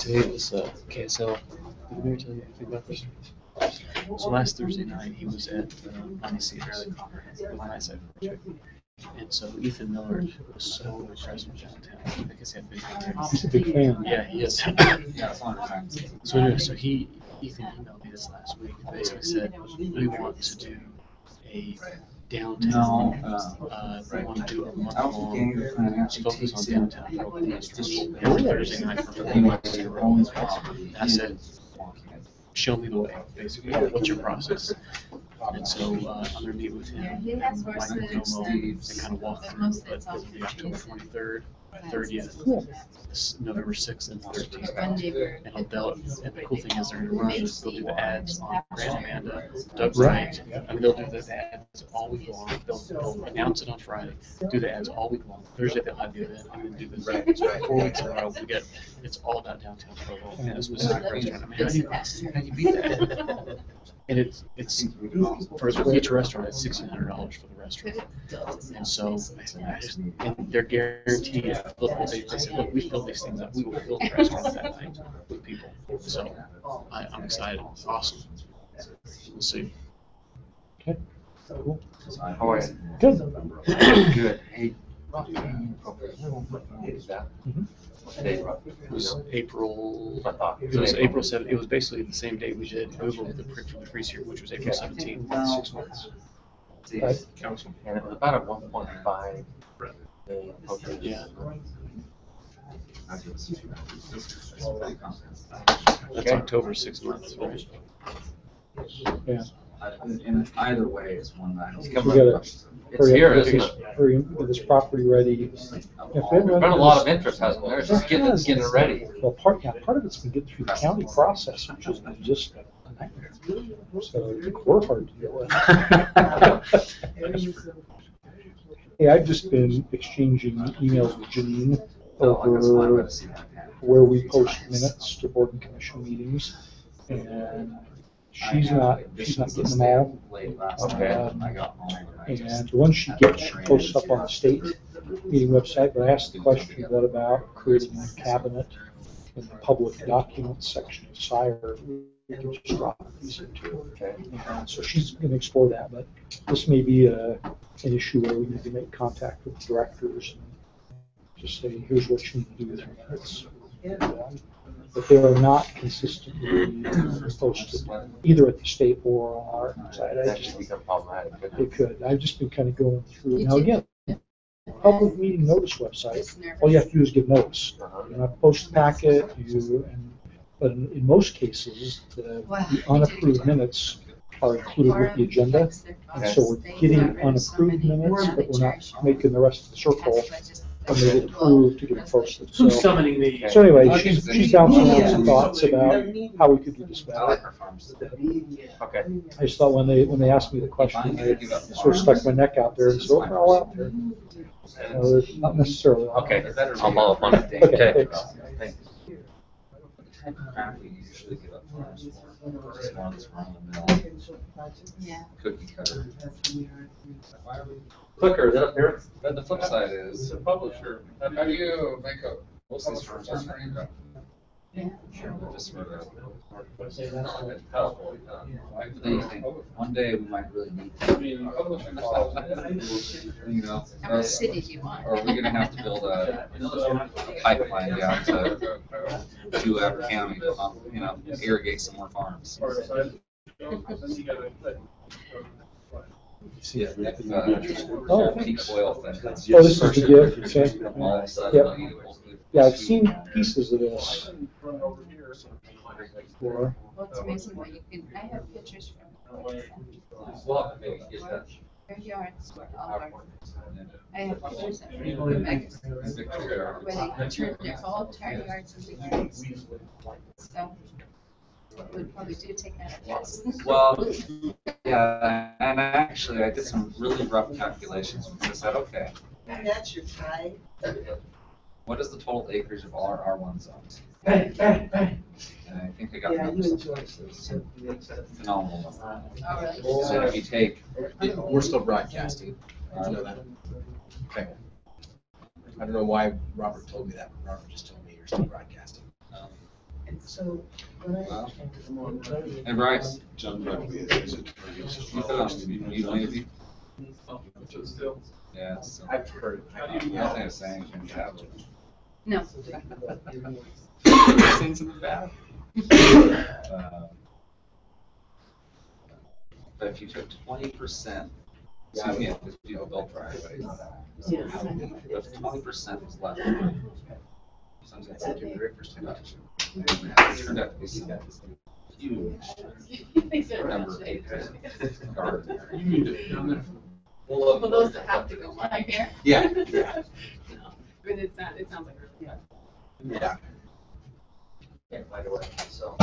Today was KSL. Did Mary tell you anything about this? So last Thursday night, he was at the Municipal Fairly Comprehensive with my side project. And so Ethan Miller was so impressed with downtown because he had been there. He's a big fan. Yeah, he is. Yeah, it's 100 times. So anyway, Ethan emailed me this last week and basically said, we want to do a downtown, we want to do a month-long focus on downtown programs. Every Thursday night for 3 months in a row. I said, show me the way, basically. What's your process? And so I'm going to meet with him, he has Mike horses Como, and and kind of walk but through, mostly but it's all the October 23rd, 30th, November 6th, and 13th. one neighbor. And the cool thing is they're going to run, they'll do the ads on Grant Amanda, Doug Wright. I mean, they'll do the ads all week long. They'll announce it on Friday, do the ads all week long. Thursday they'll have the event, and then do the Right, so right. 4 weeks in a row. It's all about downtown Provo and a specific restaurant. I mean, how do you beat that? And it's for each restaurant, it's $1,600 for the restaurant. And so and they're guaranteed. Look, they said, look, we fill these things up. We will fill the restaurant that night with people. So I'm excited. It's awesome. We'll see. Okay. Cool. How are you? Good. Good. Hey. It was April. It was April 7th. It was basically the same date we did Google with the pre-series, which was April 17th. 6 months. Right. And it was about a 1.5 million. Yeah. That's Okay. October, 6 months, right? Yeah. And either way, it's one that I We don't. gotta It's here, isn't it? hurry and get this property ready. If There's been a lot of interest, hasn't there? It's just getting it ready. Well, part of it's been getting through the county process, which has been just a nightmare. So I think we're hard to deal with. Hey, I've just been exchanging emails with Janine over where we post minutes to board and commission meetings, and she's not getting them all. And the one she gets, she posts up on the state meeting website, but I asked the question, what about creating a cabinet in the public documents section of SIRE? We can just drop these into. And so she's gonna explore that, but this may be an issue where we need to make contact with the directors and just say, here's what you need to do with your minutes. But they are not consistently posted, either at the state or on our side. That just become problematic. It could. I've just been kind of going through. Now again, public meeting notice website, all you have to do is give notice. You know, post the packet, but in most cases, the unapproved minutes are included with the agenda. And so we're getting unapproved minutes, but we're not making the rest of the circle when they get approved to get posted. So, summoning me? so anyway, she's bouncing around some thoughts about how we could do this better. Okay. I just thought when they asked me the question, I sort of stuck my neck out there and said, we're all out there. Not necessarily. Okay, I'll follow up on it. Okay, thanks. We usually give up farms for just ones run of the mill Yeah. cookie cutter. Clicker, is that up here? But the flip side is, The publisher, how do you make a most of these firms are screened up. Yeah. Just for the. But then you think, one day we might really need. You know, How much city do you want? or are we gonna have to build a pipeline down to Juab County to, you know, irrigate some more farms? See that? Peak oil thing. Oh, this is the gift, okay. All of a sudden, Yep. Yeah, I've seen pieces of this before. Well, it's amazing what you can, I have pictures from. We'll have to maybe get that. Their yards, all our, I have pictures of where they turn their whole entire yards into yards. So, we'd probably do take that, yes. Well, yeah, and actually, I did some really rough calculations, because I said, okay, And that's your tie. what is the total acreage of all our R1 zones? And I think I got Yeah, you numbers. enjoy it. Phenomenal number. Oh, really? So if you take, We're still broadcasting. Did you know that? Okay. I don't know why Robert told me that, but Robert just told me you're still broadcasting. So, when I. Um, hey Bryce, John Buckley is it? you lazy? Yeah, it's, I've heard. I don't think I'm saying anything bad. No. Saying something bad? But if you took 20%, excuse me, if you built driveways, if 20% was left, sometimes it's like your very first time. It turned out to be something You These are remember. not shades. You need to come in. Well, those that have to go by here. Yeah. No, I mean, it sounds like. Yeah. Can't find a way, so.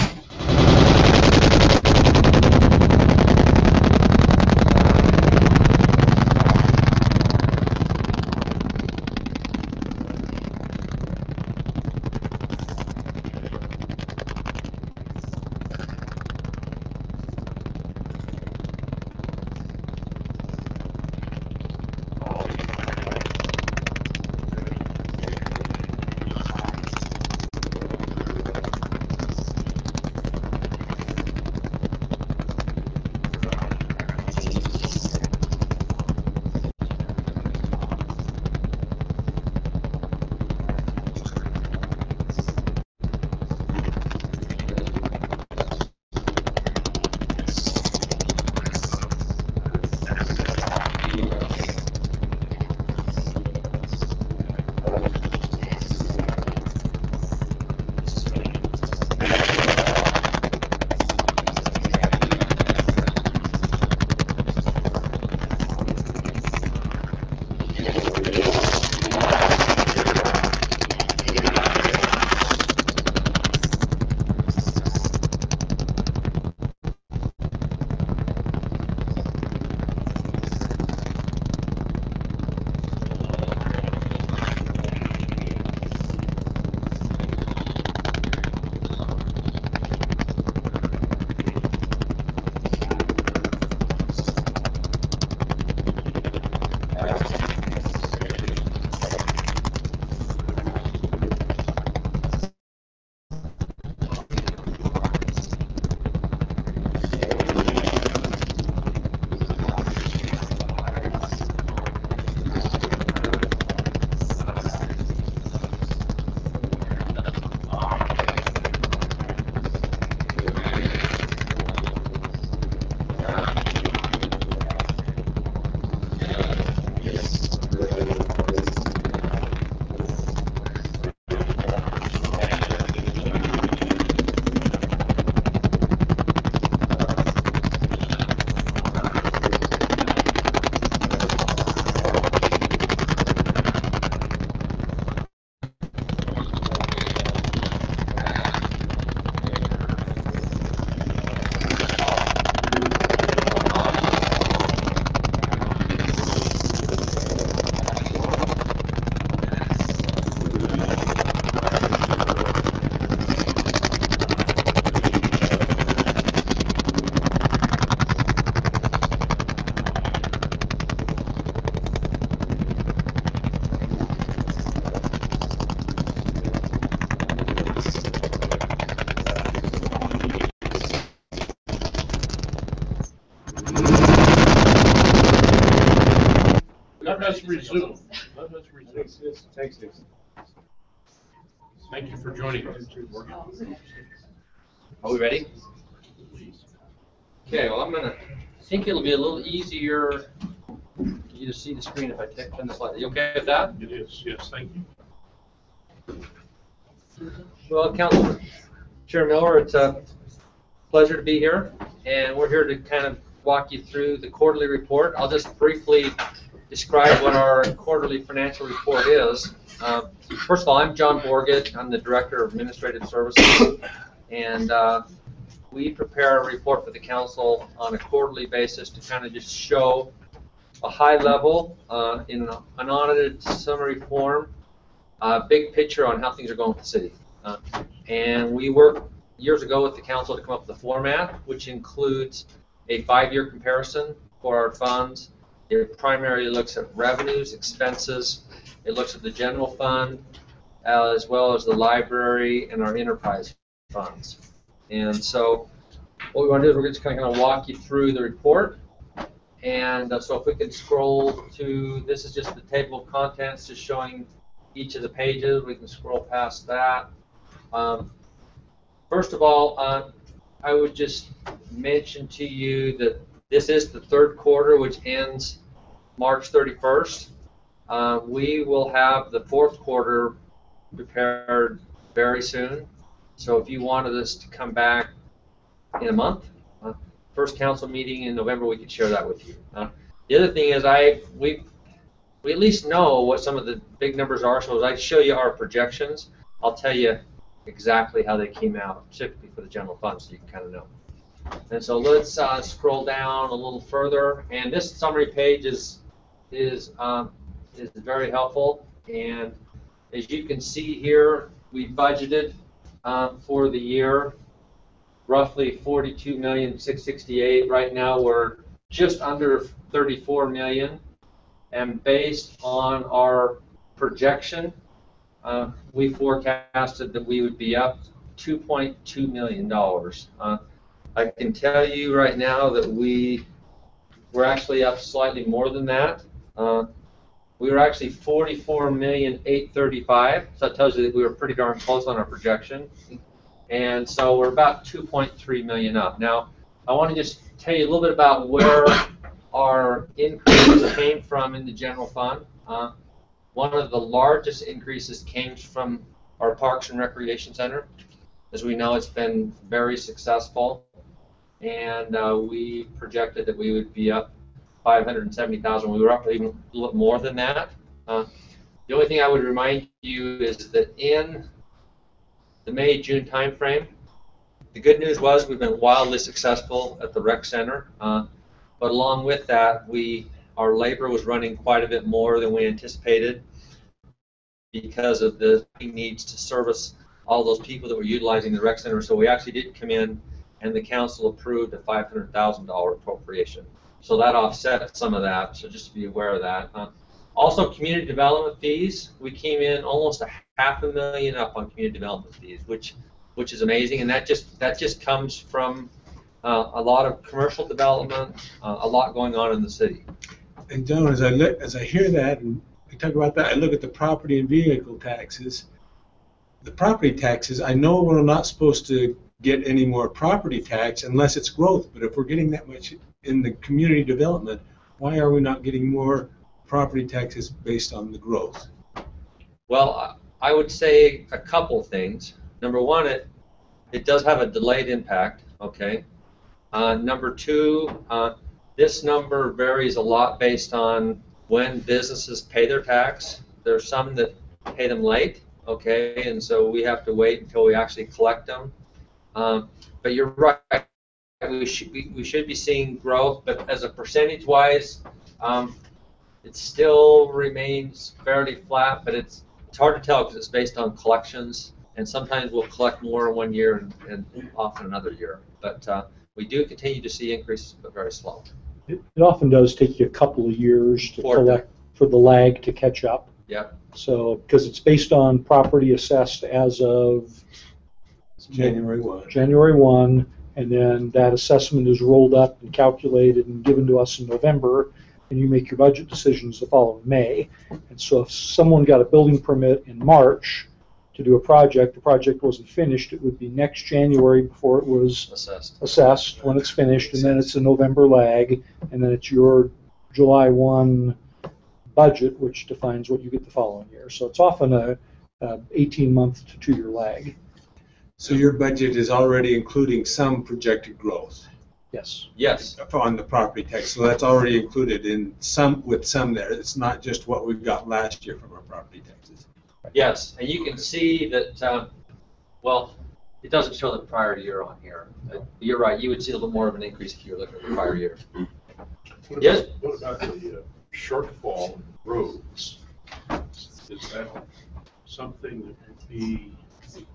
Let us resume. Let us resume. Thanks. Thank you for joining us. Are we ready? Okay, well, I think it'll be a little easier for you to see the screen if I turn the slide. You okay with that? It is, yes, thank you. Well, Councilor Chair Miller, it's a pleasure to be here, and we're here to kind of walk you through the quarterly report. I'll just briefly describe what our quarterly financial report is. First of all, I'm John Borgett. I'm the Director of Administrative Services, and we prepare a report for the council on a quarterly basis to kind of just show a high level in an unaudited summary form, big picture on how things are going with the city. And we worked years ago with the council to come up with a format, which includes a 5-year comparison for our funds. It primarily looks at revenues, expenses. It looks at the general fund, as well as the library and our enterprise funds. And so what we want to do is we're just kind of walk you through the report. And so if we could scroll to, this is just the table of contents, just showing each of the pages. We can scroll past that. First of all, I would just mention to you that this is the third quarter, which ends March 31st. We will have the fourth quarter prepared very soon. So if you wanted us to come back in a month. First council meeting in November, we could share that with you. The other thing is we at least know what some of the big numbers are. So as I show you our projections, I'll tell you exactly how they came out, specifically for the general fund, so you can kind of know. And so let's scroll down a little further. And this summary page is very helpful. And as you can see here, we budgeted for the year roughly $42,668,000. Right now we're just under $34 million. And based on our projection, we forecasted that we would be up $2.2 million. I can tell you right now that we're actually up slightly more than that. We were actually $44,835,000, so that tells you that we were pretty darn close on our projection. And so we're about $2.3 million up. Now, I want to just tell you a little bit about where our increases came from in the general fund. One of the largest increases came from our Parks and Recreation Center. As we know, it's been very successful, and we projected that we would be up $570,000. We were up even a little more than that. The only thing I would remind you is that in the May-June timeframe, the good news was we've been wildly successful at the rec center, but along with that, our labor was running quite a bit more than we anticipated because of the needs to service all those people that were utilizing the rec center. So we actually did come in, and the council approved a $500,000 appropriation. So that offset some of that, so just to be aware of that. Also, community development fees, we came in almost $500,000 up on community development fees, which is amazing, and that just comes from a lot of commercial development, a lot going on in the city. And John, as I hear that and we talk about that, I look at the property and vehicle taxes. The property taxes, I know we're not supposed to get any more property tax unless it's growth, but if we're getting that much in the community development, why are we not getting more property taxes based on the growth? Well, I would say a couple things. Number one, it does have a delayed impact, okay? Number two, this number varies a lot based on when businesses pay their tax. There's some that pay them late, okay, and so we have to wait until we actually collect them. But you're right, we should be seeing growth, but as a percentage-wise, it still remains fairly flat, but it's hard to tell because it's based on collections, and sometimes we'll collect more in one year and often another year. But we do continue to see increases, but very slow. It often does take you a couple of years to collect for the lag to catch up. Yep. So, because it's based on property assessed as of January 1. January 1, and then that assessment is rolled up and calculated and given to us in November, and you make your budget decisions the following May. And so if someone got a building permit in March to do a project, the project wasn't finished, it would be next January before it was assessed when it's finished, and then it's a November lag, and then it's your July 1 budget, which defines what you get the following year. So it's often a 18-month to 2-year lag. So your budget is already including some projected growth? Yes. Yes. On the property tax, so that's already included in some there. It's not just what we got last year from our property taxes. Yes, and you can see that, well, it doesn't show the prior year on here. You're right, you would see a little more of an increase if you were looking at the prior year. Yes? What about the shortfall in roads? Is that something that would be...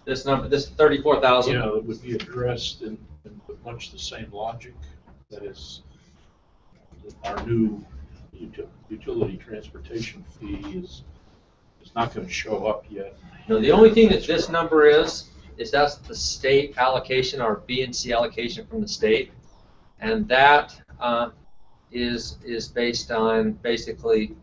This number, this 34,000? Yeah, it would be addressed in much the same logic. That is, our new utility transportation fee is not going to show up yet. No, the only thing that this number is that's the state allocation, our B&C allocation from the state, and that is based on basically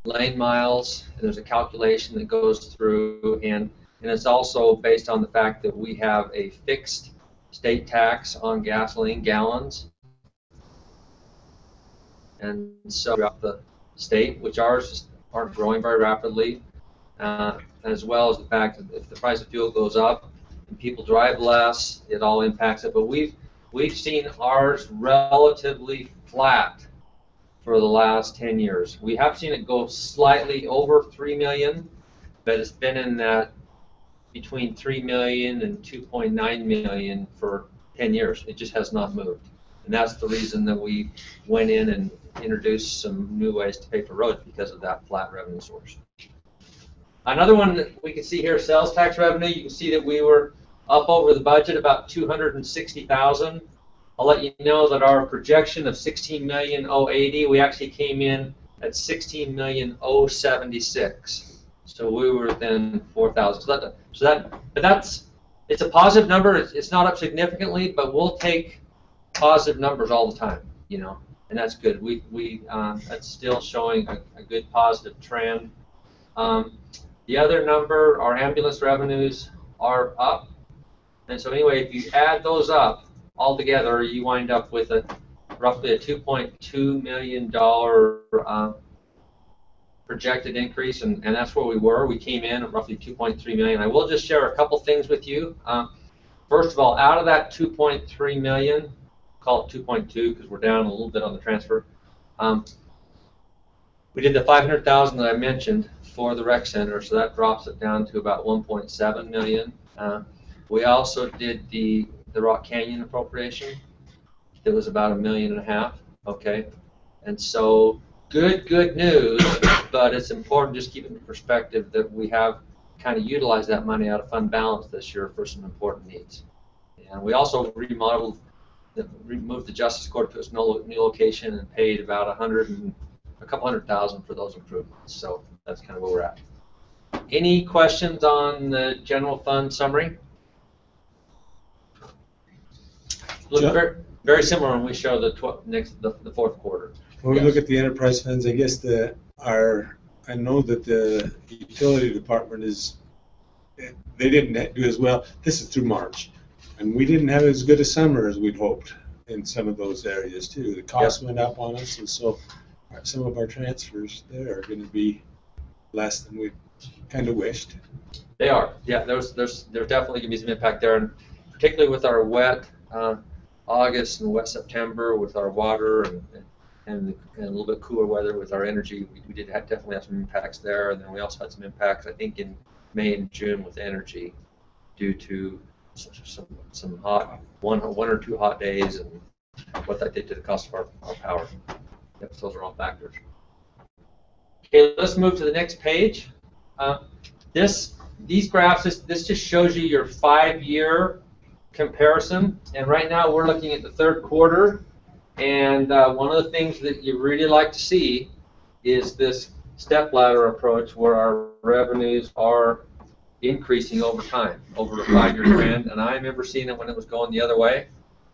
lane miles, and there's a calculation that goes through, and it's also based on the fact that we have a fixed state tax on gasoline gallons, and so throughout the state, which ours aren't growing very rapidly, as well as the fact that if the price of fuel goes up, people drive less, it all impacts it. But we've seen ours relatively flat for the last 10 years. We have seen it go slightly over 3 million, but it's been in that between 3 million and 2.9 million for 10 years. It just has not moved. And that's the reason that we went in and introduced some new ways to pay for roads, because of that flat revenue source. Another one that we can see here, sales tax revenue. You can see that we were up over the budget about 260,000. I'll let you know that our projection of 16,080,000, we actually came in at 16,076. So we were within 4,000. It's a positive number. It's not up significantly, but we'll take positive numbers all the time, you know, and that's good. That's still showing a good positive trend. The other number, our ambulance revenues are up, and so anyway, if you add those up all together, you wind up with roughly a $2.2 million projected increase, and that's where we were. We came in at roughly 2.3 million. I will just share a couple things with you. First of all, out of that 2.3 million, call it 2.2 because we're down a little bit on the transfer. We did the 500,000 that I mentioned for the rec center, so that drops it down to about 1.7 million. We also did the Rock Canyon appropriation. It was about $1.5 million. Okay, and so good news, but it's important just keep in perspective that we have kind of utilized that money out of fund balance this year for some important needs. And we also removed the Justice Court to its new location and paid about a couple hundred thousand for those improvements. So that's kind of where we're at. Any questions on the general fund summary? Look very, very similar when we show the fourth quarter. When we look at the enterprise funds, I guess I know that the utility department they didn't do as well. This is through March, and we didn't have as good a summer as we'd hoped in some of those areas too. The costs went up on us, and so some of our transfers there are going to be less than we kind of wished. They are, yeah. There's definitely going to be some impact there, and particularly with our wet August and wet September with our water and a little bit cooler weather with our energy, we did definitely have some impacts there. And then we also had some impacts, I think, in May and June with energy due to some hot one or two hot days and what that did to the cost of our power. Yep, those are all factors. Okay, let's move to the next page. These graphs, this just shows you your 5-year comparison, and right now we're looking at the third quarter, and one of the things that you really like to see is this stepladder approach where our revenues are increasing over time, over a 5-year trend, and I remember seeing it when it was going the other way,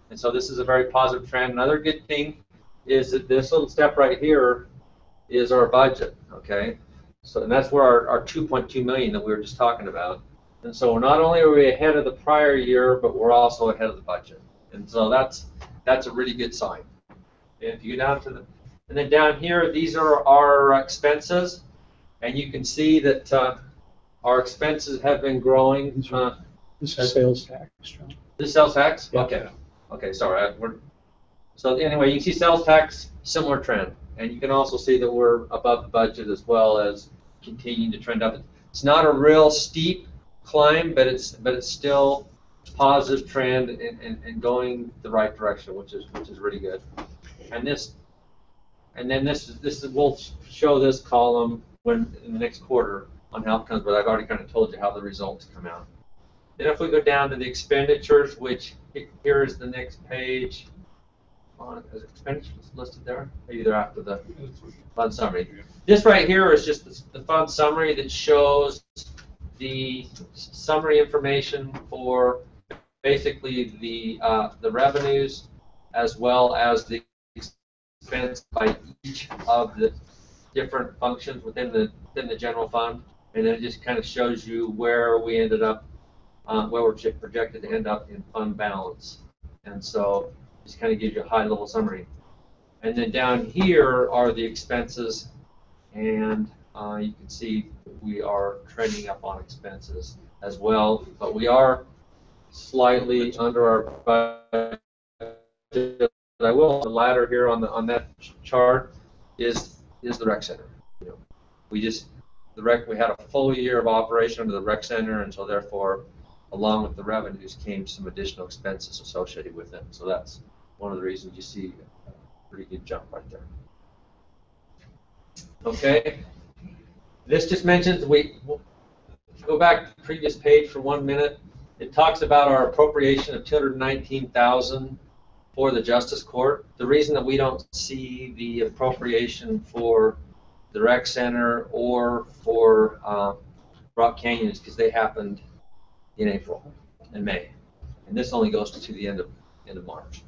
and so this is a very positive trend. Another good thing is that this little step right here is our budget, okay? So, and that's where our 2.2 million that we were just talking about. And so not only are we ahead of the prior year, but we're also ahead of the budget. And so that's a really good sign. And if you go down and then down here, these are our expenses, and you can see that our expenses have been growing. This is sales tax, John. This is sales tax? Yeah. Okay. Okay, sorry. So anyway, you can see sales tax, similar trend. And you can also see that we're above the budget as well as continuing to trend up. It's not a real steep climb, but it's still a positive trend and going the right direction, which is really good. And we'll show this column in the next quarter on how it comes, but I've already kind of told you how the results come out. Then if we go down to the expenditures, which here is the next page. Is expenditures listed there? Maybe they're after the fund summary. This right here is just the fund summary that shows the summary information for basically the revenues as well as the expense by each of the different functions within the general fund, and then it just kind of shows you where we ended up, where we're projected to end up in fund balance, and so just kind of gives you a high-level summary. And then down here are the expenses, and you can see we are trending up on expenses as well, but we are slightly under our budget. I will, the ladder here on that chart is the rec center. You know, we had a full year of operation under the rec center, and so therefore, along with the revenues came some additional expenses associated with them. So that's one of the reasons you see a pretty good jump right there. Okay, this just mentions, we'll go back to the previous page for 1 minute. It talks about our appropriation of $219,000 for the Justice Court. The reason that we don't see the appropriation for the rec center or for Rock Canyon is because they happened in April and May, and this only goes to the end of March.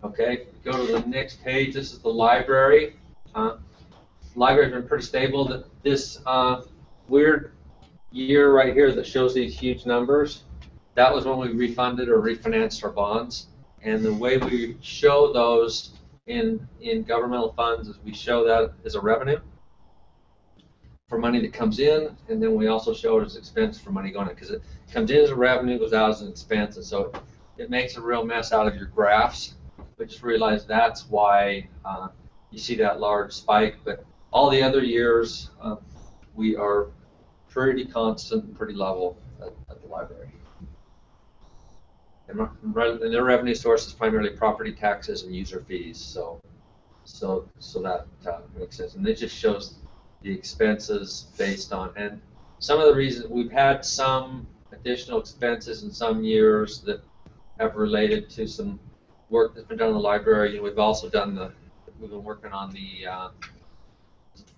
Okay, go to the next page. This is the library. Library's been pretty stable. This weird year right here that shows these huge numbers, that was when we refunded or refinanced our bonds. And the way we show those in governmental funds is we show that as a revenue for money that comes in, and then we also show it as expense for money going in, because it comes in as a revenue, goes out as an expense, and so it makes a real mess out of your graphs. But just realize that's why you see that large spike. But all the other years, we are pretty constant and pretty level at the library. And their revenue source is primarily property taxes and user fees. So that makes sense. And it just shows the expenses based on, and some of the reasons we've had some additional expenses in some years that have related to some work that's been done in the library. And we've also we've been working on the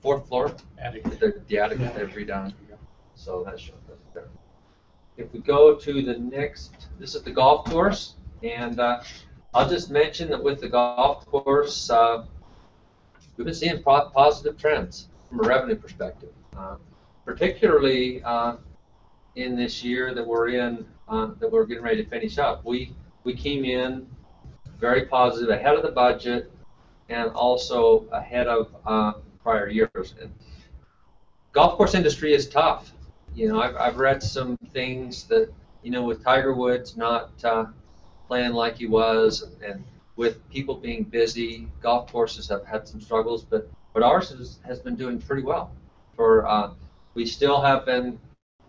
4th floor attic. The attic that they've redone. So that's shown there. If we go to the next, this is the golf course, and I'll just mention that with the golf course, we've been seeing positive trends from a revenue perspective, particularly in this year that we're in, that we're getting ready to finish up. We came in very positive, ahead of the budget, and also ahead of prior years. And golf course industry is tough. You know, I've read some things that, you know, with Tiger Woods not playing like he was, and with people being busy, golf courses have had some struggles, but ours has been doing pretty well. We still have been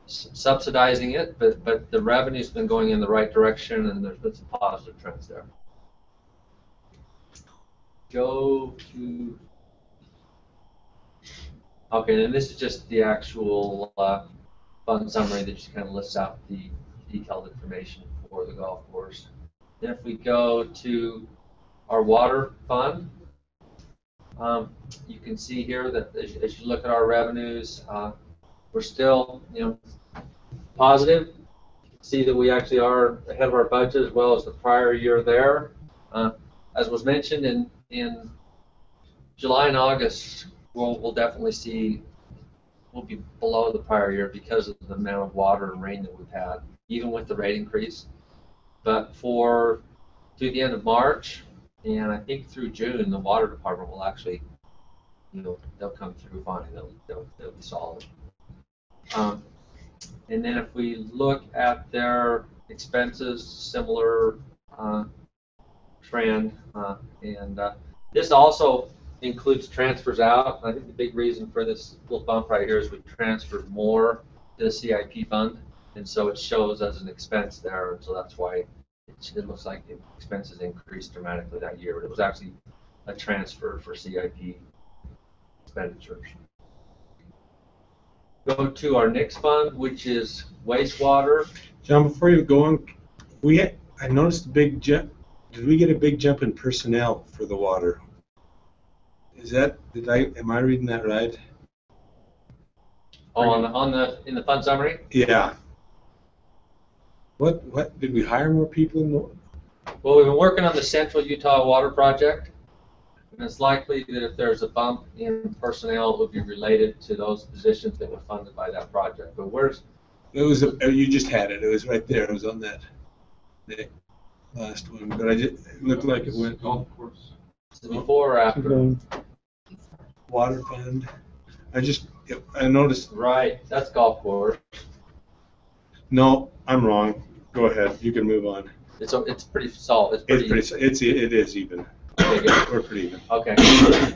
subsidizing it, but the revenue's been going in the right direction, and there's been some positive trends there. Go to, okay, and this is just the actual fund summary that just kind of lists out the detailed information for the golf course. Then if we go to our water fund, you can see here that as you look at our revenues, we're still, you know, positive. You can see that we actually are ahead of our budget as well as the prior year there. As was mentioned, in July and August, we'll definitely see, we'll be below the prior year because of the amount of water and rain that we've had, even with the rate increase. But through the end of March, and I think through June, the water department will actually, you know, they'll come through fine. They'll be solid. And then if we look at their expenses, similar trend, and this also includes transfers out. I think the big reason for this little bump right here is we transferred more to the CIP fund, and so it shows as an expense there, and so that's why it looks like the expenses increased dramatically that year, but it was actually a transfer for CIP expenditures. Go to our next fund, which is wastewater. John, before you go on, I noticed a big jump. Did we get a big jump in personnel for the water? Am I reading that right? Oh, in the fund summary? Yeah. What did we hire more people? Well, we've been working on the Central Utah Water Project, and it's likely that if there's a bump in personnel, it would be related to those positions that were funded by that project. But you just had it. It was right there. It was on that last one, but it looked like it went golf course. Before or after? Water fund. I noticed. Right, that's golf course. No, I'm wrong. Go ahead, you can move on. It's pretty solid. It is even. Okay, good. We're pretty even. Okay.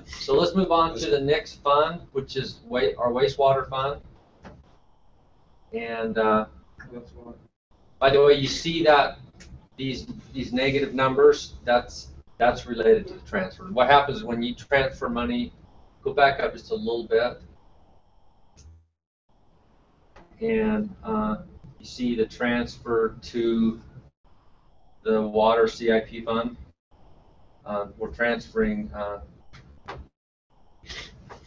So let's move on to the next fund, which is our wastewater fund. And by the way, you see that these negative numbers, that's related to the transfer. What happens when you transfer money? Go back up just a little bit, and you see the transfer to the water CIP fund. We're transferring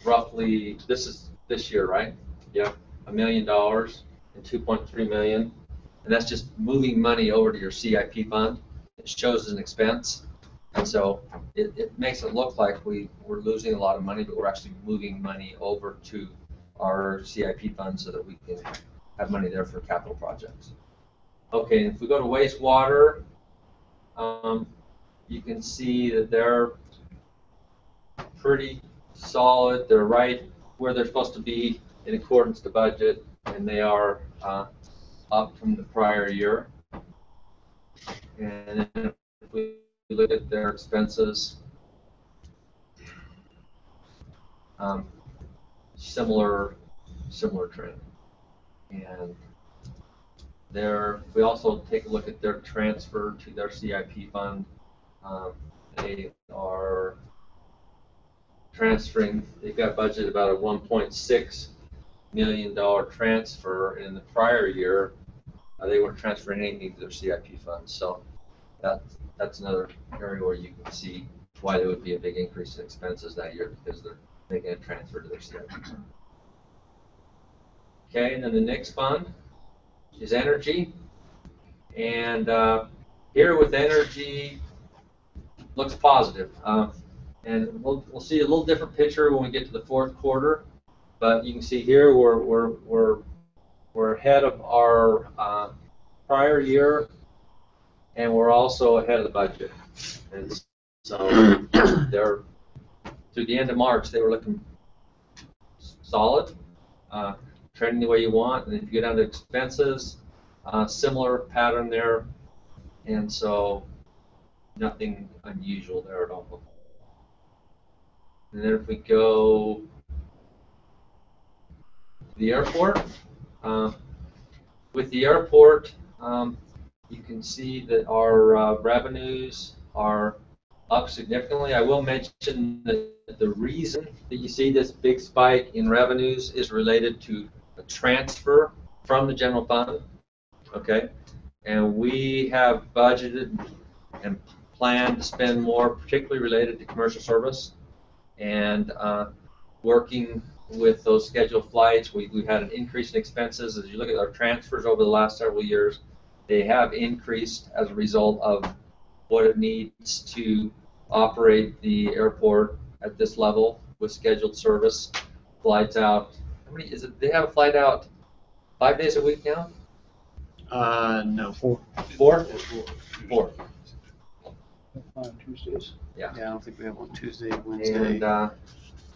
roughly, this year, right? Yeah, $1 million and 2.3 million, and that's just moving money over to your CIP fund. It shows as an expense, and so it makes it look like we're losing a lot of money, but we're actually moving money over to our CIP fund so that we can have money there for capital projects. Okay, and if we go to wastewater, you can see that they're pretty solid. They're right where they're supposed to be in accordance to budget, and they are up from the prior year. And then if we look at their expenses, similar trend. And we also take a look at their transfer to their CIP fund. They are transferring, they've got budgeted about a $1.6 million transfer. In the prior year, they weren't transferring anything to their CIP fund. So that's another area where you can see why there would be a big increase in expenses that year, because they're making a transfer to their CIP fund. Okay, and then the next fund is energy. And here with energy, looks positive. And we'll see a little different picture when we get to the fourth quarter. But you can see here we're ahead of our prior year, and we're also ahead of the budget. And so they're through the end of March, they were looking solid, trending the way you want. And if you get down to expenses, similar pattern there, and so nothing unusual there at all. And then if we go to the airport, with the airport, you can see that our revenues are up significantly. I will mention that the reason that you see this big spike in revenues is related to a transfer from the general fund. Okay, and we have budgeted and planned to spend more, particularly related to commercial service, and working with those scheduled flights. We've had an increase in expenses. As you look at our transfers over the last several years, they have increased as a result of what it needs to operate the airport at this level with scheduled service. Flights out, how many is it? They have a flight out 5 days a week now? No. Four. On Tuesdays. Yeah. Yeah, I don't think we have on Tuesday, Wednesday.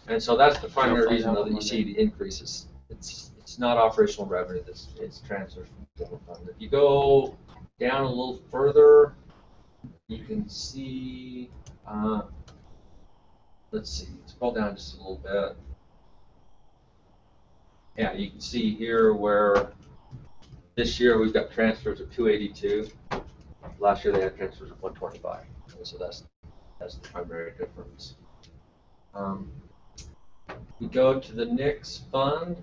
And so that's the primary reason though that you see the increases. It's not operational revenue. It's transfers from the general fund. If you go down a little further, you can see. Let's see. Scroll down just a little bit. Yeah, you can see here where this year we've got transfers of 282. Last year they had transfers of 125. And so that's the primary difference. We go to the next fund.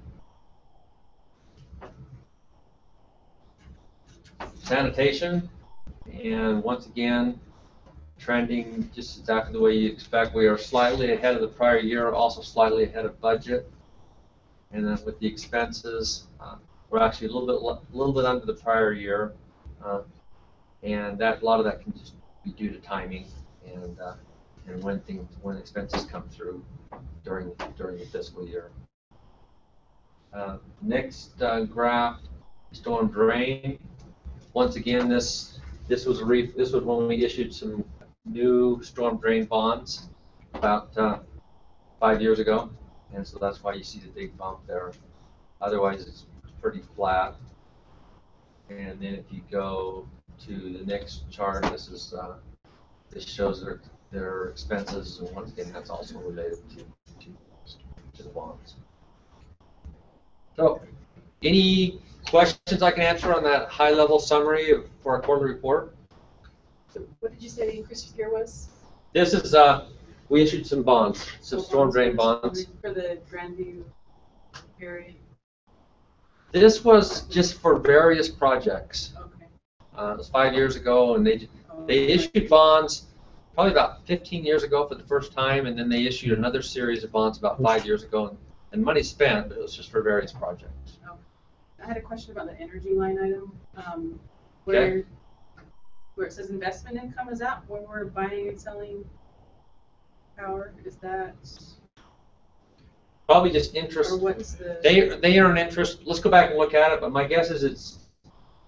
Sanitation, and once again, trending just exactly the way you expect. We are slightly ahead of the prior year, also slightly ahead of budget. And then with the expenses, we're actually a little bit under the prior year, and a lot of that can just be due to timing and when expenses come through during the fiscal year. Next graph, storm drain. Once again, this was when we issued some new storm drain bonds about 5 years ago, and so that's why you see the big bump there. Otherwise, it's pretty flat. And then if you go to the next chart, this shows their expenses, and once again, that's also related to the bonds. So, any questions I can answer on that high-level summary for our quarterly report? So what did you say the increase here was? This is, we issued some bonds, some storm drain bonds. For the Grandview area? This was just for various projects. Okay. It was 5 years ago, and they issued bonds probably about 15 years ago for the first time, and then they issued another series of bonds about 5 years ago, and money spent, but it was just for various projects. Okay. I had a question about the energy line item. Where it says investment income, is that when we're buying and selling power? Is that? Probably just interest. Or what's the? They earn interest. Let's go back and look at it, but my guess is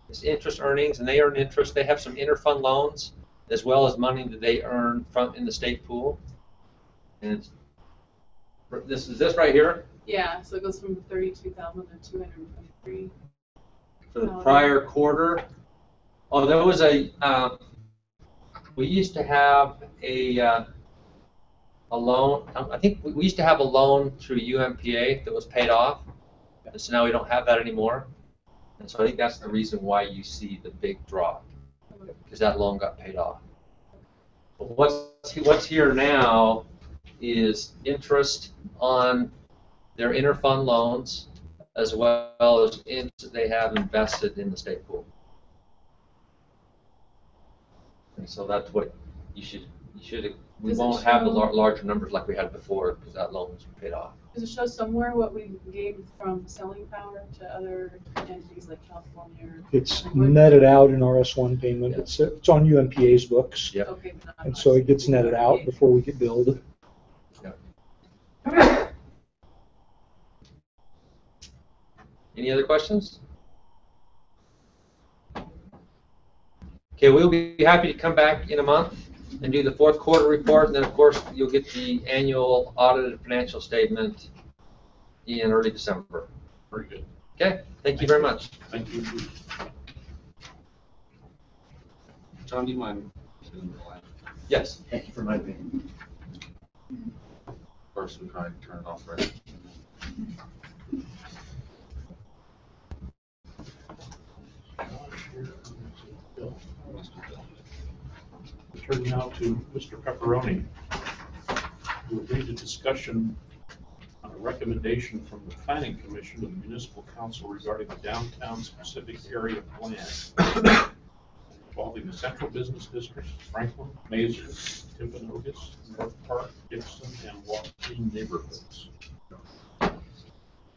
it's interest earnings, and they earn interest. They have some interfund loans as well as money that they earn from in the state pool. And this is this right here. Yeah, so it goes from 32,000 to 223. For the prior quarter. Oh, there was we used to have a loan. I think we used to have a loan through UMPA that was paid off, and so now we don't have that anymore. And so I think that's the reason why you see the big drop, because that loan got paid off. But what's here now is interest on their interfund loans, as well as interest they have invested in the state pool. And so that's what you should. We won't have the larger numbers like we had before because that loan was paid off. Does it show somewhere what we gained from selling power to other entities like California? It's netted out in RS1 payment. It's on UMPA's books. Yep. Okay, but not And so it gets netted out before we get billed. Yep. Any other questions? Okay, we'll be happy to come back in a month and do the fourth quarter report, and then of course you'll get the annual audited financial statement in early December. Very good. Okay, thank you very much. Thank you. John, do you mind doing the line? Yes. Thank you for my opinion. First, we try to turn it off right. Turn now to Mr. Pepperoni, who will lead a discussion on a recommendation from the Planning Commission of the Municipal Council regarding the downtown specific area plan involving the Central Business District, Franklin, Mazer, Timpanogos, North Park, Dixon, and Joaquin neighborhoods.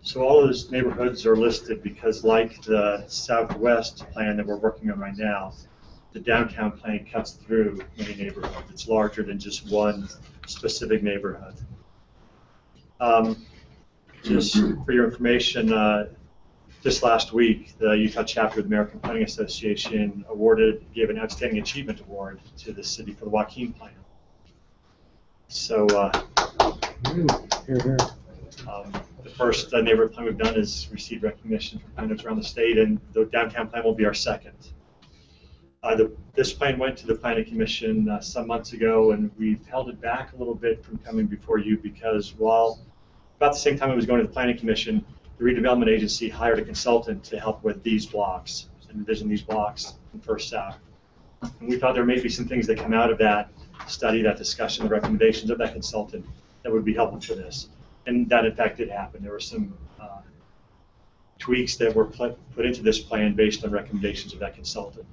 So all of those neighborhoods are listed because, like the Southwest plan that we're working on right now, the downtown plan cuts through many neighborhoods. It's larger than just one specific neighborhood. Just for your information, just last week, the Utah chapter of the American Planning Association gave an Outstanding Achievement Award to the city for the Joaquin plan. So Here, here. the first neighborhood plan we've done is received recognition from planners around the state, and the downtown plan will be our second. This plan went to the Planning Commission some months ago, and we've held it back a little bit from coming before you because while about the same time it was going to the Planning Commission, the redevelopment agency hired a consultant to help with these blocks and envision these blocks in First South. And we thought there may be some things that come out of that study, that discussion, the recommendations of that consultant that would be helpful for this. And that, in fact, did happen. There were some tweaks that were put into this plan based on recommendations of that consultant,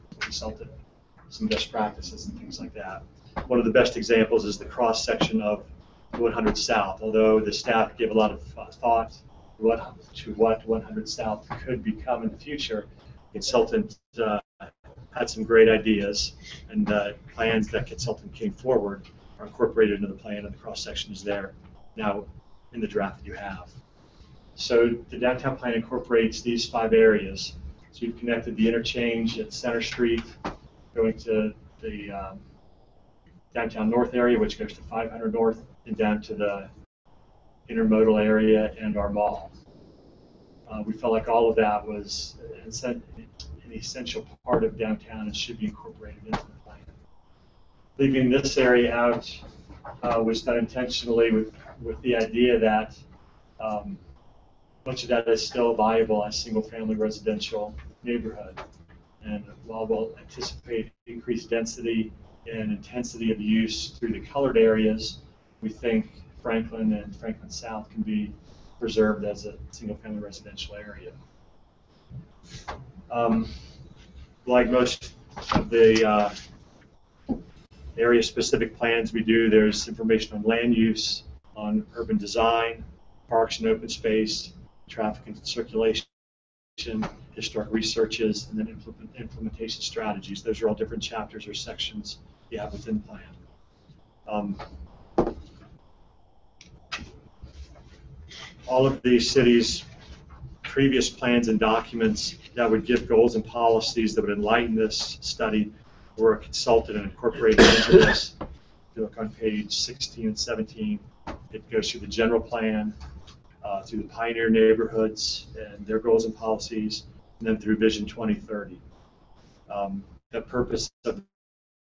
some best practices and things like that. One of the best examples is the cross-section of 100 South. Although the staff gave a lot of thought to what 100 South could become in the future, the consultant had some great ideas, and plans that consultant came forward are incorporated into the plan, and the cross-section is there now in the draft that you have. So the downtown plan incorporates these 5 areas. So you've connected the interchange at Center Street, going to the downtown north area, which goes to 500 North, and down to the intermodal area and our mall. We felt like all of that was, in an essential part of downtown and should be incorporated into the plan. Leaving this area out was done intentionally with the idea that much of that is still viable as single-family residential neighborhood. And while we'll anticipate increased density and intensity of use through the colored areas, we think Franklin and Franklin South can be preserved as a single-family residential area. Like most of the area-specific plans we do, there's information on land use, on urban design, parks and open space, traffic and circulation, historic researches, and then implementation strategies. Those are all different chapters or sections you have within the plan. All of these cities' previous plans and documents that would give goals and policies that would enlighten this study were consulted and incorporated into this. If you look on page 16 and 17, it goes through the general plan, through the pioneer neighborhoods and their goals and policies, and then through Vision 2030. The purpose of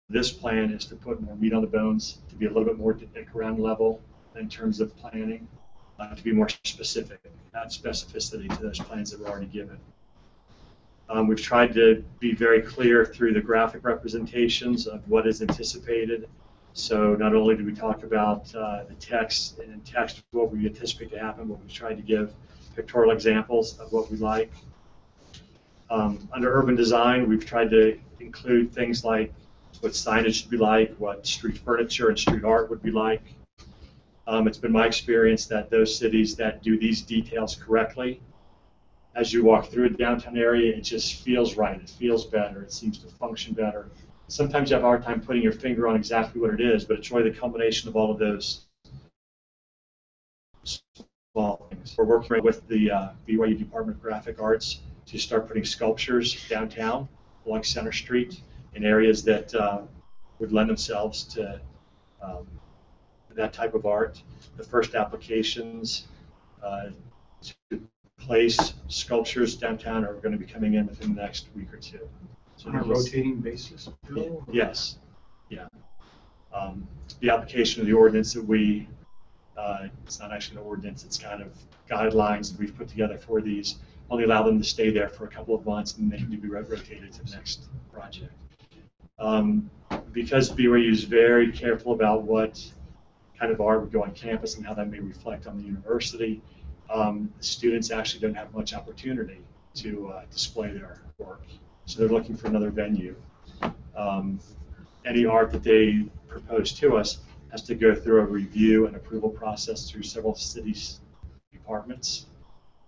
this plan is to put more meat on the bones, to be a little bit more at ground level in terms of planning, to be more specific, add specificity to those plans that were already given. We've tried to be very clear through the graphic representations of what is anticipated. So not only do we talk about the text, and in text what we anticipate to happen, but we've tried to give pictorial examples of what we like. Under urban design, we've tried to include things like what signage should be like, what street furniture and street art would be like. It's been my experience that those cities that do these details correctly, as you walk through a downtown area, it just feels right. It feels better. It seems to function better. Sometimes you have a hard time putting your finger on exactly what it is, but it's really the combination of all of those small things. We're working with the BYU Department of Graphic Arts to start putting sculptures downtown along Center Street in areas that would lend themselves to that type of art. The first applications to place sculptures downtown are going to be coming in within the next week or two. So on a rotating basis? Yes. Yeah. The application of the ordinance that we, it's not actually an ordinance, it's kind of guidelines that we've put together for these, only allow them to stay there for a couple of months and they can be rotated to the next project. Because BYU is very careful about what kind of art would go on campus and how that may reflect on the university, the students actually don't have much opportunity to display their work. So they're looking for another venue. Any art that they propose to us has to go through a review and approval process through several cities' departments.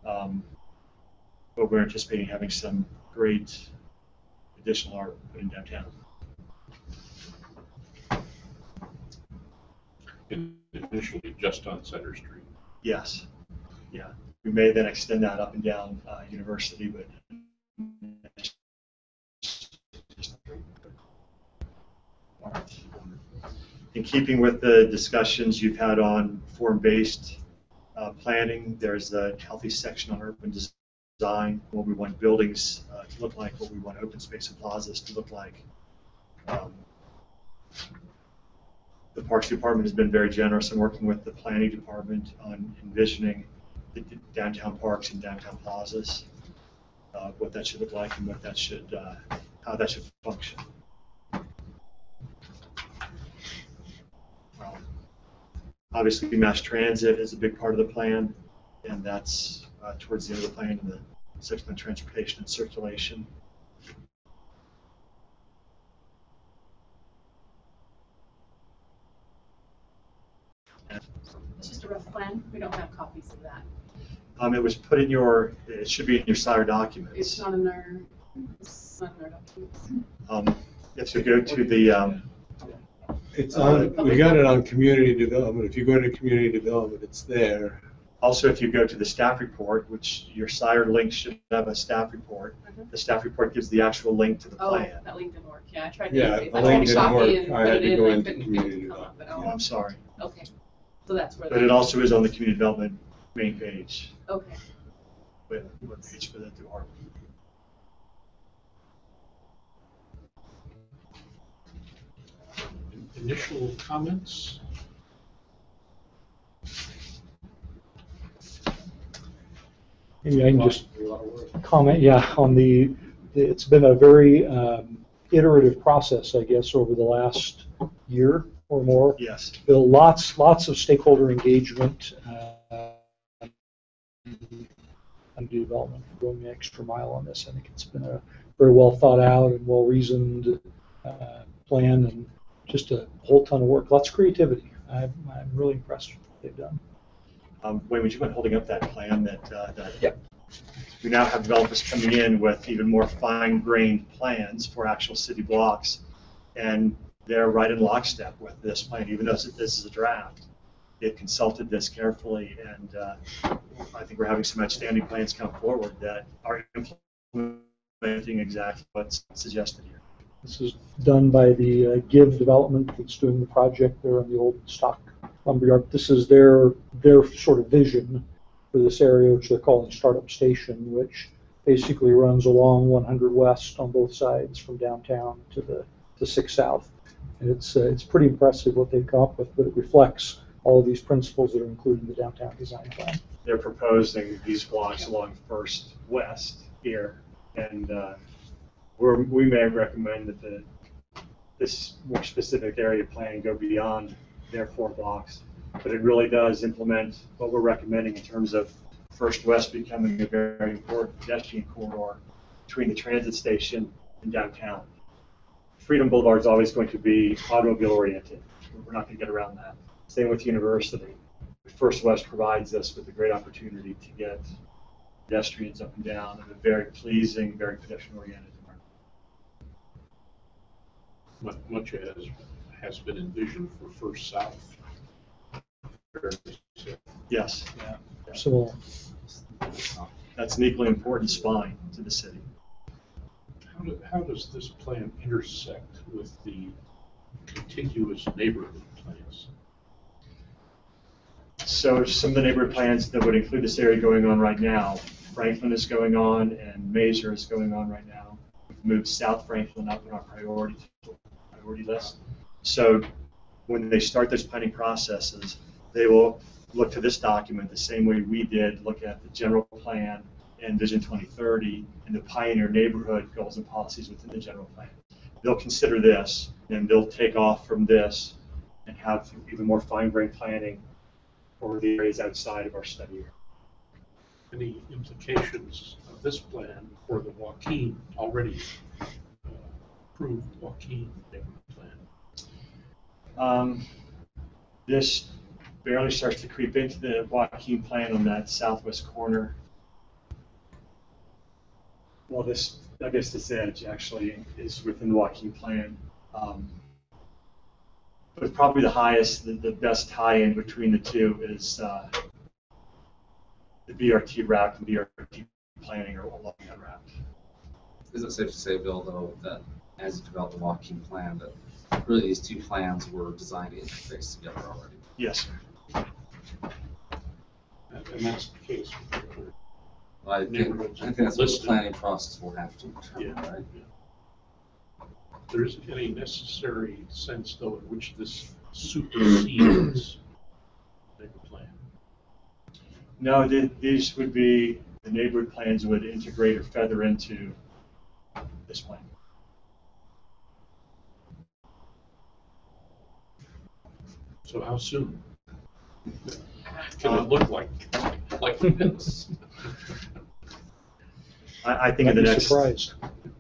But we're anticipating having some great additional art put in downtown. Initially just on Center Street. Yes. Yeah. We may then extend that up and down University, but in keeping with the discussions you've had on form-based planning, there's a healthy section on urban design, what we want buildings to look like, what we want open space and plazas to look like. The Parks Department has been very generous in working with the Planning Department on envisioning the downtown parks and downtown plazas, what that should look like and what that should, how that should function. Obviously, mass transit is a big part of the plan, and that's towards the end of the plan in the section on transportation and circulation. It's just a rough plan. We don't have copies of that. It was put in your, it should be in your SIRE documents. It's not in our documents. If you go to the, it's on, we got it on community development. If you go to community development, it's there. Also, if you go to the staff report, which your SIRE link should have a staff report, the staff report gives the actual link to the plan. Oh, that link didn't work. Yeah, I tried to. Yeah, the link didn't work. I had to go into community development. Oh, I'm sorry. Okay, so that's where. But it also is on the community development main page. Okay. What page for that to art? initial comments? Maybe I can just comment, yeah, on it's been a very iterative process, I guess, over the last year or more. Yes. Bill, lots of stakeholder engagement and development, going the extra mile on this. I think it's been a very well thought out and well reasoned plan, and just a whole ton of work. Lots of creativity. I'm really impressed with what they've done. Wayne, would you mind holding up that plan that Yep. we now have developers coming in with even more fine-grained plans for actual city blocks, and they're right in lockstep with this plan, even though this is a draft. They've consulted this carefully, and I think we're having some outstanding plans come forward that are implementing exactly what's suggested here. This is done by the Give Development that's doing the project there on the old stock lumberyard. This is their sort of vision for this area, which they're calling Startup Station, which basically runs along 100 West on both sides from downtown to 6 South. And it's pretty impressive what they've come up with, but it reflects all of these principles that are included in the downtown design plan. They're proposing these blocks along First West here, and we may recommend that this more specific area plan go beyond their 4 blocks, but it really does implement what we're recommending in terms of First West becoming a very important pedestrian corridor between the transit station and downtown. Freedom Boulevard is always going to be automobile oriented. We're not going to get around that. Same with University. First West provides us with a great opportunity to get pedestrians up and down in a very pleasing, very pedestrian oriented environment. Much has been envisioned for First South. Yes. Yeah. So that's an equally important spine to the city. How does this plan intersect with the contiguous neighborhood plans? So some of the neighborhood plans that would include this area going on right now, Franklin is going on and Mazer is going on right now. We've moved South Franklin up in our priority list. So when they start those planning processes, they will look to this document the same way we did look at the general plan and Vision 2030 and the Pioneer neighborhood goals and policies within the general plan. They'll consider this, and they'll take off from this and have even more fine-grained planning for the areas outside of our study area. Any implications of this plan for the Joaquin, already approved Joaquin neighborhood plan? This barely starts to creep into the Joaquin plan on that southwest corner. Well, I guess this edge actually is within the Joaquin plan. But probably the highest, the best tie-in between the two is the BRT route and BRT planning or along that route. Is it safe to say, Bill, though, that as you develop the Joaquin plan, that really these two plans were designed to interface together already? Yes, sir. And that's the case with the other I think that's what the planning process will have to determine, right? Yeah. There isn't any necessary sense, though, in which this supersedes the plan. No, these would be, the neighborhood plans would integrate or feather into this plan. So how soon can it look like this? I think in the next, surprised.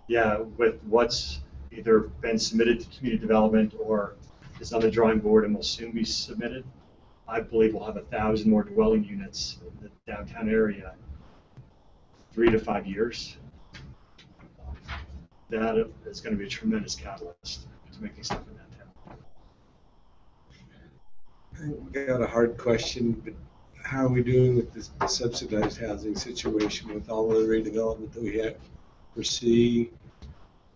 yeah, with what's either been submitted to community development or is on the drawing board and will soon be submitted, I believe we'll have 1,000 more dwelling units in the downtown area, 3 to 5 years. That is going to be a tremendous catalyst to making stuff in downtown. We got a hard question, but how are we doing with this subsidized housing situation with all the redevelopment that we foresee?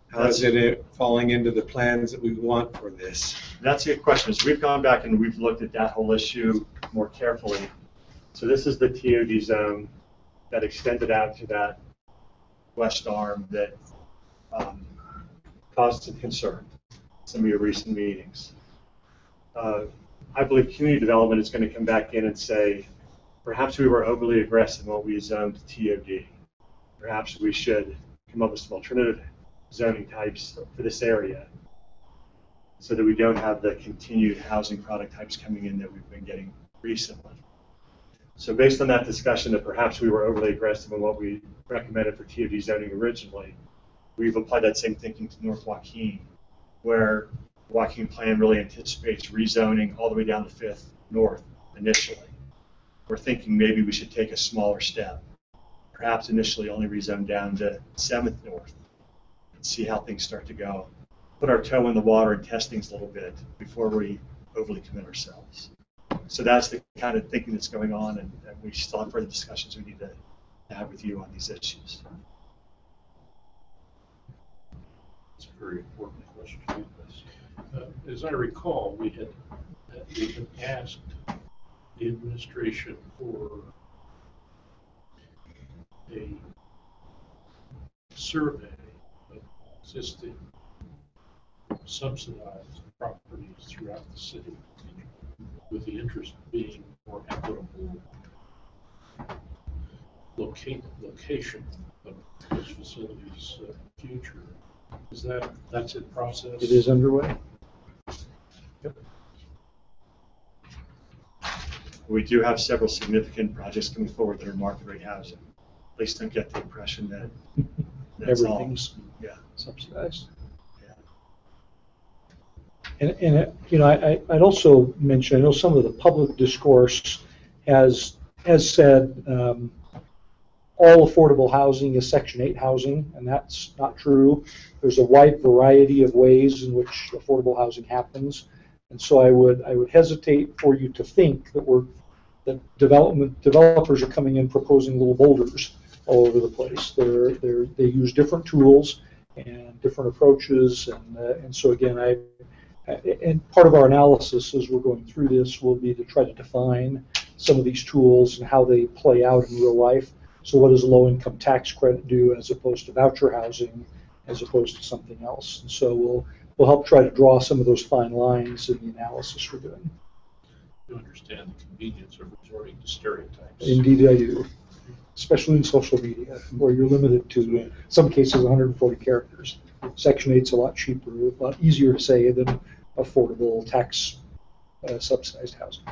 How is it falling into the plans that we want for this? That's a good question. As we've gone back and we've looked at that whole issue more carefully. So this is the TOD zone that extended out to that west arm that caused some concern in some of your recent meetings. I believe community development is going to come back in and say, perhaps we were overly aggressive in what we zoned TOD. Perhaps we should come up with some alternative zoning types for this area so that we don't have the continued housing product types coming in that we've been getting recently. So based on that discussion that perhaps we were overly aggressive in what we recommended for TOD zoning originally, we've applied that same thinking to North Joaquin, where the Joaquin plan really anticipates rezoning all the way down to 5th North initially. We're thinking maybe we should take a smaller step, perhaps initially only rezone down to 7th North and see how things start to go. Put our toe in the water and test things a little bit before we overly commit ourselves. So that's the kind of thinking that's going on, and we still have further discussions we need to have with you on these issues. It's a very important question. As I recall, we had even asked the administration for a survey of existing subsidized properties throughout the city, with the interest being more equitable location of those facilities future. That's in process? It is underway. Yep. We do have several significant projects coming forward that are market rate housing. Please don't get the impression that that's everything's all. subsidized. And you know, I'd also mention, I know some of the public discourse has said all affordable housing is Section 8 housing, and that's not true. There's a wide variety of ways in which affordable housing happens, and so I would hesitate for you to think that developers are coming in proposing little boulders all over the place. They use different tools and different approaches, and so again, and part of our analysis as we're going through this will be to try to define some of these tools and how they play out in real life. So what does a low-income tax credit do as opposed to voucher housing, as opposed to something else? And so we'll help try to draw some of those fine lines in the analysis we're doing. You understand the convenience of resorting to stereotypes. Indeed I do, especially in social media, where you're limited to, in some cases, 140 characters. Section 8's a lot cheaper, a lot easier to say than affordable tax subsidized housing.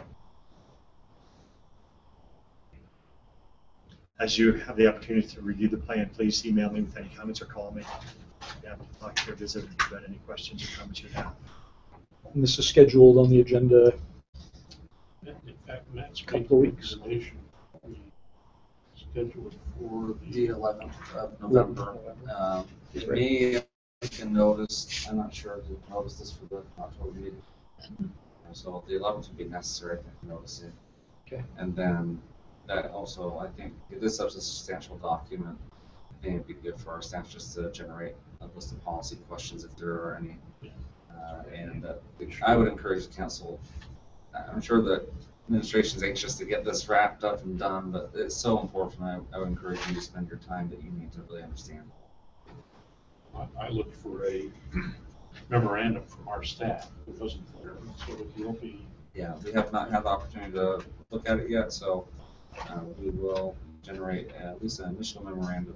As you have the opportunity to review the plan, please email me with any comments or call me. Yeah, I'll talk to you or visit with you about any questions or comments you have. And this is scheduled on the agenda In fact, Matt's couple of weeks. Scheduled for The 11th of November. For me, I can notice, I'm not sure if you noticed this for the October meeting. So the 11th would be necessary, I can notice it. Okay. And then that also, I think, if this is a substantial document, I think it'd be good for our staff just to generate a list of policy questions if there are any. And I would encourage the council, I'm sure the administration is anxious to get this wrapped up and done, but it's so important. I would encourage you to spend your time that you need to really understand. I look for a memorandum from our staff. It wasn't there, so it will be. Yeah, we have not had the opportunity to look at it yet, so we will generate at least an initial memorandum.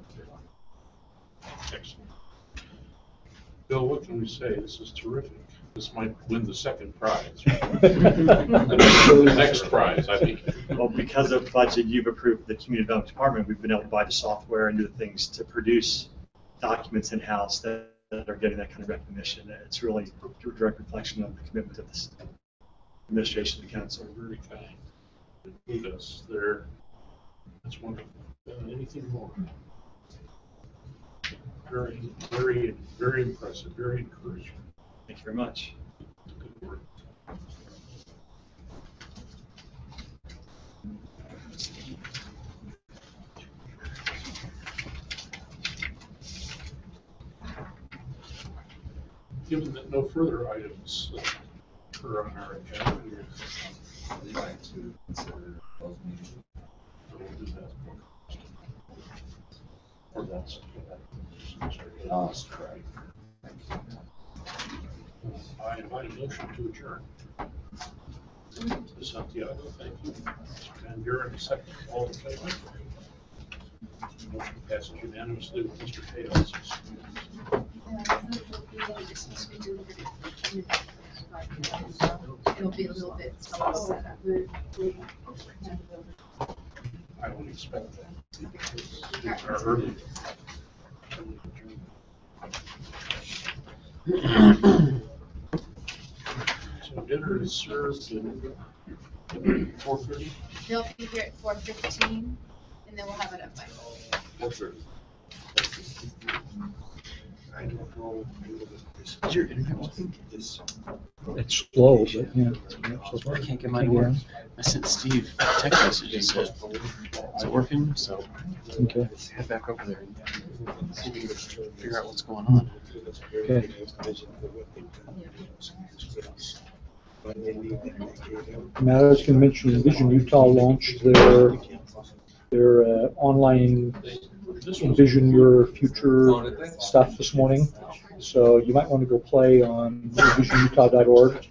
Excellent. Bill, what can we say? This is terrific. This might win the second prize. The next prize, I think. Well, because of budget you've approved the community development department, we've been able to buy the software and do the things to produce documents in-house that are getting that kind of recognition. It's really a direct reflection of the commitment of this administration and the council. Very kind. Include us there. That's wonderful. Anything more? Very, very, very impressive. Very encouraging. Thank you very much. Good work. Given that no further items are on our agenda, I'd like to consider those meetings. we'll do that. Or that's Correct. I invite a motion to adjourn. Ms. Santiago, thank you. Mr. Van Buren, second. All in favor? Motion passes unanimously with Mr. Hales. It'll be a little bit slow setup. I would expect that. Or early. So dinner is served at 4:30? They'll be here at 4:15, and then we'll have it up by 4:30. I don't know. Is your internet working? It's slow, but yeah. I can't get mine to work. I sent Steve a text message and said, is it working? So Okay. head back over there and see if we can figure out what's going on. Okay. Matt, I was going to mention Envision Utah launched their online Envision Your Future stuff this morning. So you might want to go play on envisionutah.org.